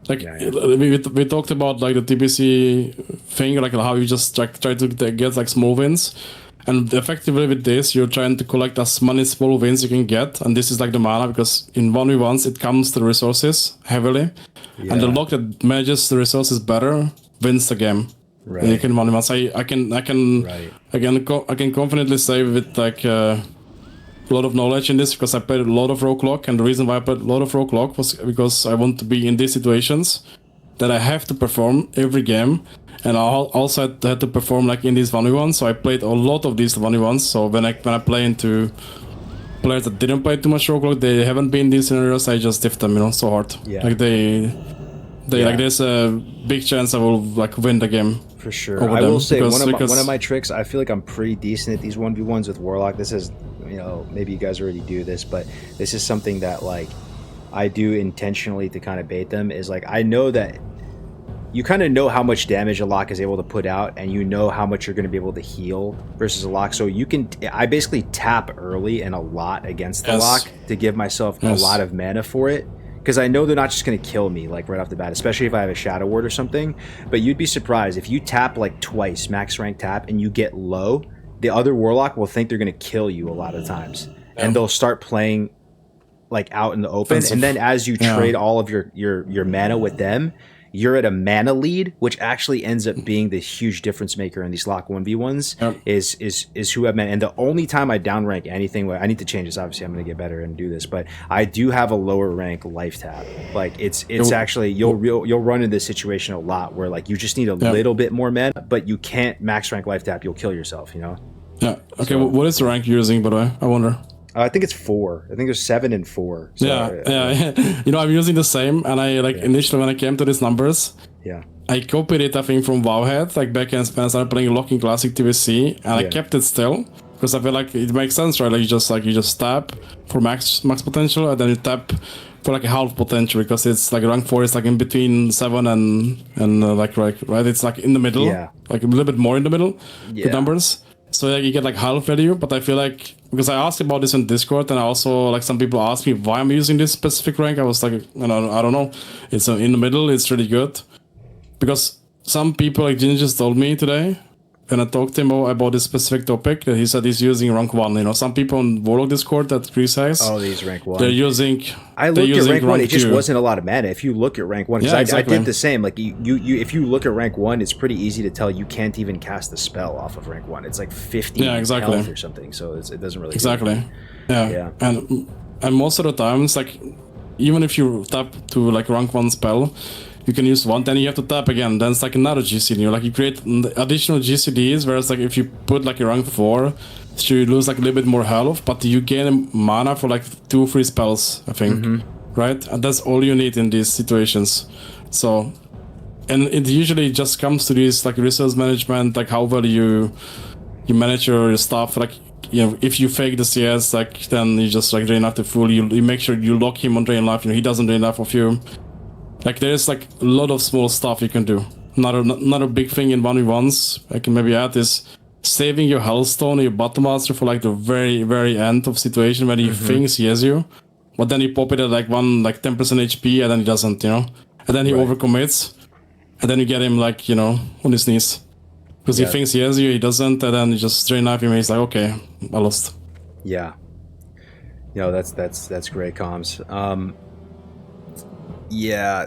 Like we talked about like the TBC thing, like how you just try to get like small wins. And effectively with this, you're trying to collect as many small wins you can get. And this is like the mana, because in 1v1s, it comes to the resources heavily. And the lock that manages the resources better wins the game. Right. And you can 1v1s. I can confidently say with like a lot of knowledge in this, because I played a lot of Rogue Lock. And the reason why I played a lot of Rogue Lock was because I want to be in these situations that I have to perform every game. And I also had to perform like in these 1v1s, so I played a lot of these 1v1s. So when I play into players that didn't play too much Rogue, they haven't been in these scenarios, I just diff them, you know, so hard. Like they like, there's a big chance I will like win the game. For sure. I will say one of my tricks, I feel like I'm pretty decent at these 1v1s with Warlock. This is, you know, maybe you guys already do this, but this is something that like I do intentionally to kind of bait them, is like I know that you kind of know how much damage a lock is able to put out, and you know how much you're going to be able to heal versus a lock. So you can, I basically tap early and a lot against the lock to give myself a lot of mana for it, because I know they're not just going to kill me like right off the bat, especially if I have a Shadow Ward or something. But you'd be surprised if you tap like twice, max rank tap, and you get low, the other Warlock will think they're going to kill you a lot of times, and they'll start playing like out in the open. And then as you trade all of your mana with them, you're at a mana lead, which actually ends up being the huge difference maker in these lock 1v1s. Is who have mana. And the only time I downrank anything, I need to change this, obviously I'm going to get better and do this, but I do have a lower rank life tap. Like it's actually, you'll run into this situation a lot where like you just need a little bit more mana, but you can't max rank life tap, you'll kill yourself, you know? Yeah. Okay, so, what is the rank you're using, by the way? I wonder. I think it's 4. I think there's 7 and 4. So, You know, I'm using the same, and I like initially when I came to these numbers, I copied it, I think, from Wowhead, like back when I started playing Locking Classic TBC, and I kept it still because I feel like it makes sense, right? Like you just tap for max potential, and then you tap for like a half potential, because it's like rank 4 is like in between 7 and like right, it's like in the middle, like a little bit more in the middle, the numbers. So like you get like half value, but I feel like, because I asked about this on Discord, and I also like some people asked me why I'm using this specific rank. I was like, you know, I don't know. It's in the middle. It's really good, because some people like Jin just told me today, when I talked to him about this specific topic, he said he's using rank 1. You know, some people on Warlock Discord that Chris has, these rank 1. they're using. I looked at rank 1. It just 2. wasn't a lot of mana. If you look at rank 1, because exactly. I did the same. Like you, if you look at rank 1, it's pretty easy to tell you can't even cast a spell off of rank 1. It's like 50 health or something. So it doesn't really. Exactly. Yeah. And most of the times, like, even if you tap to like rank 1 spell, you can use one, then you have to tap again. Then it's like another GCD. Like you create additional GCDs, whereas like if you put like a rank 4, so you lose like a little bit more health, but you gain mana for like 2 or 3 spells, I think. Right? And that's all you need in these situations. So, and it usually just comes to this like resource management, like how well you manage your stuff. Like, you know, if you fake the CS, like then you just like drain out the full. You make sure you lock him on drain life. You know, he doesn't drain life of you. Like there's like a lot of small stuff you can do. Not a big thing in 1v1s. I can maybe add is saving your Hellstone or your Battle Master for like the very, very end of situation when he thinks he has you. But then you pop it at like 10% HP and then he doesn't, you know. And then he overcommits. And then you get him like, you know, on his knees. Because he thinks he has you, he doesn't, and then you just drain knife him and he's like, okay, I lost. Yeah. No, that's great comms. Yeah,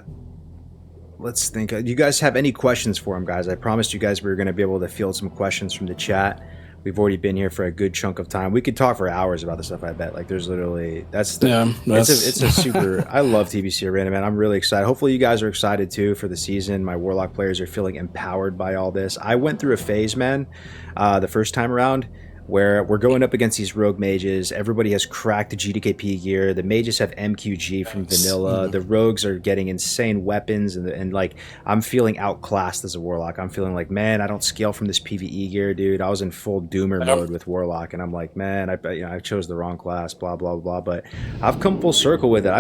let's think. Do you guys have any questions for him, guys? I promised you guys we were going to be able to field some questions from the chat. We've already been here for a good chunk of time. We could talk for hours about this stuff, I bet. Like, there's literally... it's a super... I love TBC Arena, man. I'm really excited. Hopefully you guys are excited, too, for the season. My Warlock players are feeling empowered by all this. I went through a phase, man, the first time around, where we're going up against these rogue mages. Everybody has cracked the GDKP gear. The mages have MQG from vanilla. The rogues are getting insane weapons, and like I'm feeling outclassed as a warlock. I'm feeling like, man, I don't scale from this PvE gear, dude. I was in full doomer mode with warlock, and I'm like, man, I chose the wrong class, blah blah blah. But I've come full circle with it. I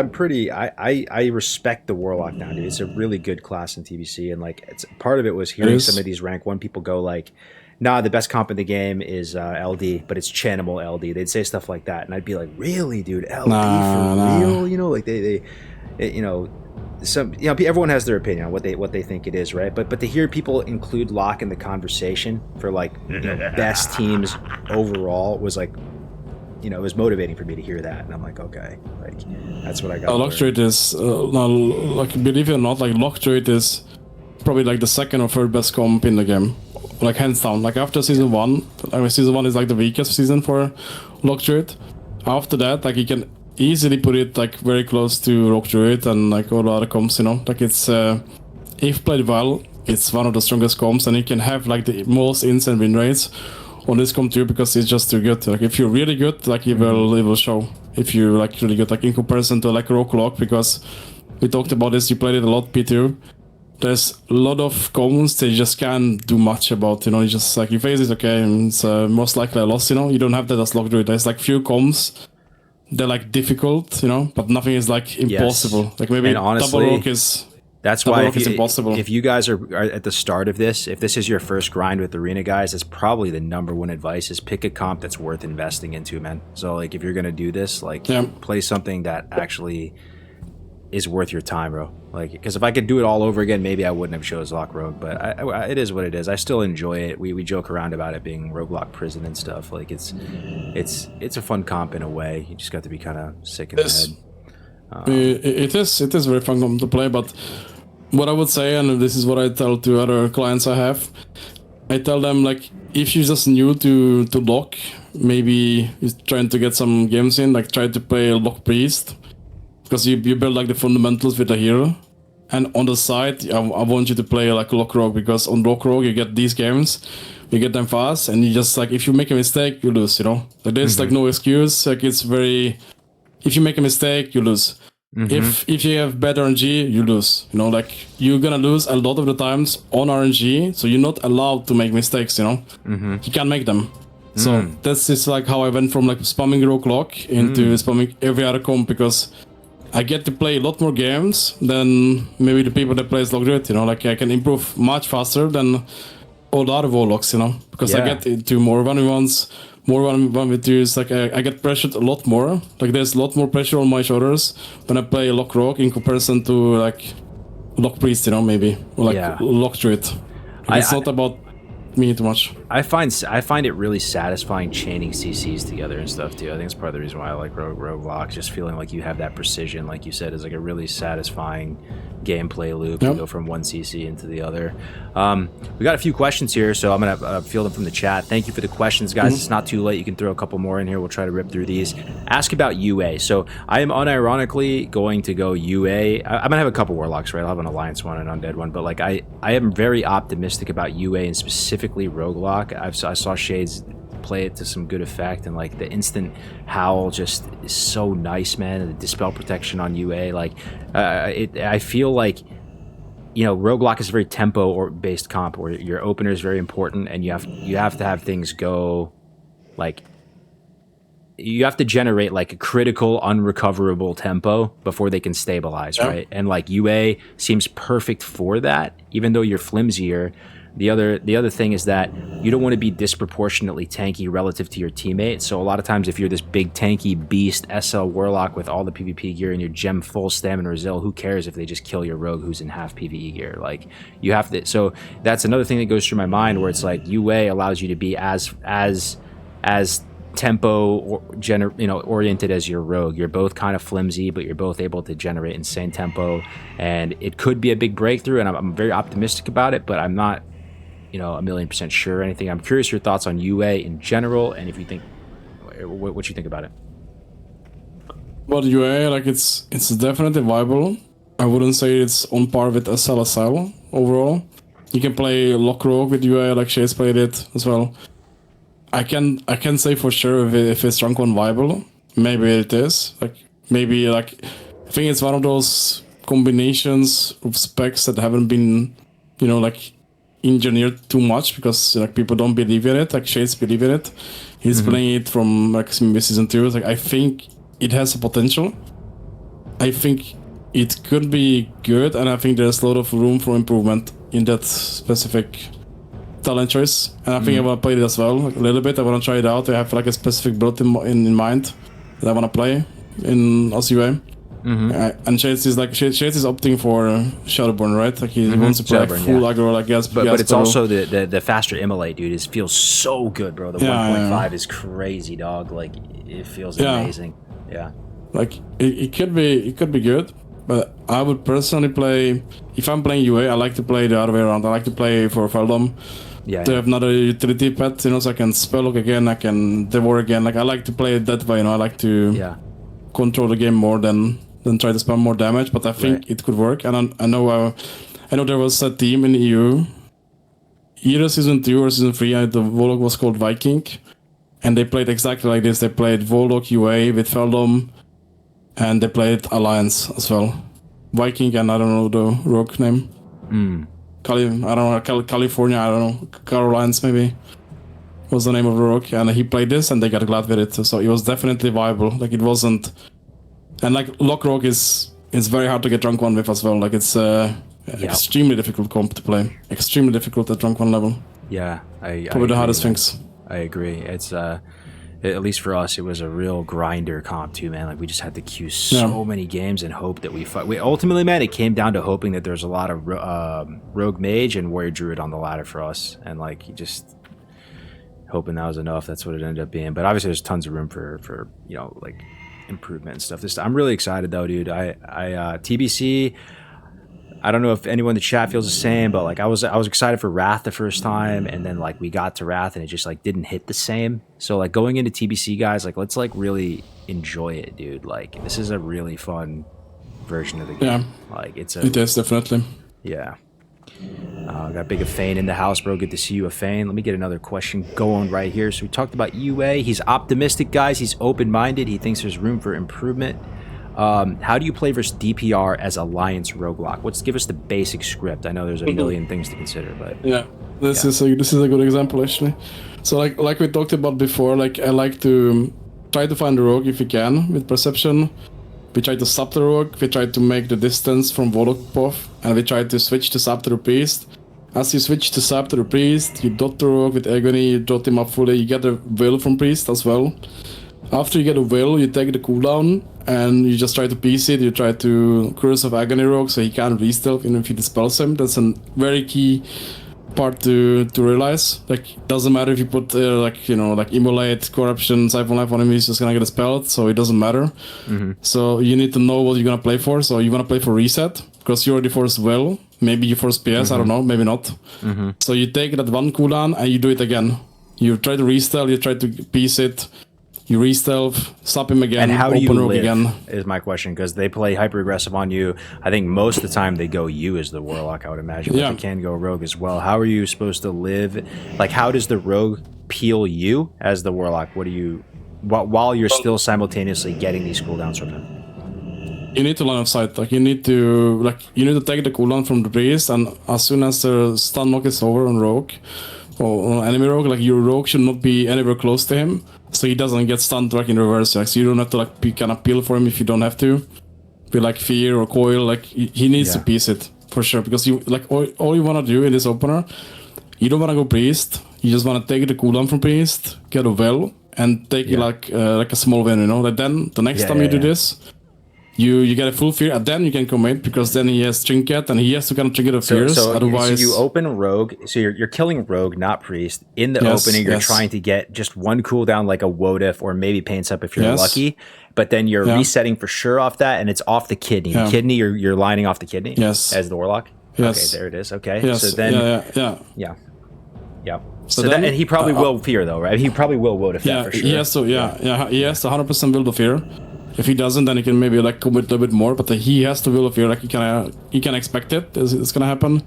respect the warlock now, dude. It's a really good class in TBC, and like it's part of it was hearing some of these rank 1 people go like, nah, the best comp in the game is LD, but it's Chanimal LD. They'd say stuff like that, and I'd be like, really, dude, LD for real? You know, like everyone has their opinion on what they think it is, right? But to hear people include Locke in the conversation for like best teams overall was like, you know, it was motivating for me to hear that, and I'm like, okay, like that's what I got. Lock trade is like, believe it or not, like Lock trade is probably like the second or third best comp in the game. Like hands down. Like after season 1, I mean season 1 is like the weakest season for Lock Druid. After that, like you can easily put it like very close to Rock Druid and like all the other comps, you know. Like it's if played well, it's one of the strongest comps, and you can have like the most instant win rates on this comp too, because it's just too good. Like if you're really good, like it will show. If you're like really good, like in comparison to like Rock Lock, because we talked about this, you played it a lot, P2. There's a lot of comms that you just can't do much about, you know. You just like, you face it, okay, and it's most likely a loss, you know. You don't have that as Lock Druid. There's like few comms, they're like difficult, you know, but nothing is like impossible. Yes. Like maybe honestly, double rock is... That's why if you guys are at the start of this, if this is your first grind with Arena, guys, that's probably the #1 advice is pick a comp that's worth investing into, man. So like if you're going to do this, like play something that actually is worth your time, bro. Like, because if I could do it all over again, maybe I wouldn't have chose Lock Rogue, but it is what it is. I still enjoy it. We joke around about it being Roguelock Prison and stuff. Like it's a fun comp in a way. You just got to be kind of sick in the head. It is very fun comp to play, but what I would say, and this is what I tell to other clients I have, I tell them, like, if you're just new to Lock, maybe you're trying to get some games in, like try to play Lock Priest, because you build like the fundamentals with the hero. And on the side, I want you to play like Lock Rogue, because on Lock Rogue you get these games, you get them fast, and you just like, if you make a mistake, you lose, you know? Like there's like no excuse, like it's very, if you make a mistake, you lose. If you have bad RNG, you lose. You know, like you're gonna lose a lot of the times on RNG, so you're not allowed to make mistakes, you know? You can't make them. So that's just like how I went from like spamming Rogue Lock into spamming every other comp, because I get to play a lot more games than maybe the people that plays Lock Druid, you know, like I can improve much faster than all the other Warlocks, you know, because I get into more 1v1s, more 1v2s, like I get pressured a lot more, like there's a lot more pressure on my shoulders when I play Lock Rogue in comparison to like Lock Priest, you know, maybe, or like Lock Druid. Like it's not about me too much. I find it really satisfying chaining CCs together and stuff too. I think it's part of the reason why I like roguelocks. Just feeling like you have that precision, like you said, is like a really satisfying gameplay loop. Yep. You go from one CC into the other. We got a few questions here, so I'm gonna field them from the chat. Thank you for the questions, guys. It's not too late. You can throw a couple more in here. We'll try to rip through these. Ask about UA. So I am unironically going to go UA. I'm gonna have a couple Warlocks, right? I'll have an Alliance one and Undead one, but like I am very optimistic about UA and specifically Roguelocke. I saw Shades play it to some good effect, and like the instant howl just is so nice, man. And the dispel protection on UA, like I feel like, you know, Roguelocke is a very tempo or based comp where your opener is very important, and you have to have things go like, you have to generate like a critical unrecoverable tempo before they can stabilize, right? And like UA seems perfect for that, even though you're flimsier. The other thing is that you don't want to be disproportionately tanky relative to your teammate. So a lot of times if you're this big tanky beast SL Warlock with all the PvP gear and your gem full stamina Rezil, who cares if they just kill your rogue who's in half PvE gear? Like, you have to. So that's another thing that goes through my mind, where it's like UA allows you to be as tempo or oriented as your rogue. You're both kind of flimsy, but you're both able to generate insane tempo, and it could be a big breakthrough, and I'm very optimistic about it, but I'm not, you know, 1,000,000% sure or anything. I'm curious your thoughts on UA in general, and if you think, what you think about it. Well, UA, like it's definitely viable. I wouldn't say it's on par with SLSL overall. You can play Lock Rogue with UA, like Shades played it as well. I can say for sure if it's rank 1 viable. Maybe it is. Like maybe like I think it's one of those combinations of specs that haven't been, you know, like engineered too much, because like people don't believe in it. Like Shades believe in it. He's playing it from like maybe season 2. It's like I think it has a potential. I think it could be good, and I think there's a lot of room for improvement in that specific talent choice, and I think I want to play it as well, like a little bit. I want to try it out. I have like a specific build in mind that I want to play in UA. And Shades is opting for Shadowborn, right? Like he wants to play like full aggro, like but it's also the faster immolate, dude. It feels so good, bro. The 1.5 is crazy, dog. Like it feels amazing. Yeah. Like it could be good, but I would personally play, if I'm playing UA, I like to play the other way around. I like to play for Feldom. To have another utility pet, you know, so I can spell again, I can devour again. Like I like to play it that way, you know. I like to control the game more than try to spam more damage. But I think it could work. And I know there was a team in EU, either season 2 or season 3. The Warlock was called Viking, and they played exactly like this. They played Warlock UA with Feldom, and they played Alliance as well. Viking and I don't know the rogue name. California, I don't know, Carolines maybe was the name of the rogue, and he played this and they got glad with it, so it was definitely viable. Like it wasn't, and like Lock Rogue is very hard to get rank 1 with as well. Like it's extremely difficult comp to play, extremely difficult at rank 1 level. Probably the hardest things. I agree. It's at least for us, it was a real grinder comp too, man. Like we just had to queue so many games and hope that we ultimately, man, it came down to hoping that there's a lot of Rogue Mage and Warrior Druid on the ladder for us, and like just hoping that was enough. That's what it ended up being. But obviously, there's tons of room for you know, like improvement and stuff. I'm really excited though, dude. I TBC. I don't know if anyone in the chat feels the same, but like I was excited for Wrath the first time, and then like we got to Wrath and it just like didn't hit the same. So like going into TBC, guys, like let's like really enjoy it, dude. Like this is a really fun version of the game. Like it is definitely. Got Big Afane in the house, bro. Good to see you, Afane. Let me get another question going right here. So we talked about UA. He's optimistic, guys. He's open-minded. He thinks there's room for improvement. How do you play versus DPR as Alliance Roguelocke? Give us the basic script. I know there's a million things to consider, but this is a good example actually. So like we talked about before, like I like to try to find the rogue if we can with perception. We try to sub the rogue. We try to make the distance from Warlock Puff, and we try to switch to sub to the priest. As you switch to sub to the priest, you dot the rogue with agony. You dot him up fully. You get a will from priest as well. After you get a will, you take the cooldown and you just try to piece it. You try to Curse of Agony Rogue so he can't re-stealth even if he dispels him. That's a very key part to realize. Like, doesn't matter if you put like, you know, like immolate, corruption, siphon life on him, he's just gonna get expelled, so it doesn't matter. So you need to know what you're gonna play for. So you wanna play for reset because you already forced will. Maybe you force PS, I don't know, maybe not. So you take that one cooldown and you do it again. You try to restyle, you try to piece it, you re-stealth, stop him again, And how do you open rogue live, again. is my question, because they play hyper-aggressive on you. I think most of the time they go you as the Warlock, I would imagine, but they can go rogue as well. How are you supposed to live? Like, how does the rogue peel you as the Warlock? What do you... While you're still simultaneously getting these cooldowns from him? You need to line of sight. Like, you need to take the cooldown from the priest, and as soon as the stun lock is over on rogue, or on enemy rogue, like, your rogue should not be anywhere close to him, so he doesn't get stunned like in reverse. Like, so you don't have to like be kind of peel for him if you don't have to. Be like fear or coil. Like, he needs to piece it for sure, because you like all you want to do in this opener, you don't want to go priest. You just want to take the cooldown from priest, get a well, and take it like a small win. You know, like then the next time you do this. You get a full fear, and then you can commit, because then he has trinket, and he has to kind of trigger the fears. Otherwise, so you open rogue. So you're killing rogue, not priest. In the opening, you're trying to get just one cooldown, like a Wodif or maybe Paints Up if you're lucky. But then you're resetting for sure off that, and it's off the kidney. The kidney, you're lining off the kidney. As the Warlock. Okay, there it is. Okay, so then So then, and he probably will fear though, right? He probably will Wodif that for sure. He has to. He has to 100% will the fear. If he doesn't, then he can maybe like commit a little bit more, but he has to will of fear. Like, he can expect it. It's gonna happen,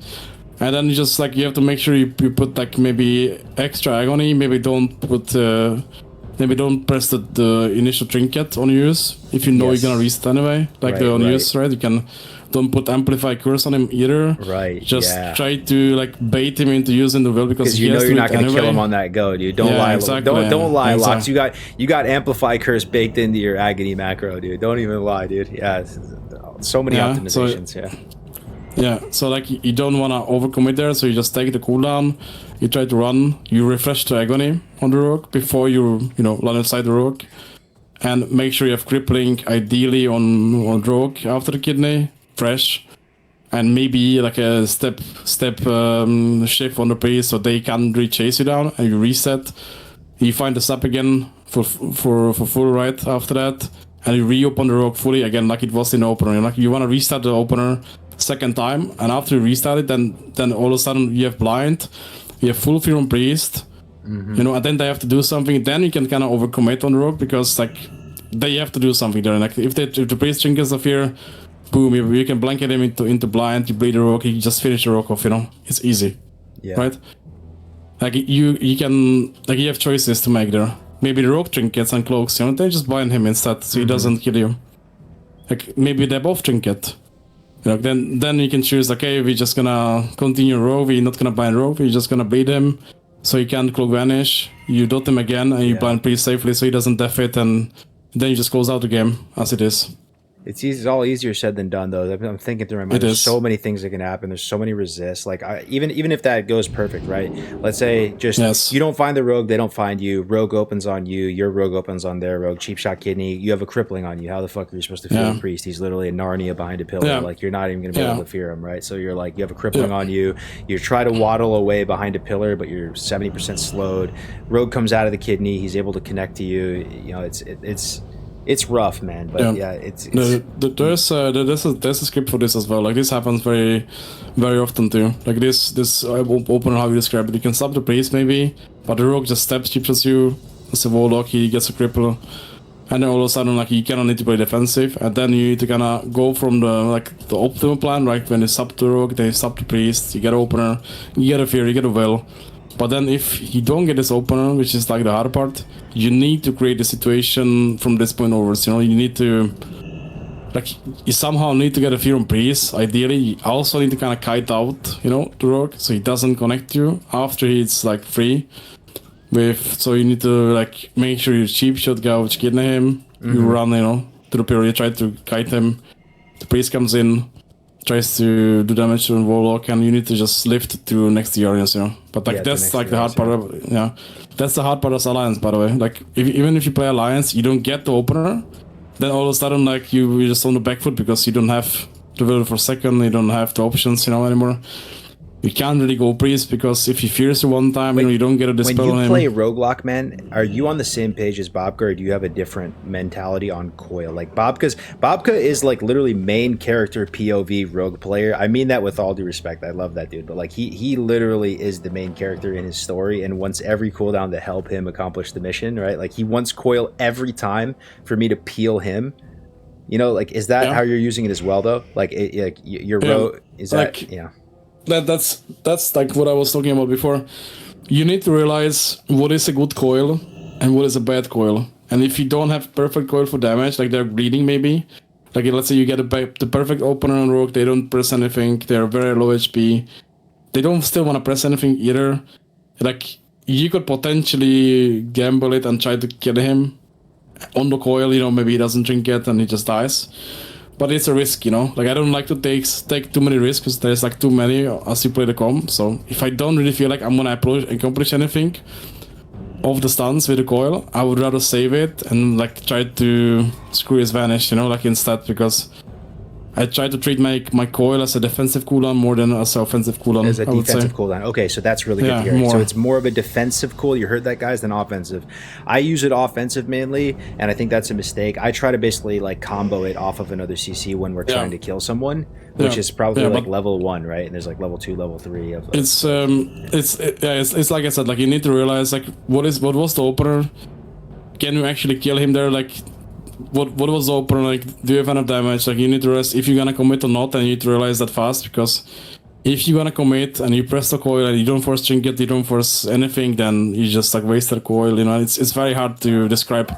and then you just like you have to make sure you put like maybe extra agony. Maybe don't put don't press the initial trinket on use if you know you're gonna reset anyway. Like the on use, right? You can don't put amplify curse on him either. Right. Just try to like bait him into using the will, because you know you're not going to kill him on that go, dude. Don't lie. Exactly. Don't lie, Locks. You got amplify curse baked into your agony macro, dude. Don't even lie, dude. Yeah. So many optimizations. So like you don't want to overcommit there, so you just take the cooldown, you try to run, you refresh the agony on the rogue before you land inside the rogue, and make sure you have crippling ideally on rogue after the kidney, fresh, and maybe like a step shift on the priest so they can't really chase you down, and you reset, you find the sap again for full right after that, and you reopen the rogue fully again like it was in the opener. Like, you want to restart the opener second time, and after you restart it, then all of a sudden you have blind, you have full fear on priest, and then they have to do something. Then you can kind of overcommit on the rogue, because like they have to do something there. Like, if the priest trinkets the fear, boom, you can blanket him into blind, you bleed the rogue, you just finish the rogue off. It's easy, right? Like, you can, like, you have choices to make there. Maybe the rogue trinkets and cloaks, they just bind him instead, so he doesn't kill you. Like, maybe they both trinket. Then you can choose, okay, we're just gonna continue rogue, we're not gonna bind rogue, we're just gonna bleed him, so he can't cloak vanish. You dot him again, and you blind priest safely, so he doesn't def it, and then you just close out the game as it is. It's all easier said than done, though. I'm thinking through my mind. There's so many things that can happen. There's so many resists. Like, even if that goes perfect, right? Let's say just you don't find the rogue, they don't find you. Rogue opens on you. Your rogue opens on their rogue. Cheap shot kidney. You have a crippling on you. How the fuck are you supposed to fear a priest? He's literally a Narnia behind a pillar. Like, you're not even gonna be able to fear him, right? So you're like, you have a crippling on you. You try to waddle away behind a pillar, but you're 70% slowed. Rogue comes out of the kidney. He's able to connect to you. It's rough, man, but there's a script for this as well. Like, this happens very, very often too. Like, this opener, how you describe it, you can stop the priest maybe, but the rogue just steps, chips you. As a Warlock, he gets a cripple, and then all of a sudden, like, you kind of need to play defensive, and then you need to kind of go from the optimal plan, right? When you stop the rogue, then you stop the priest, you get an opener, you get a fear, you get a will. But then if you don't get this opener, which is like the hard part, you need to create a situation from this point onwards. You need to, like, you somehow need to get a fear on priest. Ideally, you also need to kind of kite out, the rogue, so he doesn't connect you after he's like free. So you need to like make sure you cheap shot gouge, kidney him, you run, to the pillar, you try to kite him. The priest comes in, tries to do damage to Warlock, and you need to just lift to next to Arians, But like that's like the hard part of that's the hard part of Alliance, by the way. Like, even if you play Alliance, you don't get the opener, then all of a sudden like you're just on the back foot because you don't have the will for second, you don't have the options, anymore. You can't really go priest because if he fears you one time, you don't get a dispel on him. When you play roguelock, man, are you on the same page as Bobka, or do you have a different mentality on Coil? Like Bobka is like literally main character POV rogue player. I mean that with all due respect. I love that dude, but like he literally is the main character in his story and wants every cooldown to help him accomplish the mission, right? Like he wants Coil every time for me to peel him. You know, like is that how you're using it as well though? Like your rogue is that That's like what I was talking about before. You need to realize what is a good coil and what is a bad coil. And if you don't have perfect coil for damage, like they're bleeding maybe, like let's say you get the perfect opener on rogue, they don't press anything, they're very low HP, they don't still want to press anything either. Like you could potentially gamble it and try to kill him on the coil, maybe he doesn't drink it and he just dies. But it's a risk, Like I don't like to take too many risks because there's like too many as you play the comp. So if I don't really feel like I'm gonna accomplish anything of the stuns with the coil, I would rather save it and like try to screw his vanish, like instead, because I try to treat my coil as a defensive cooldown more than as an offensive cooldown. As a defensive cooldown. Okay, so that's really good to hear. More. So it's more of a defensive cool. You heard that, guys, than offensive. I use it offensive mainly, and I think that's a mistake. I try to basically like combo it off of another CC when we're trying to kill someone, which is probably like level 1, right? And there's like level 2, level 3 of. It's like I said, like you need to realize like what was the opener? Can you actually kill him there? Like. What was the opener, like, do you have enough damage? Like, you need to realize if you're gonna commit or not, and you need to realize that fast, because if you're gonna commit and you press the coil and you don't force trinket, you don't force anything, then you just like waste the coil, It's very hard to describe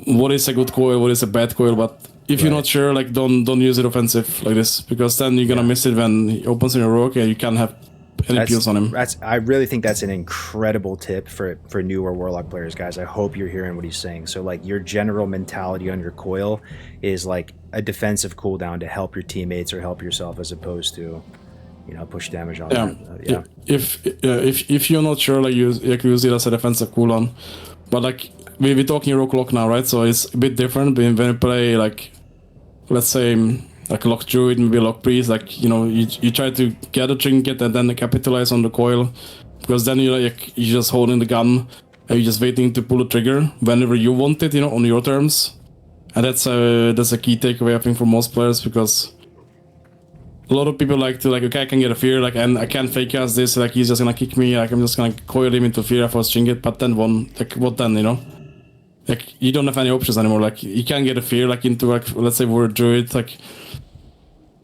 what is a good coil, what is a bad coil, but if you're not sure, like, don't use it offensive like this, because then you're gonna miss it when he opens in your rogue and you can't have any peels on him. I really think that's an incredible tip for newer Warlock players, guys. I hope you're hearing what he's saying. So like your general mentality on your coil is like a defensive cooldown to help your teammates or help yourself, as opposed to, push damage on them. If you're not sure, like use it as a defensive cooldown. But like we're talking rogue lock now, right? So it's a bit different when you play like, let's say, like lock druid, maybe lock priest, like you try to get a trinket and then capitalize on the coil, because then you're just holding the gun and you're just waiting to pull the trigger whenever you want it, on your terms. And that's a key takeaway, I think, for most players, because a lot of people like to okay, I can get a fear, like, and I can't fake cast this, like he's just gonna kick me, like I'm just gonna coil him into fear for trinket, but then what then, Like you don't have any options anymore. Like you can get a fear like into like, let's say we're a druid, like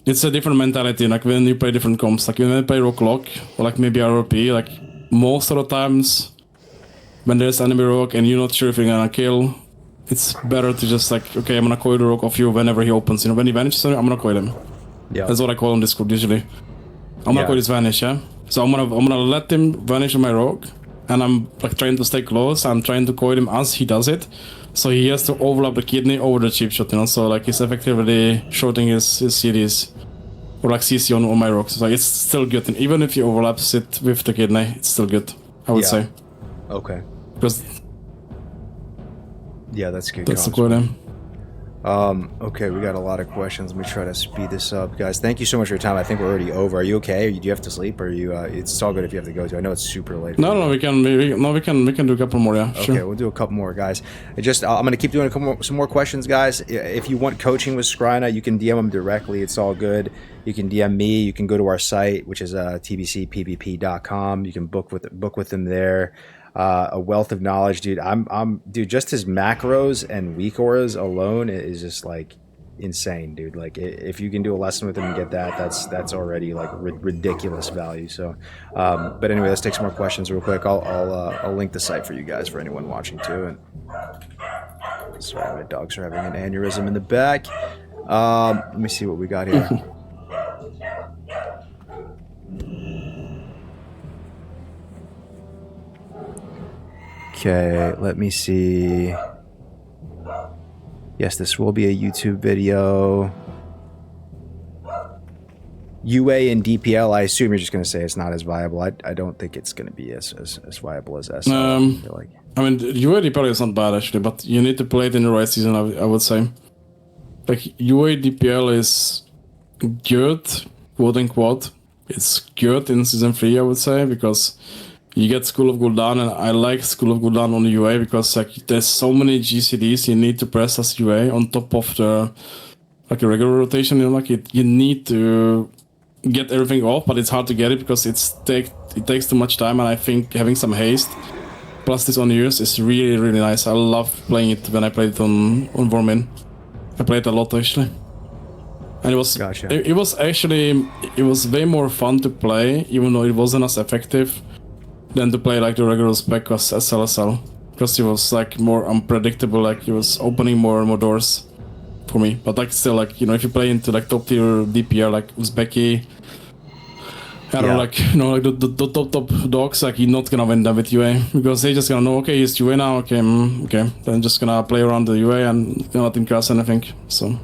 it's a different mentality, like when you play different comps, like when you play rogue lock or like maybe RP, like most of the times when there's enemy rogue and you're not sure if you're gonna kill, it's better to just like, okay, I'm gonna coil the rogue off you whenever he opens, when he vanishes, I'm gonna coil him. Yeah, that's what I call on Discord usually. I'm gonna coil his vanish, so I'm gonna let him vanish on my rogue, and I'm like trying to stay close. I'm trying to coil him as he does it, so he has to overlap the kidney over the cheap shot, so like he's effectively shorting his CDs. Or like CC on my rocks. So like it's still good. And even if you overlap it with the kidney, it's still good, I would say. Okay. Because that's good. That's the quote. Okay, we got a lot of questions. Let me try to speed this up, guys. Thank you so much for your time. I think we're already over. Are you okay? Do you have to sleep? Or are you? It's all good if you have to go to. I know it's super late. No, we can do a couple more. Yeah. Okay, sure. We'll do a couple more, guys. I'm gonna keep doing some more questions, guys. If you want coaching with Scryna, you can DM him directly. It's all good. You can DM me. You can go to our site, which is tbcpvp.com. You can book with him there. A wealth of knowledge, dude. Dude, just his macros and weak auras alone is just like insane, dude. Like if you can do a lesson with him and get that's already like ridiculous value. So, but anyway, let's take some more questions real quick. I'll link the site for you guys for anyone watching too. And sorry, my dogs are having an aneurysm in the back. Let me see what we got here. Okay, let me see. Yes, this will be a YouTube video. UA and DPL, I assume you're just going to say it's not as viable. I don't think it's going to be as viable as SL. I feel like. I mean, UA DPL is not bad actually, but you need to play it in the right season, I would say. Like, UA DPL is good, quote unquote, it's good in season 3, I would say, because you get School of Gul'dan, and I like School of Gul'dan on the UA because like there's so many GCDs you need to press as UA on top of the like a regular rotation. You know, like you need to get everything off, but it's hard to get it because it takes too much time, and I think having some haste plus this on yours is really, really nice. I love playing it when I played it on Vormin. I played it a lot actually. And it was Gotcha. it was actually it was way more fun to play, even though it wasn't as effective than to play like the regular spec as SLSL. Because it was like more unpredictable, like it was opening more and more doors for me. But like still, like, you know, if you play into like top tier DPR like Uzbeki, I don't know, like, you know, like the top dogs, like you're not gonna win them with UA because they just gonna know, okay, he's UA now, okay, okay, then just gonna play around the UA and not increase anything. So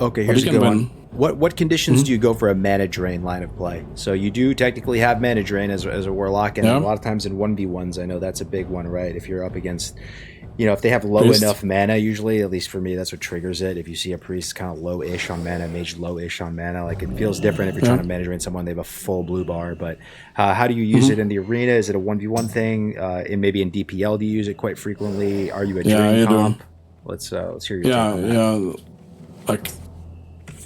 Okay, here's a good one. What conditions do you go for a mana drain line of play? So you do technically have mana drain as a warlock, and a lot of times in 1v1s, I know that's a big one, right? If you're up against, you know, if they have low enough mana, usually, at least for me, that's what triggers it. If you see a priest kind of low-ish on mana, mage low-ish on mana, like it feels different if you're trying to mana drain someone, they have a full blue bar. But how do you use it in the arena? Is it a 1v1 thing? And maybe in DPL, do you use it quite frequently? Are you a drain comp? Let's hear your take on that. Like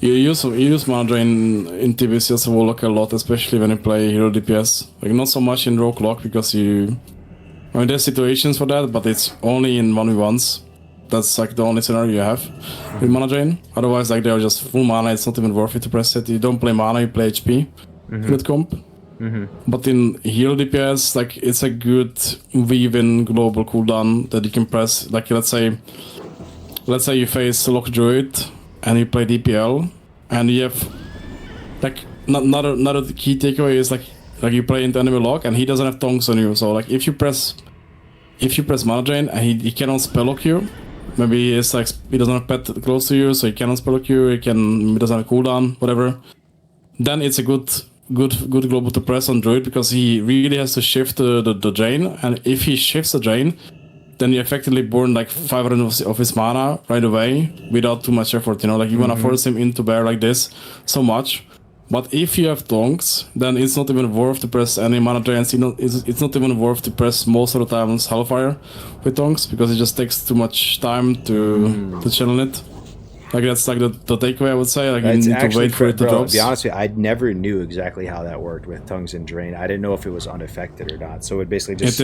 you use mana drain in TBC as a warlock a lot, especially when you play hero DPS. Like not so much in rogue lock because I mean, there's situations for that, but it's only in 1v1s. That's like the only scenario you have with mana drain. Otherwise, like they're just full mana. It's not even worth it to press it. You don't play mana, you play HP. Good comp. But in hero DPS, like it's a good weave-in global cooldown that you can press. Like let's say you face Lock Druid and you play DPL, and you have like another key takeaway is like you play into enemy lock and he doesn't have tongs on you. So like if you press mana drain and he cannot spell lock you, maybe it's like he doesn't have pet close to you, so he cannot spell lock you. He doesn't have a cooldown, whatever. Then it's a good global to press on Druid because he really has to shift the drain, and if he shifts the drain, then you effectively burn like 500 of his mana right away without too much effort, you know, like you wanna force him into bear like this so much. But if you have tonks, then it's not even worth to press any mana drains. You know, it's not even worth to press most of the times Hellfire with tonks because it just takes too much time to channel it. Like that's like the takeaway I would say. Like That's you need to wait for it to drop. To be honest with you, I never knew exactly how that worked with tongues and drain. I didn't know if it was unaffected or not. So it basically just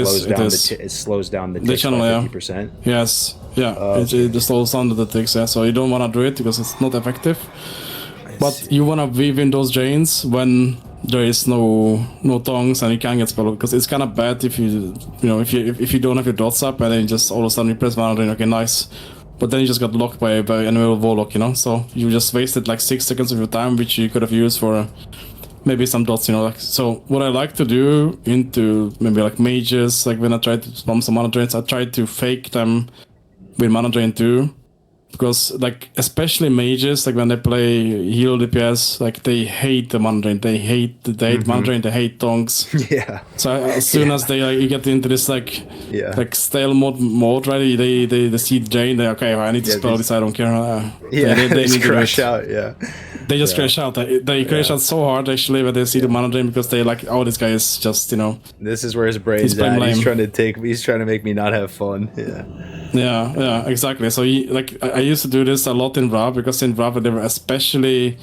slows down the ticks channel, by 50%. Yes, it just slows down the ticks. Yeah, so you don't want to do it because it's not effective. But you want to weave in those drains when there is no tongues and you can't get spell, because it's kind of bad if you don't have your dots up and then just all of a sudden you press mana drain. Okay, nice. But then you just got locked by enemy warlock, you know? So you just wasted like 6 seconds of your time, which you could have used for maybe some dots, you know? Like, so what I like to do into maybe like mages, like when I try to spam some mana drains, I try to fake them with mana drain too. Because like especially mages, like when they play hero DPS, like they hate the mana drain, they hate mana drain, they hate tongs. Yeah. So as soon as they you get into this like stale mode, right? They see drain, they okay, I need to spell this, I don't care. They need to crash out. Yeah. They just crash out. They crash out so hard actually when they see the mana drain because they like, oh, this guy is just, you know. This is where his brain's at. He's trying to make me not have fun. Yeah. Yeah, exactly. So I used to do this a lot in Vrav because in Vrav they were especially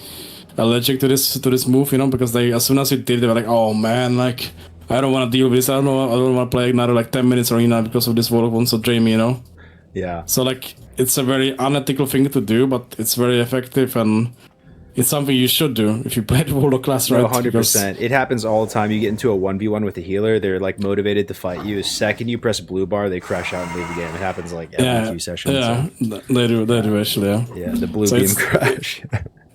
allergic to this move, you know, because they as soon as you did, they were like, oh man, like I don't want to deal with this. I don't want to play another like 10 minutes arena because of this warlock wants to drain me, you know. Yeah. So like it's a very unethical thing to do, but it's very effective and it's something you should do if you play the Warlock class, right? 100%. It happens all the time. You get into a 1v1 with a healer, they're like motivated to fight you. The second you press blue bar, they crash out and leave the game. It happens like every few sessions. Yeah, so. They do actually, yeah. Yeah, the blue beam crash.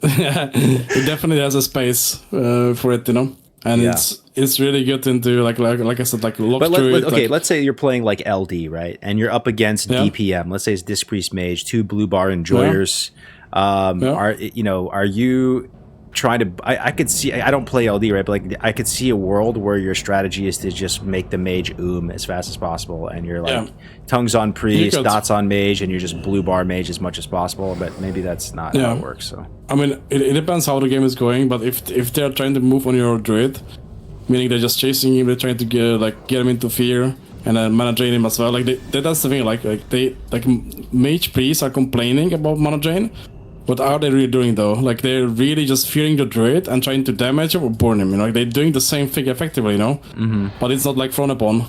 Yeah, it definitely has a space for it, you know? And it's really good into like I said, like lock through it. Let's say you're playing like LD, right? And you're up against DPM. Let's say it's Disc Priest Mage, 2 blue bar enjoyers. Are you trying to. I could see. I don't play LD, right? But like I could see a world where your strategy is to just make the mage as fast as possible, and you're like tongues on priest, dots on mage, and you're just blue bar mage as much as possible. But maybe that's not how it works. So I mean, it depends how the game is going. But if they're trying to move on your druid, meaning they're just chasing him, they're trying to get him into fear. And then mana drain him as well. Like that's the thing. Like mage priests are complaining about mana drain. What are they really doing though? Like they're really just fearing the druid and trying to damage him or burn him. You know, like they're doing the same thing effectively. You know, but it's not like frowned upon.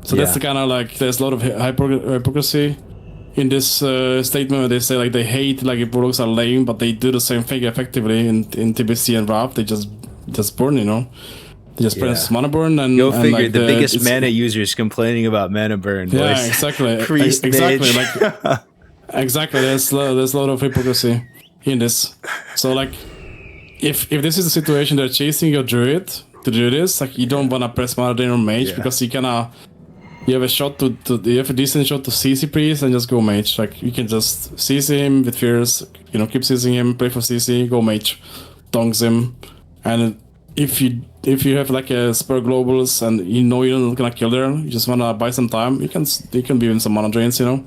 So that's the kind of like there's a lot of hypocrisy in this statement where they say like they hate like if warlocks are lame, but they do the same thing effectively in TBC and RAP. They just burn. You know. They just press mana burn and go figure. Like the biggest mana users complaining about mana burn. Yeah, exactly. Priest exactly. mage. Like exactly. There's a lot of hypocrisy in this. So like, if this is the situation, they're chasing your druid to do this. Like you don't wanna press mana drain on mage because you have a shot you have a decent shot to CC priest and just go mage. Like you can just CC him with fears. You know, keep CCing him, play for CC, go mage, dongs him, and if you have like a spur globals and you know you're not gonna kill there, you just wanna buy some time, you can be in some mana drains, you know.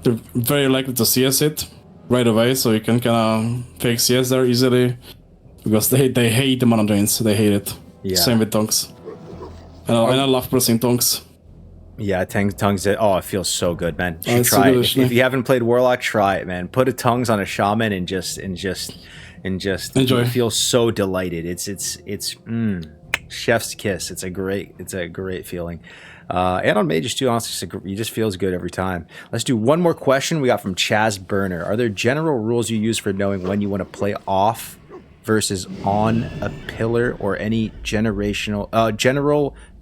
They're very likely to CS it right away, so you can kinda fake CS there easily. Because they hate the mana drains, they hate it. Yeah. Same with tonks. And I love pressing tonks. Yeah, tongues. It feels so good, man. You should It's try so it. good, If you haven't played Warlock, try it, man. Put a tongues on a shaman and just enjoy. Feel so delighted. It's chef's kiss. It's a great feeling. And on mages too, honestly, it just feels good every time. Let's do one more question we got from Chaz Burner. Are there general rules you use for knowing when you want to play off versus on a pillar, or any general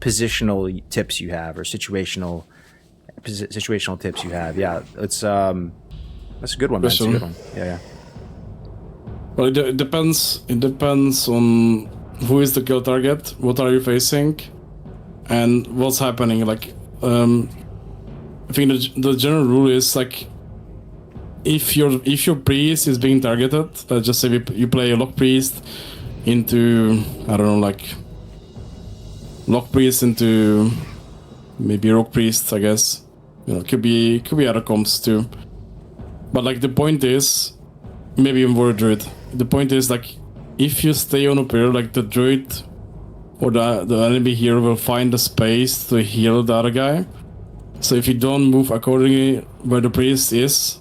positional tips you have, or situational tips you have? Yeah, it's that's a good one, man. That's a good one. Yeah. Well, it depends. It depends on who is the kill target, what are you facing, and what's happening. Like, I think the general rule is like, if your priest is being targeted, let's just say you play a lock priest into, I don't know, like lock priest into maybe rock priest, I guess. You know, could be other comps too. But like the point is, maybe even word druid. The point is like, if you stay on a pillar, like the druid or the enemy hero will find the space to heal the other guy. So if you don't move accordingly where the priest is,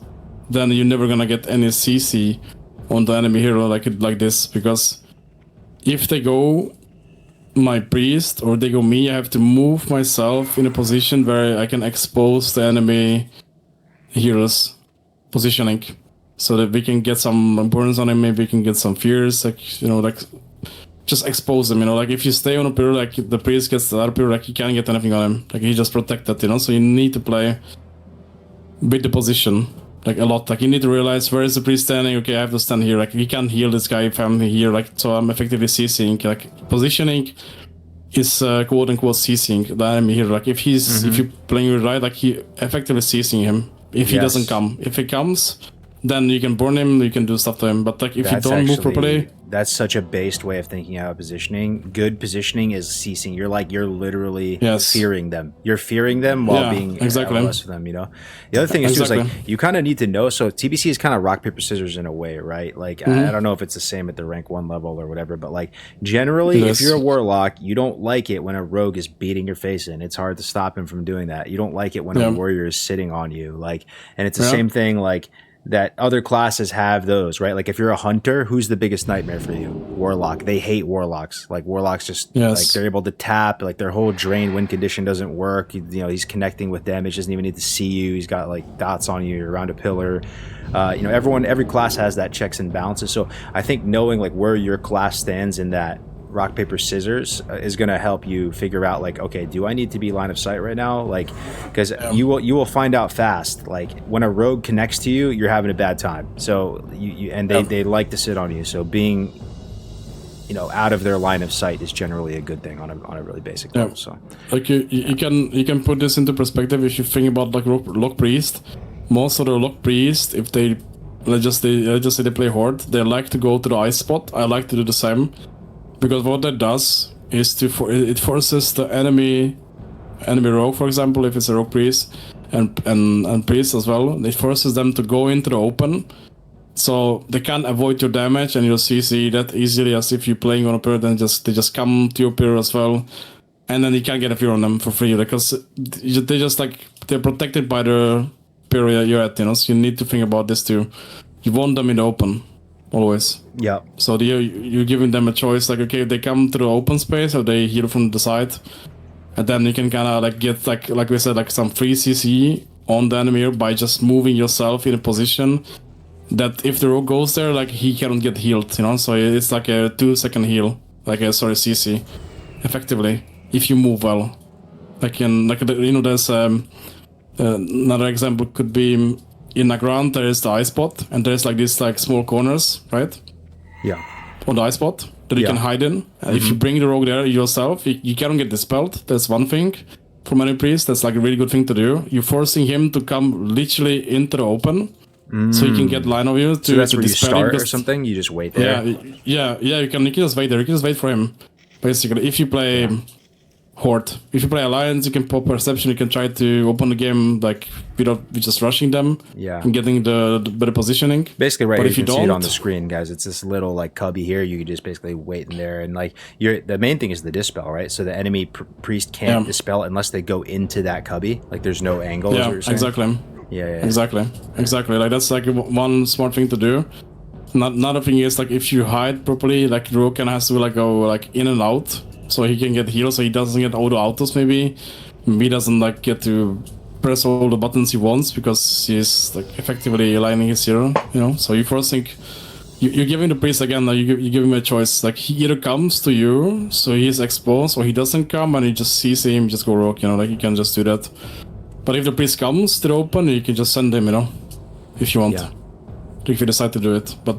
then you're never gonna get any CC on the enemy hero like this, because if they go my priest or they go me, I have to move myself in a position where I can expose the enemy heroes positioning, so that we can get some burns on him, maybe we can get some fears, like, you know, like just expose them, you know. Like if you stay on a pillar, like the priest gets the other pillar, like you can't get anything on him, like he's just protected, you know. So you need to play with the position like a lot. Like you need to realize, where is the priest standing? Okay, I have to stand here. Like he can't heal this guy if I'm here, like, so I'm effectively CCing. Like positioning is quote unquote CCing the enemy here. Like if he's if you're playing it right, like he effectively CCing him. If he doesn't come, if he comes, then you can burn him, you can do stuff to him. But like if you don't move properly, that's such a based way of thinking about positioning. Good positioning is ceasing. You're literally fearing them. You're fearing them while being LOS for them, you know. The other thing is too, is like, you kind of need to know. So TBC is kind of rock paper scissors in a way, right? Like I don't know if it's the same at the rank 1 level or whatever, but like generally, if you're a warlock, you don't like it when a rogue is beating your face in. It's hard to stop him from doing that. You don't like it when a warrior is sitting on you, like, and it's the same thing, like, that other classes have those, right? Like if you're a hunter, who's the biggest nightmare for you? Warlock. They hate warlocks. Like warlocks just like they're able to tap, like their whole drain win condition doesn't work. You know, he's connecting with them. It doesn't even need to see you. He's got like dots on you around a pillar. You know, every class has that checks and balances. So I think knowing like where your class stands in that rock paper scissors is going to help you figure out like, okay, do I need to be line of sight right now? Like, because you will find out fast, like when a rogue connects to you, you're having a bad time. So they like to sit on you, so being, you know, out of their line of sight is generally a good thing on a really basic level. So like you can put this into perspective. If you think about like lock priest, most of the lock priest, if they let's just say they play Horde, they like to go to the ice spot. I like to do the same, because what that does is it forces the enemy rogue, for example, if it's a rogue priest and priest as well, it forces them to go into the open, so they can't avoid your damage and your CC that easily as if you're playing on a Pyre. Then they just come to your Pyre as well, and then you can't get a fear on them for free, because they just like they're protected by the Pyre you're at, so you need to think about this too. You want them in the open always. Yeah. So you're giving them a choice, like, okay, if they come to the open space or they heal from the side, and then you can kind of like get like we said, like some free CC on the enemy by just moving yourself in a position that if the rogue goes there, like he cannot get healed, so it's like a 2-second heal, like a CC effectively if you move well. Like there's another example could be in the ground there is the ice spot, and there's like these like small corners, right? Yeah. On the ice spot that you can hide in. If you bring the rogue there yourself, you cannot get dispelled. That's one thing. For many priests, that's like a really good thing to do. You're forcing him to come literally into the open, so you can get line of you to. So that's to where you dispel start him, or something. You just wait there. Yeah. You can just wait there. You can just wait for him. Basically, if you play Horde, if you play Alliance, you can pop Perception. You can try to open the game like without just rushing them. Yeah. And getting the better positioning. Basically, right. But You if you can see it on don't- the screen, guys. It's this little like cubby here. You can just basically wait in there, and like the main thing is the dispel, right? So the enemy priest can't dispel unless they go into that cubby. Like there's no angle. Yeah, exactly. Yeah. Exactly. Like that's like one smart thing to do. Another thing is like if you hide properly, like the rogue can has to like go like in and out, so he can get healed, so he doesn't get autos. Maybe he doesn't like get to press all the buttons he wants because he's like effectively aligning his hero. So you're forcing. You're giving the priest again. Like you give him a choice. Like he either comes to you, so he's exposed, or he doesn't come and you just sees him, just go rogue. Like you can just do that. But if the priest comes to the open, you can just send him, if you want. Yeah. If you decide to do it. But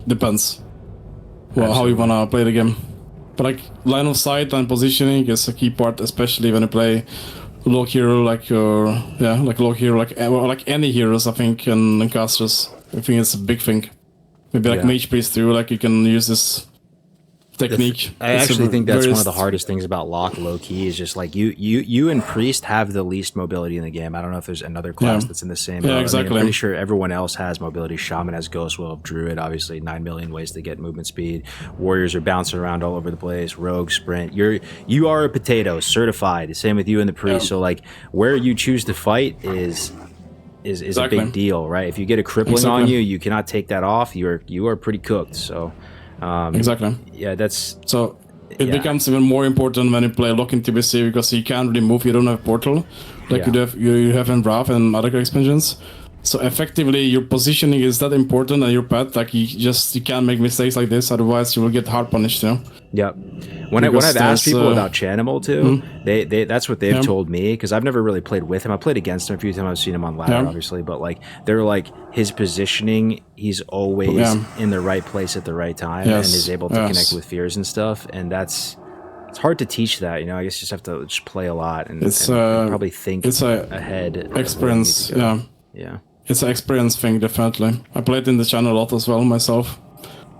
depends how you wanna play the game. But like line of sight and positioning is a key part, especially when you play low hero like low hero like any heroes, I think, and casters. I think it's a big thing. Maybe like mage priest too, like you can use this technique. I actually think that's one of the hardest things about lock low key is just like you and priest have the least mobility in the game. I don't know if there's another class that's in the same. Yeah, exactly. I'm pretty sure everyone else has mobility. Shaman has ghost will, druid obviously 9 million ways to get movement speed. Warriors are bouncing around all over the place. Rogue sprint. You are a potato certified. Same with you and the priest. So like where you choose to fight is a big deal, right? If you get a crippling on you, you cannot take that off. You are pretty cooked. So. Exactly. Yeah, that's so. It becomes even more important when you play lock in TBC because you can't really move. You don't have portal like you have in Wrath and other expansions. So effectively, your positioning is that important, and your path, like you can't make mistakes like this. Otherwise, you will get hard punished. Yep. When I've asked people about Chanimal too, they that's what they've told me, because I've never really played with him. I played against him a few times. I've seen him on ladder, obviously, but like they're like his positioning, he's always in the right place at the right time and is able to connect with fears and stuff. And it's hard to teach that. I guess you just have to just play a lot and probably think ahead. Experience. Yeah. It's an experience thing, definitely. I played in the channel a lot as well myself.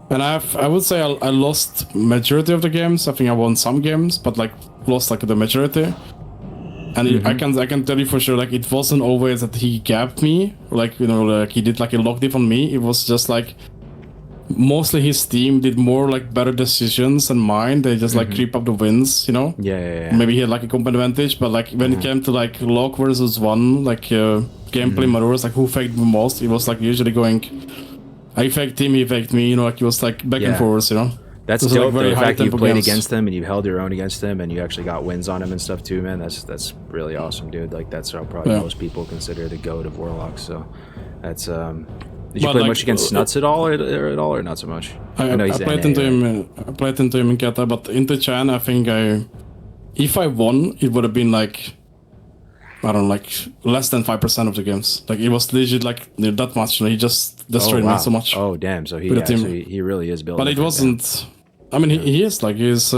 And I would say I lost majority of the games. I think I won some games, but like lost like the majority. And I can tell you for sure, like it wasn't always that he gapped me, like like he did like a lock diff on me. It was just like mostly his team did more like better decisions than mine. They just like creep up the wins, Yeah. Maybe he had like a comp advantage, but like when it came to like lock versus one, like gameplay matters, like who faked the most, it was like usually going, I faked him, he faked me, like it was like back and forwards, That's dope. Like the fact that you played against them and you held your own against them and you actually got wins on him and stuff too, man. That's really awesome, dude. Like that's how probably most people consider the GOAT of Warlocks. So that's Did you play much against Snuts at all, or not so much? I know he's played into him. I played into him in Kata, but into Chan, I think if I won, it would have been like, I don't know, like less than 5% of the games. Like it was legit like that much. He just destroyed me so much. Oh damn! So he really is built. But it wasn't. I mean, he is like he's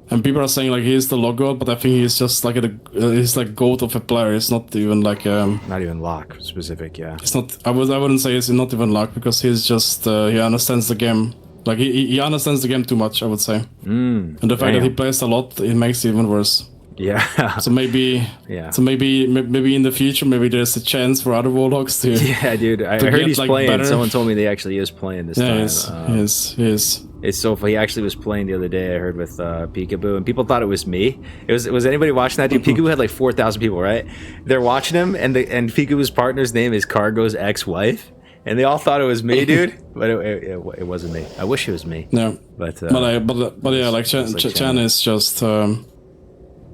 And people are saying like he's the logo, but I think he's just like he's like goat of a player. It's not even like not even lock specific. Yeah, it's not. I wouldn't say it's not even luck because he's just he understands the game. Like he understands the game too much, I would say. And the fact that he plays a lot, it makes it even worse. Yeah. So maybe in the future, maybe there's a chance for other Warlocks to. Yeah, dude. I heard he's like playing. Better. Someone told me they actually is playing this time. He is. It's so funny. He actually was playing the other day. I heard with Peekaboo, and people thought it was me. Was anybody watching that? Dude, Peekaboo had like 4,000 people, right? They're watching him, and Peekaboo's partner's name is Kargo's ex-wife, and they all thought it was me, dude. But it wasn't me. I wish it was me. No, but yeah, like Chan is just.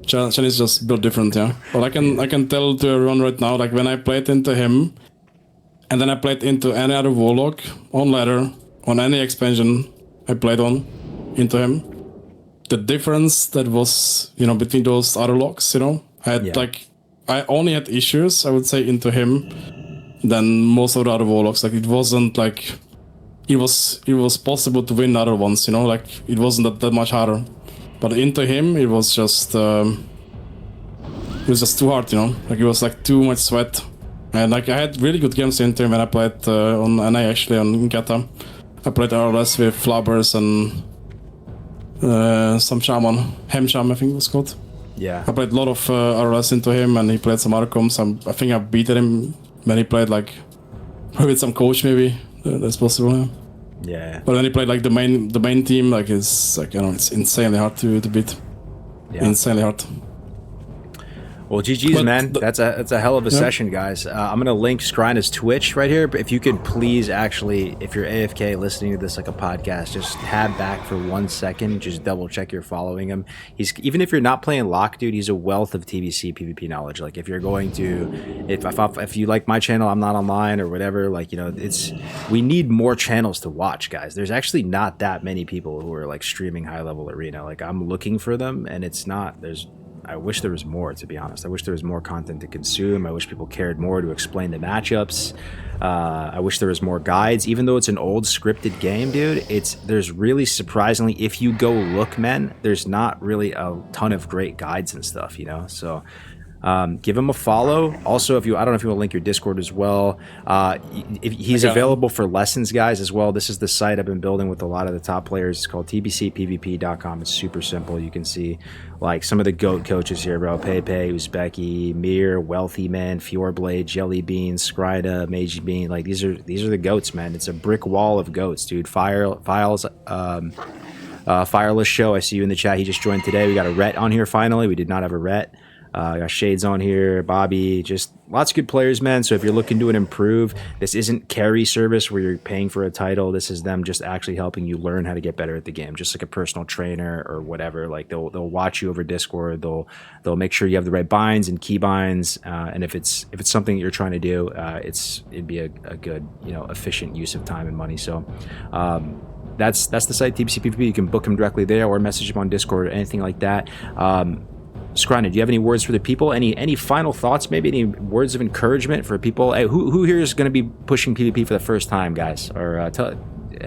Chan is just built different, yeah. But I can tell to everyone right now, like when I played into him, and then I played into any other Warlock on ladder, on any expansion I played on into him, the difference that was, between those other locks, I had I only had issues, I would say, into him than most of the other Warlocks. Like it wasn't like it was possible to win other ones, like it wasn't that much harder. But into him, it was just too hard, Like it was like too much sweat, and like I had really good games into him when I played on Gata. I played RLS with Flabbers and some Shaman, Hemsham, I think it was called. Yeah. I played a lot of RLS into him, and he played some other comps. I think I beat him when he played like with some coach, maybe that's possible. Yeah. Yeah. But when he played like the main team, like it's like it's insanely hard to beat. Yeah. Insanely hard. Well, GG's, man. That's a hell of a session, guys. I'm gonna link Scryna's Twitch right here. But if you could please, actually, if you're AFK listening to this like a podcast, just tab back for 1 second. Just double check you're following him. Even if you're not playing lock, dude, he's a wealth of TBC PvP knowledge. Like if you're going to, if you like my channel, I'm not online or whatever. Like we need more channels to watch, guys. There's actually not that many people who are like streaming high level arena. Like I'm looking for them, and it's not. I wish there was more, to be honest. I wish there was more content to consume. I wish people cared more to explain the matchups. I wish there was more guides. Even though it's an old scripted game, dude, there's really surprisingly, if you go look, men, there's not really a ton of great guides and stuff, So give him a follow. Also, I don't know if you want to link your Discord as well. He's available for lessons, guys, as well. This is the site I've been building with a lot of the top players. It's called tbcpvp.com. It's super simple. You can see like some of the GOAT coaches here, bro. Pepe, Uzbeki, Mir, Wealthy Man, Fjordblade, Jelly Bean, Scryna, Mage Bean. Like these are the GOATs, man. It's a brick wall of GOATs, dude. Fireless Show. I see you in the chat. He just joined today. We got a Rhett on here finally. We did not have a Rhett. Got Shades on here, Bobby, just lots of good players, man. So if you're looking to improve, this isn't carry service where you're paying for a title. This is them just actually helping you learn how to get better at the game, just like a personal trainer or whatever. Like they'll watch you over Discord. They'll make sure you have the right binds and key binds. And if it's something that you're trying to do, it'd be a good, efficient use of time and money. So that's the site, TBC PvP. You can book him directly there or message him on Discord or anything like that. Scryna, do you have any words for the people? Any final thoughts? Maybe any words of encouragement for people? Hey, who here is going to be pushing PvP for the first time, guys? Or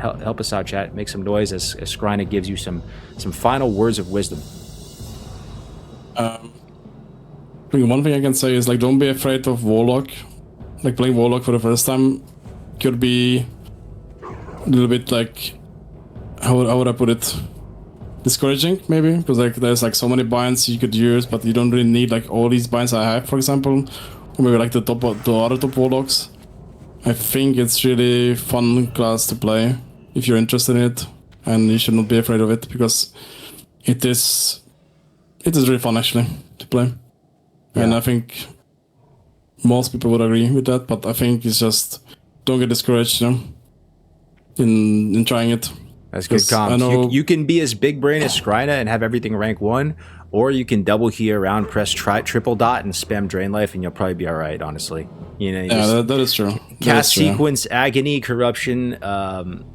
help us out, chat. Make some noise as Scryna gives you some final words of wisdom. I think one thing I can say is like don't be afraid of Warlock. Like playing Warlock for the first time could be a little bit like how would I put it? Discouraging maybe, because like there's like so many binds you could use, but you don't really need like all these binds I have, for example, or maybe like the other top Warlocks. I think it's really fun class to play if you're interested in it, and you should not be afraid of it because it is really fun actually to play. Yeah. And I think most people would agree with that, but I think it's just don't get discouraged, in trying it. That's good comms. You can be as big brain as Scryna and have everything rank 1, or you can double key around, press triple dot, and spam Drain Life, and you'll probably be all right, honestly. That is true. Cast Sequence, Agony, Corruption,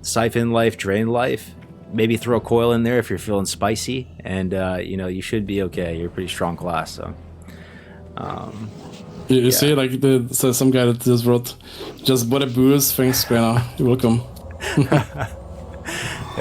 Siphon Life, Drain Life. Maybe throw a Coil in there if you're feeling spicy, and you should be okay. You're a pretty strong class, so. You see, like some guy that just wrote, just bought a boost, thanks Scryna, you're welcome.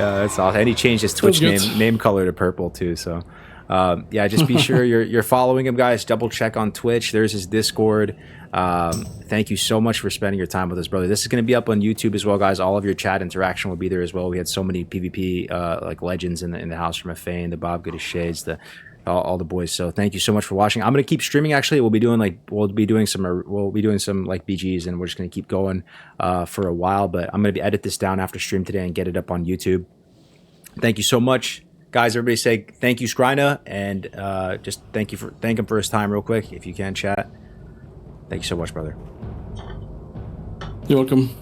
that's awesome. And he changed his Twitch name color to purple too. So, yeah, just be sure you're following him, guys. Double check on Twitch. There's his Discord. Thank you so much for spending your time with us, brother. This is going to be up on YouTube as well, guys. All of your chat interaction will be there as well. We had so many PvP like legends in the house, from a Fane, the Bob Goodish Shades, all the boys. So thank you so much for watching. I'm going to keep streaming. Actually, we'll be doing some like BGs, and we're just going to keep going for a while. But I'm going to edit this down after stream today and get it up on YouTube. Thank you so much, guys. Everybody say thank you, Scryna, and just thank him for his time real quick, if you can, chat. Thank you so much, brother. You're welcome.